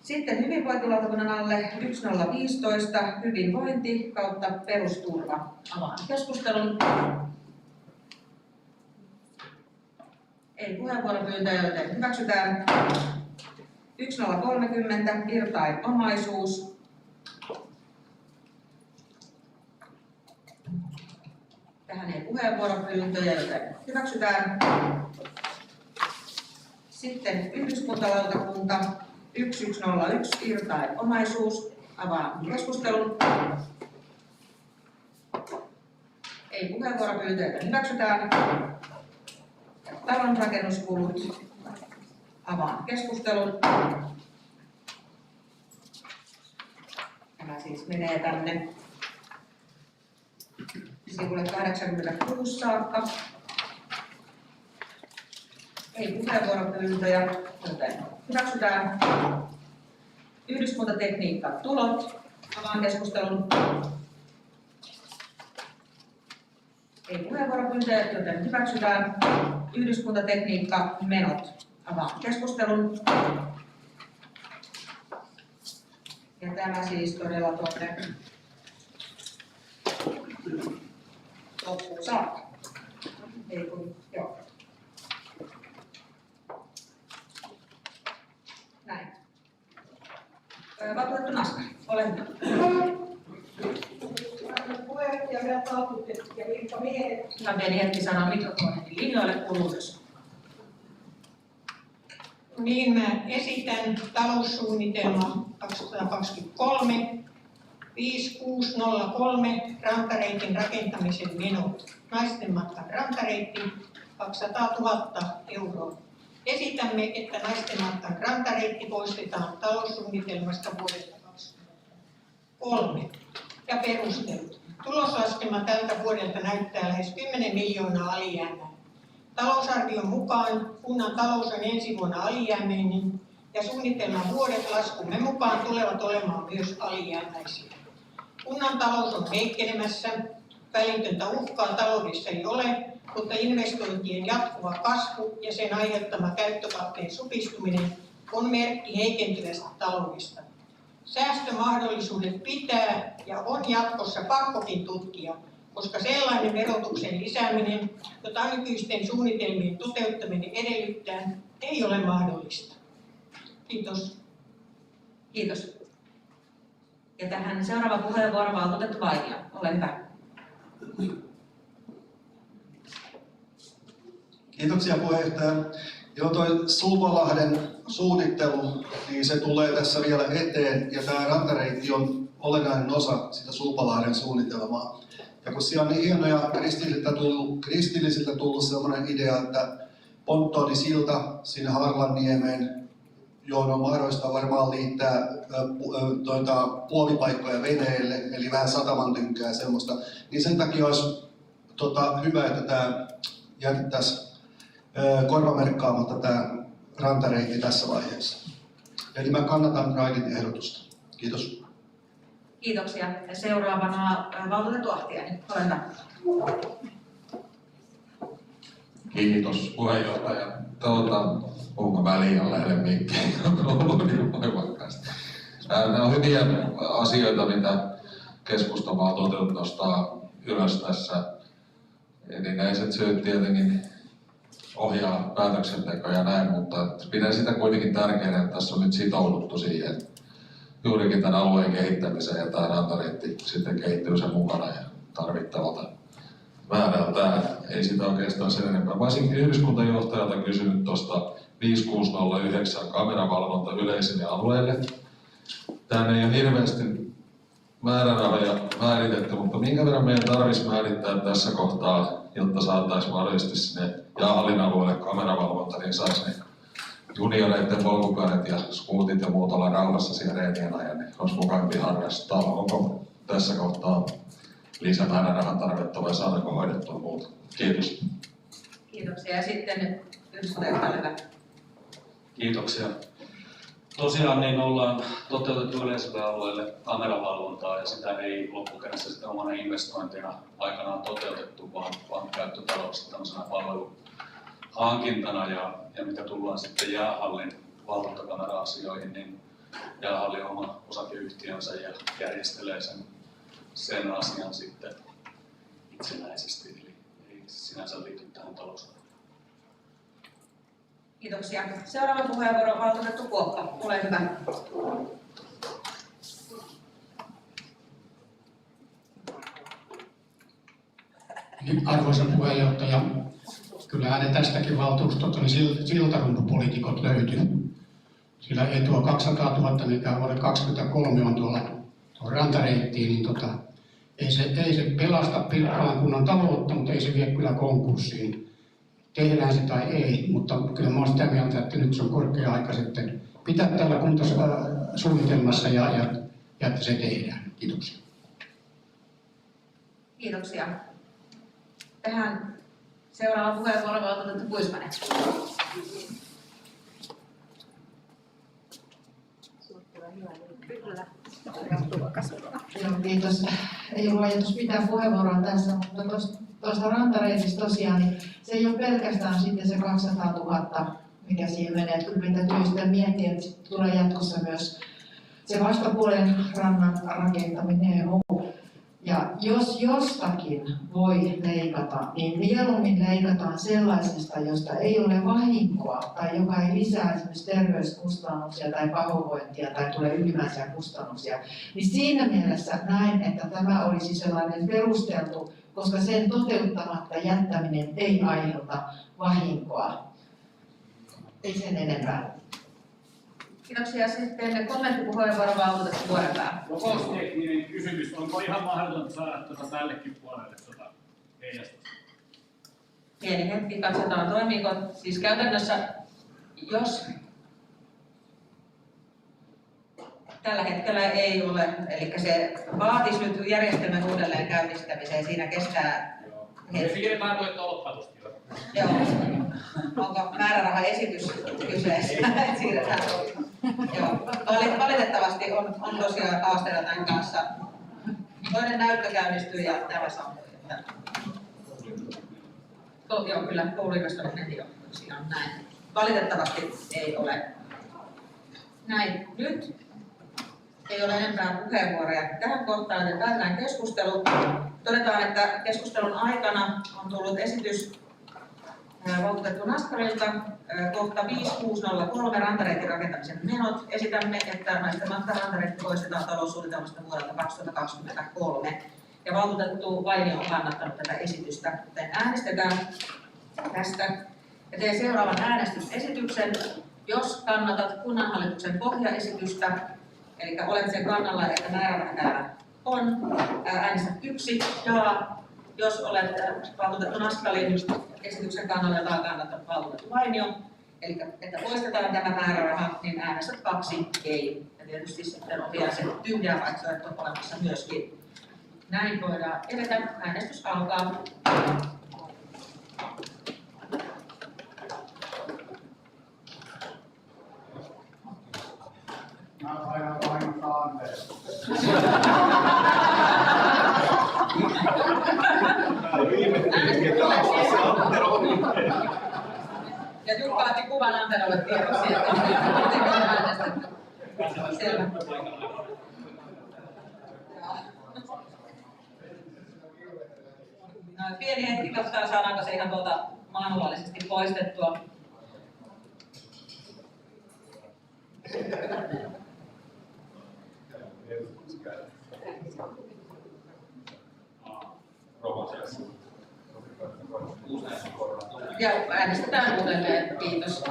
Sitten hyvinvointilautakunnan alle 1015, hyvinvointi kautta perusturva. Avaan keskustelun. Ei puheenvuoropyyntöjä, joten hyväksytään. 1030, irtain omaisuus. Tähän ei puheenvuoropyyntöjä, joten hyväksytään. Sitten yhdyskuntalautakunta 1101, irtain omaisuus. Avaan keskustelun. Ei puheenvuoropyyntöjä, joten hyväksytään. Talon rakennuskulut. Avaan keskustelun. Tämä siis menee tänne sivulle 86 saakka. Ei puheenvuoropyyntöjä, joten hyväksytään. Yhdyskuntatekniikka tulot. Avaan keskustelun. Ei puheenvuoropyyntöjä, joten hyväksytään. Yhdyskuntatekniikka menot. Avaan keskustelun. Ja tämä siis todella tuonne loppuun saakka. Ei kun, joo. Näin. Valtuutettu Naskari, ole hyvä. Puheenjohtaja, hyvät valtuutetut ja virkamiehet. Ihan pieni hetki saadaan mikrofonin linjoille, kuuluu myös. Niin mä esitän taloussuunnitelma 2023 5603 rantareitin rakentamisen menot. Naisten matkan rantareitti 200 000 €. Esitämme, että naisten matkan rantareitti poistetaan taloussuunnitelmasta vuodesta 2023. Ja perustelut. Tuloslaskelma tältä vuodelta näyttää lähes 10 miljoonaa alijäämää. Talousarvion mukaan kunnan talous on ensi vuonna alijäämäinen ja suunnitelman vuodet laskumme mukaan tulevat olemaan myös alijäämäisiä. Kunnan talous on heikkenemässä, välitöntä uhkaa taloudessa ei ole, mutta investointien jatkuva kasvu ja sen aiheuttama käyttökatteen supistuminen on merkki heikentyvästä taloudesta. Säästömahdollisuudet pitää ja on jatkossa pakkokin tutkia, koska sellainen verotuksen lisääminen, jota nykyisten suunnitelmien toteuttaminen edellyttää, ei ole mahdollista. Kiitos. Kiitos. Ja tähän seuraava puheenvuoro valtuutettu Vainio. Ole hyvä. Kiitoksia puheenjohtaja. Joo, toi Sulpalahden suunnittelu, niin se tulee tässä vielä eteen ja tämä rantareitti on olennainen osa sitä Sulpalahden suunnitelmaa. Ja kun siellä on niin hienoja kristillisiltä tullut sellainen idea, että ponttonisilta sinne Harlanniemeen, johon on mahdollista varmaan liittää puomipaikkoja veneille, eli vähän satamantynkää ja semmoista, niin sen takia olisi hyvä, että tämä jätettäisiin korvamerkkaamatta tämä rantareitti tässä vaiheessa. Eli mä kannatan Raidin ehdotusta. Kiitos. Kiitoksia. Ja seuraavana valtuutettu Ahtiainen. Ole hyvä. Kiitos puheenjohtaja. Puhunko mä liian lähelle mikkiin? Ollut niin voimakkaasti. Nämä on hyviä asioita, mitä keskusta valtuutetut nostaa ylös tässä. Erinäiset syyt tietenkin ohjaa päätöksentekoa ja näin, mutta pidän sitä kuitenkin tärkeänä, että tässä on nyt sitouduttu siihen juurikin tämän alueen kehittämiseen ja tämä rantareitti sitten kehittyy sen mukana ja tarvittavalta määrältään. Ei sitä oikeastaan sen enempää. Mä olisin yhdyskuntajohtajalta kysynyt tuosta 5609 kameravalvonta yleisille alueille. Tänne ei ole hirveästi määrärahoja määritetty, mutta minkä verran meidän tarvitsisi määrittää tässä kohtaa, jotta saataisiin mahdollisesti sinne Jaahallin alueelle kameravalvonta, niin saisi ne junioreiden polkupyörät ja skuutit ja muut olla rauhassa siellä reenien ajan, niin olisi mukavampi harrastaa. Onko tässä kohtaa lisämäärärahan tarvetta vai saadaanko hoidettua muuta? Kiitos. Kiitoksia. Ja sitten yhdyskuntajohtaja, hyvä. Kiitoksia. Tosiaan niin ollaan toteutettu yleiselle alueelle kameravalvontaa ja sitä ei loppukädessä sitten omana investointina aikanaan toteutettu, vaan käyttötaloudessa tämmöisenä palveluhankintana ja mitä tullaan sitten Jäähallin valvontakamera-asioihin, niin Jäähalli on oma osakeyhtiönsä ja järjestelee sen asian sitten itsenäisesti, eli ei sinänsä liity tähän talousarvioon. Kiitoksia. Seuraava puheenvuoro valtuutettu Kuoppa. Ole hyvä. Arvoisa puheenjohtaja, kyllähän ne tästäkin valtuustolta niin siltarumpupoliitikot löytyy. Sillä ei tuo 200 000, mikä vuoden 2023 on tuolla rantareittiin, niin ei se pelasta Pirkkalan kunnan taloutta, mutta ei se vie kyllä konkurssiin. Tehdään se tai ei, mutta kyllä mä olen sitä mieltä, että nyt se on korkea aika sitten pitää tällä kuntasuunnitelmassa ja että se tehdään. Kiitoksia. Kiitoksia. Tähän seuraava puheenvuoro valtuutettu Kuismanen. Kyllä. Joo, kiitos. Ei ollut ajatus mitään puheenvuoroa tässä, mutta tuosta rantareitistä tosiaan, niin se ei ole pelkästään sitten se 200 000, mikä siihen menee. Että kyllä meidän täytyy sitten miettiä, että tulee jatkossa myös se vastapuolen rannan rakentaminen ja muu. Ja jos jostakin voi leikata, niin mieluummin leikataan sellaisesta, josta ei ole vahinkoa tai joka ei lisää esimerkiksi terveyskustannuksia tai pahoinvointia tai tulee ylimääräisiä kustannuksia. Niin siinä mielessä näin, että tämä olisi sellainen perusteltu, koska sen toteuttamatta jättäminen ei aiheuta vahinkoa. Ei sen enempää. Kiitoksia. Sitten kommenttipuheenvuoro valtuutettu Vuorenpää. Kokoustekninen kysymys. Onko ihan mahdotonta saada tällekin puolelle heijastusta? Pieni hetki, katsotaan toimiiko. Siis käytännössä, jos tällä hetkellä ei ole, eli se vaatisi nyt järjestelmän uudelleen käynnistämiseen, siinä kestää hetki. Siirretään tuo tolppatusti. Joo. Onko määrärahaesitys kyseessä? Siirretään. Joo. Valitettavasti on tosiaan haasteita tämän kanssa. Toinen näyttö käynnistyy ja tämä sammuu. Joo, kyllä kouluinvestoinnin jo tosiaan näin. Valitettavasti ei ole. Näin. Nyt ei ole enempää puheenvuoroja tähän kohtaan, joten päätetään keskustelu. Todetaan, että keskustelun aikana on tullut esitys valtuutettu Naskarilta kohta 5603 rantareitin rakentamisen menot. Esitämme, että naistematta rantareitti poistetaan taloussuunnitelmasta vuodelta 2023. Ja valtuutettu Vainio on kannattanut tätä esitystä, joten äänestetään tästä. Ja teen seuraavan äänestysesityksen. Jos kannatat kunnanhallituksen pohjaesitystä, eli olet sen kannalla, että määräraha täällä on, äänestät 1 ja jos olet valtuutettu Naskalin esityksen kannalla, jota on kannattanut valtuutettu Vainio, eli että poistetaan tämä määräraha, niin äänestät 2 ei. Ja tietysti sitten on vielä se tyhjä vaihtoehto olemassa myöskin. Näin voidaan edetä. Äänestys alkaa. Ja Jukka otti kuvan Anterolle tiedoksi, että on äänestetty. Selvä. No, pieni hetki, katsotaan saadaanko se ihan manuaalisesti poistettua. Ja äänestetään uudelleen. Kiitos.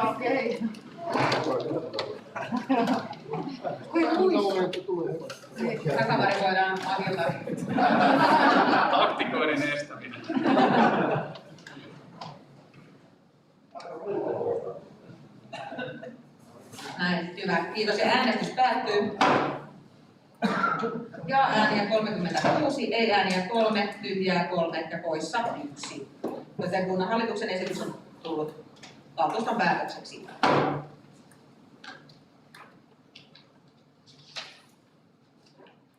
Okei. Takavari voidaan avioida. Taktikoiden estäminen. Näin, hyvä. Kiitos ja äänestys päättyy. Ja ääniä 36, ei ääniä 3, tyhjää 3 ja poissa 1. Joten kunnan hallituksen esitys on tullut valtuuston päätökseksi.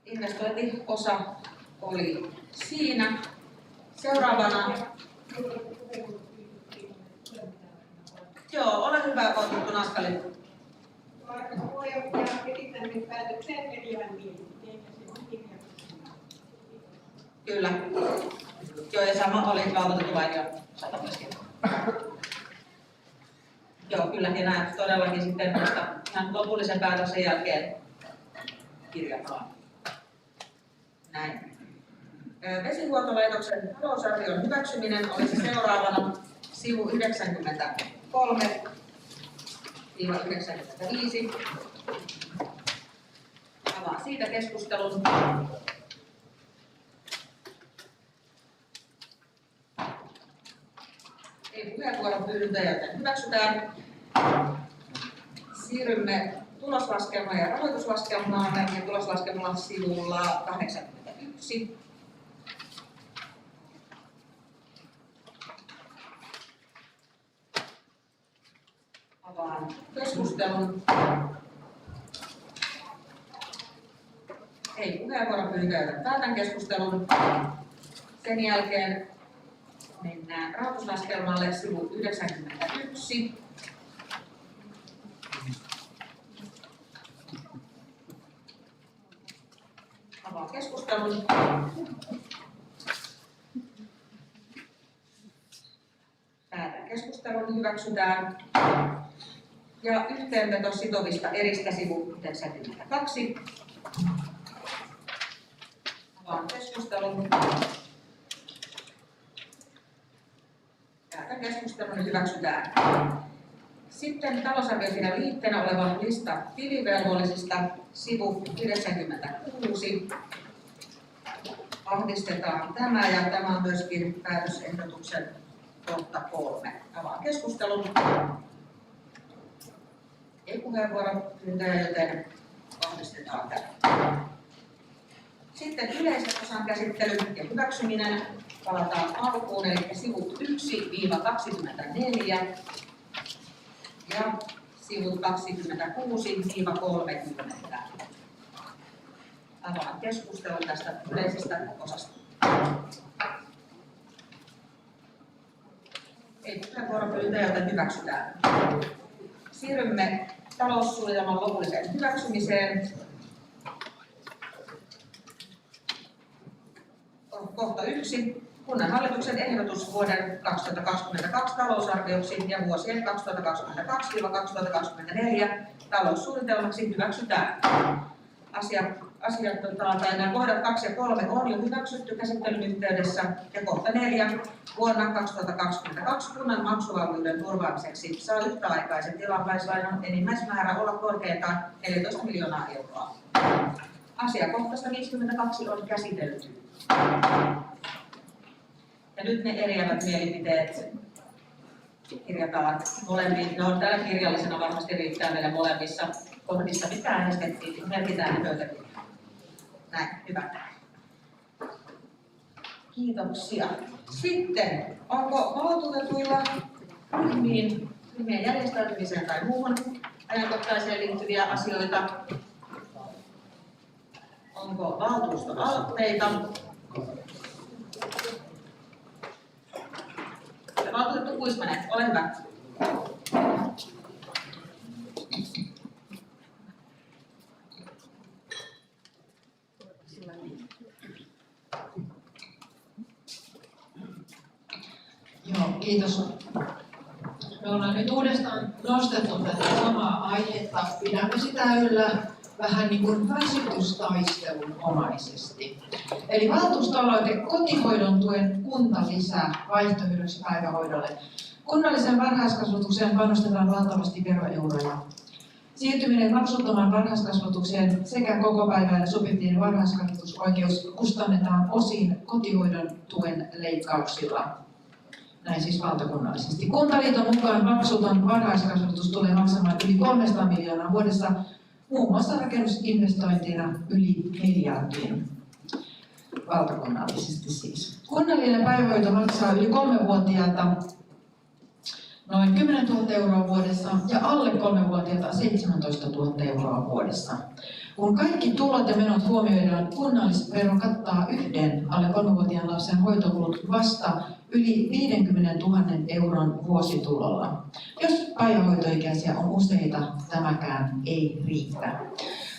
Investointiosa oli siinä. Seuraavana. Joo, ole hyvä, valtuutettu Naskali. Kyllä. Joo, ja sama oli valtuutettu Vainio myöskin. Joo, kyllä, ja nämä todellakin sitten vasta ihan lopullisen päätöksen jälkeen kirjataan. Näin. Vesihuoltolaitoksen talousarvion hyväksyminen olisi seuraavana sivu 93-95. Avaan siitä keskustelun. Ei puheenvuoropyyntöjä, joten hyväksytään. Siirrymme tuloslaskelmaan ja rahoituslaskelmaan ja tuloslaskelmalla sivulla 81. Avaan keskustelun. Ei puheenvuoropyyntöjä, joten päätän keskustelun. Sen jälkeen mennään rahoituslaskelmalle sivu 91. Avaan keskustelun. Päätän keskustelun, hyväksytään. Ja yhteenveto sitovista eristä sivu 92. Avaan keskustelun. Päätän keskustelun, hyväksytään. Sitten talousarviosiinä liitteenä oleva lista tilivelvollisista sivu 96. Vahvistetaan tämä ja tämä on myöskin päätösehdotuksen kohta 3. Avaan keskustelun. Ei puheenvuoropyyntöjä, joten vahvistetaan tämä. Sitten yleisen osan käsittely ja hyväksyminen. Palataan alkuun, eli sivut 1-24 ja sivut 26-30. Avaan keskustelun tästä yleisestä osasta. Ei puheenvuoropyyntöjä, joten hyväksytään. Siirrymme taloussuunnitelman lopulliseen hyväksymiseen. Kohta 1. Kunnanhallituksen ehdotus vuoden 2022 talousarvioksi ja vuosien 2022-2024 taloussuunnitelmaksi hyväksytään. Nämä kohdat 2 ja 3 on jo hyväksytty käsittelyn yhteydessä ja kohta 4. Vuonna 2022 kunnan maksuvalmiuden turvaamiseksi saa yhtäaikaisen tilapäislainan enimmäismäärä olla korkeintaan 14 miljoonaa euroa. Asiakohtaista 52 on käsitelty. Ja nyt ne eriävät mielipiteet kirjataan molempiin. No, täällä kirjallisena varmasti riittää meille molemmissa kohdissa, mitä äänestettiin. Merkitään ne pöytäkirjaan. Näin, hyvä. Kiitoksia. Sitten, onko valtuutetuilla ryhmien järjestäytymiseen tai muuhun ajankohtaiseen liittyviä asioita? Onko valtuustoaloitteita? Valtuutettu Kuismanen, ole hyvä. Joo, kiitos. Me ollaan nyt uudestaan nostettu tätä samaa aihetta. Pidämme sitä yllä vähän niin kuin väsytystaistelun omaisesti. Eli valtuustoaloite kotihoidon tuen kuntalisä vaihtoehdoksi päivähoidolle. Kunnallisen varhaiskasvatukseen panostetaan valtavasti veroeuroja. Siirtyminen maksuttomaan varhaiskasvatukseen sekä kokopäiväinen subjektiivinen varhaiskasvatusoikeus kustannetaan osin kotihoidon tuen leikkauksilla. Näin siis valtakunnallisesti. Kuntaliiton mukaan maksuton varhaiskasvatus tulee maksamaan yli 300 miljoonaa vuodessa, muun muassa rakennusinvestointina yli miljardin valtakunnallisesti siis. Kunnallinen päivähoito maksaa yli 3-vuotiaalta noin 10 000 euroa vuodessa ja alle 3-vuotiaalta 17 000 euroa vuodessa. Kun kaikki tulot ja menot huomioidaan, kunnallisvero kattaa yhden alle 3-vuotiaan lapsen hoitokulut vasta yli 50 000 euron vuositulolla. Jos päivähoitoikäisiä on useita, tämäkään ei riitä.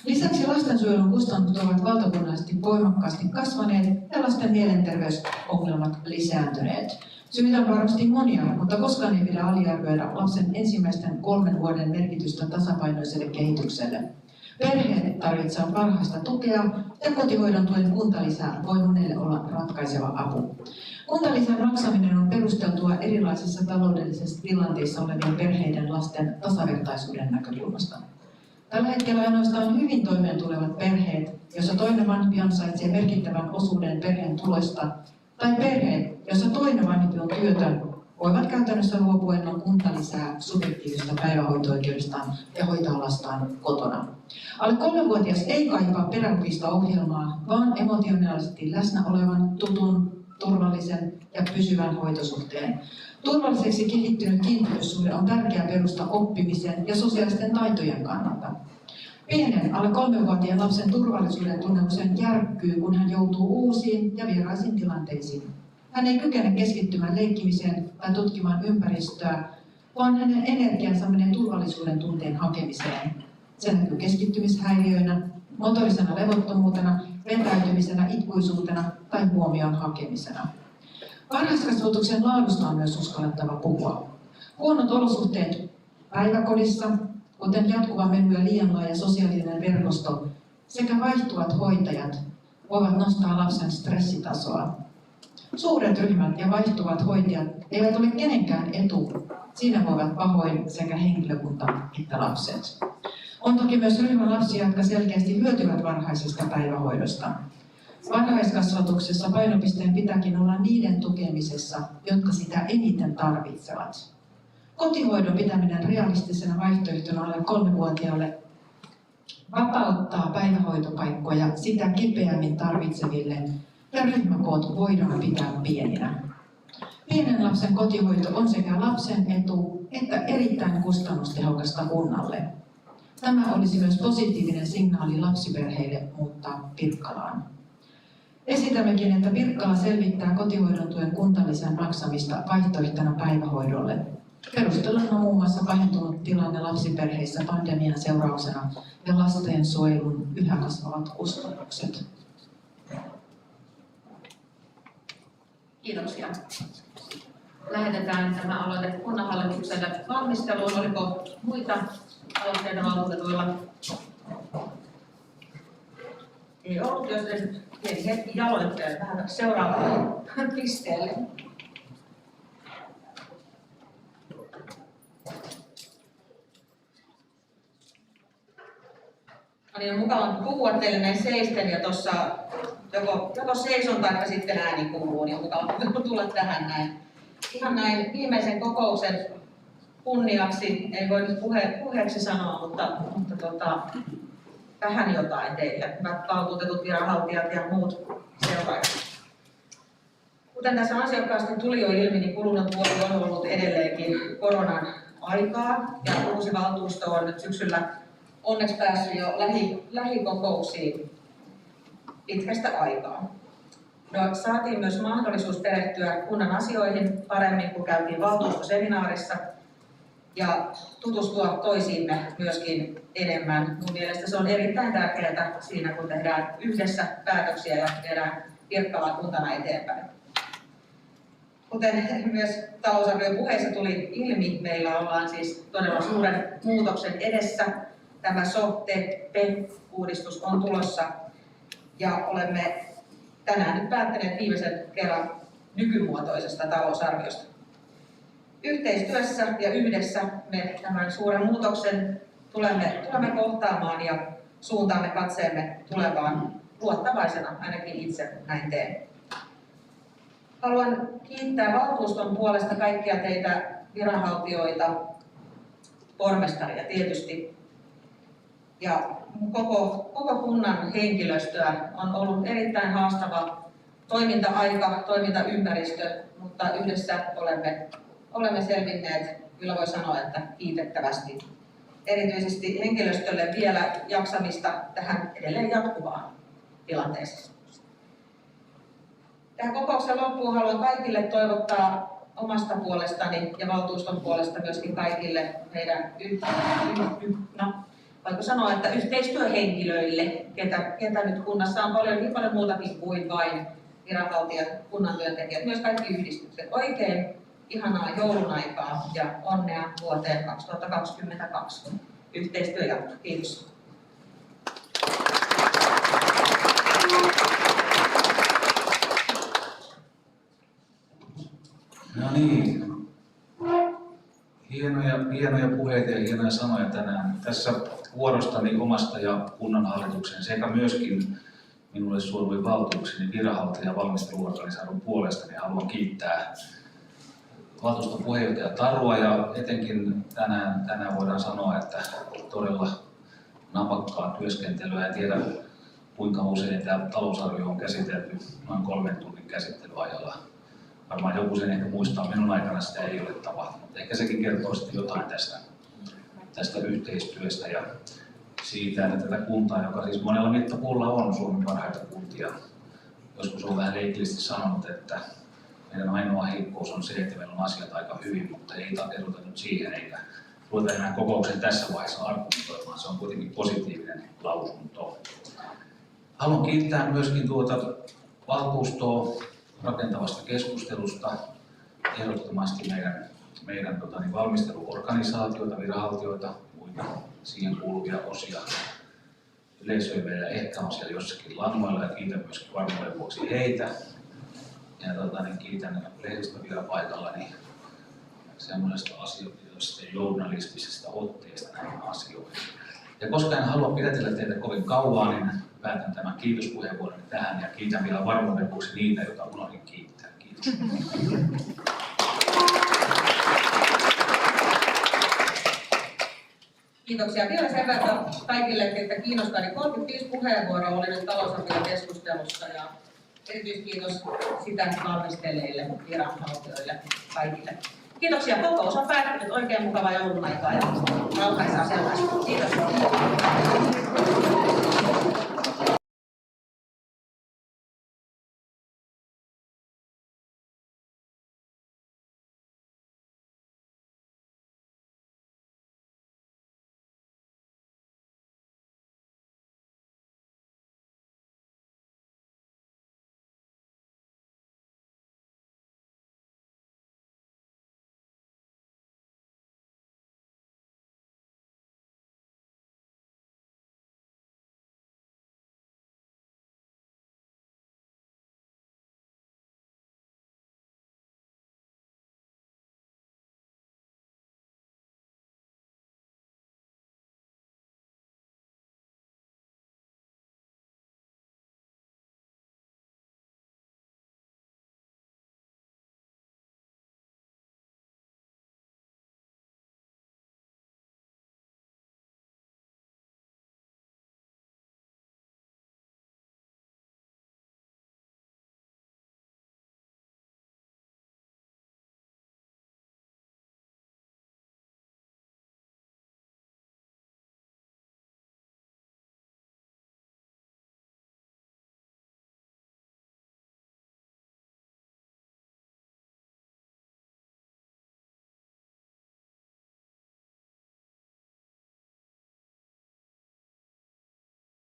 Lisäksi lastensuojelun kustannukset ovat valtakunnallisesti voimakkaasti kasvaneet ja lasten mielenterveysongelmat lisääntyneet. Syitä on varmasti monia, mutta koskaan ei pidä aliarvioida lapsen ensimmäisten 3 vuoden merkitystä tasapainoiselle kehitykselle. Perheet tarvitsevat varhaista tukea ja kotihoidon tuen kuntalisä voi monelle olla ratkaiseva apu. Kuntalisän maksaminen on perusteltua erilaisissa taloudellisissa tilanteissa olevien perheiden lasten tasavertaisuuden näkökulmasta. Tällä hetkellä ainoastaan hyvin toimeentulevat perheet, joissa toinen vanhempi ansaitsee merkittävän osuuden perheen tuloista, tai perheet, joissa toinen vanhempi on työtön, voivat käytännössä luopua ilman kuntalisää subjektiivista päivähoito-oikeudestaan ja hoitaa lastaan kotona. Alle 3-vuotias ei kaipaa pedagogista ohjelmaa, vaan emotionaalisesti läsnä olevan, tutun, turvallisen ja pysyvän hoitosuhteen. Turvalliseksi kehittynyt kiintymyssuhde on tärkeä perusta oppimisen ja sosiaalisten taitojen kannalta. Pienen alle 3-vuotiaan lapsen turvallisuuden tunne usein järkkyy, kun hän joutuu uusiin ja vieraisiin tilanteisiin. Hän ei kykene keskittymään leikkimiseen tai tutkimaan ympäristöä, vaan hänen energiansa menee turvallisuuden tunteen hakemiseen. Se näkyy keskittymishäiriöinä, motorisena levottomuutena, vetäytymisenä, itkuisuutena tai huomion hakemisena. Varhaiskasvatuksen laadusta on myös uskallettava puhua. Huonot olosuhteet päiväkodissa, kuten jatkuva menu ja liian laaja sosiaalinen verkosto sekä vaihtuvat hoitajat, voivat nostaa lapsen stressitasoa. Suuret ryhmät ja vaihtuvat hoitajat eivät ole kenenkään etu. Siinä voivat pahoin sekä henkilökunta että lapset. On toki myös ryhmä lapsia, jotka selkeästi hyötyvät varhaisesta päivähoidosta. Varhaiskasvatuksessa painopisteen pitääkin olla niiden tukemisessa, jotka sitä eniten tarvitsevat. Kotihoidon pitäminen realistisena vaihtoehtona alle 3-vuotiaalle vapauttaa päivähoitopaikkoja sitä kipeämmin tarvitseville ja ryhmäkoot voidaan pitää pieninä. Pienen lapsen kotihoito on sekä lapsen etu että erittäin kustannustehokasta kunnalle. Tämä olisi myös positiivinen signaali lapsiperheille muuttaa Pirkkalaan. Esitämmekin, että Pirkkala selvittää kotihoidon tuen kuntalisän maksamista vaihtoehtona päivähoidolle. Perusteluna on muun muassa pahentunut tilanne lapsiperheissä pandemian seurauksena ja lastensuojelun yhä kasvavat kustannukset. Kiitoksia. Lähetetään tämä aloite kunnanhallitukselle valmisteluun. Oliko muita aloitteita valtuutetuilla? Ei ollut, jos nyt pieni hetki jaloittelee vähän seuraavalle pisteelle. Niin on mukava puhua teille näin seisten ja tuossa joko seison tai sitten ääni kuuluu, niin on mukava tulla tähän näin. Ihan näin viimeisen kokouksen kunniaksi, ei voi nyt puheeksi sanoa, mutta vähän jotain teille, hyvät valtuutetut, viranhaltijat ja muut seuraajat. Kuten tässä ansiokkaasti tuli jo ilmi, niin kulunut vuosi on ollut edelleenkin koronan aikaa ja uusi valtuusto on nyt syksyllä onneksi päässyt jo lähikokouksiin pitkästä aikaa. No, saatiin myös mahdollisuus perehtyä kunnan asioihin paremmin, kun käytiin valtuustoseminaarissa ja tutustua toisiimme myöskin enemmän. Mun mielestä se on erittäin tärkeää siinä, kun tehdään yhdessä päätöksiä ja viedään Pirkkalaa kuntana eteenpäin. Kuten myös talousarvion puheessa tuli ilmi, meillä ollaan siis todella suuren muutoksen edessä. Tämä SOTE-PEP-uudistus on tulossa ja olemme tänään nyt päättäneet viimeisen kerran nykymuotoisesta talousarviosta. Yhteistyössä ja yhdessä me tämän suuren muutoksen tulemme kohtaamaan ja suuntaamme katseemme tulevaan luottavaisena, ainakin itse näin teen. Haluan kiittää valtuuston puolesta kaikkia teitä viranhaltijoita, pormestaria tietysti, ja koko kunnan henkilöstöä. On ollut erittäin haastava toiminta-aika, toimintaympäristö, mutta yhdessä olemme selvinneet, kyllä voi sanoa, että kiitettävästi. Erityisesti henkilöstölle vielä jaksamista tähän edelleen jatkuvaan tilanteeseen. Tähän kokouksen loppuun haluan kaikille toivottaa omasta puolestani ja valtuuston puolesta myöskin kaikille meidän voiko sanoa, että yhteistyöhenkilöille, ketä nyt kunnassa on niin paljon muutakin kuin vain viranhaltijat, kunnan työntekijät, myös kaikki yhdistykset. Oikein ihanaa joulun aikaa ja onnea vuoteen 2022. Yhteistyö jatkuu. Kiitos. No niin. Hienoja puheita ja hienoja sanoja tänään. Tässä vuorostani omasta ja kunnanhallituksen sekä myöskin minulle suotuin valtuukseni viranhaltijan ja valmisteluorganisaation puolesta, niin haluan kiittää valtuuston puheenjohtaja Tarua ja etenkin tänään voidaan sanoa, että todella napakkaa työskentelyä. En tiedä kuinka usein tämä talousarvio on käsitelty noin 3 tunnin käsittelyajalla. Varmaan joku sen ehkä muistaa, minun aikana sitä ei ole tapahtunut. Ehkä sekin kertoo sitten jotain tästä yhteistyöstä ja siitä, että tätä kuntaa, joka siis monella mittapuulla on Suomen parhaita kuntia. Joskus on vähän leikillisesti sanonut, että meidän ainoa heikkous on se, että meillä on asiat aika hyvin, mutta ei takerruta nyt siihen eikä ruveta enää kokouksen tässä vaiheessa argumentoimaan. Se on kuitenkin positiivinen lausunto. Haluan kiittää myöskin valtuustoa rakentavasta keskustelusta, ehdottomasti meidän valmisteluorganisaatioita, viranhaltijoita, muita siihen kuuluvia osia, yleisöä ja ehkä on siellä jossakin langoilla ja kiitän myöskin varmuuden vuoksi heitä. Ja kiitän lehdistön vielä paikallani semmoisesta asioista journalistisesta otteesta näihin asioihin. Ja koska en halua pidätellä teitä kovin kauan, niin päätän tämän kiitospuheenvuoroni tähän ja kiitän vielä varmuuden vuoksi niitä, joita unohdin kiittää. Kiitos. Kiitoksia vielä sen verran kaikille, että kiinnostaa. Niin 35 puheenvuoroa oli nyt talousarviokeskustelussa ja erityiskiitos sitä valmistelijoille, viranhaltijoille, kaikille. Kiitoksia. Kokous on päättynyt. Oikein mukavaa joulun aikaa ja rauhaisaa sellaista. Kiitos.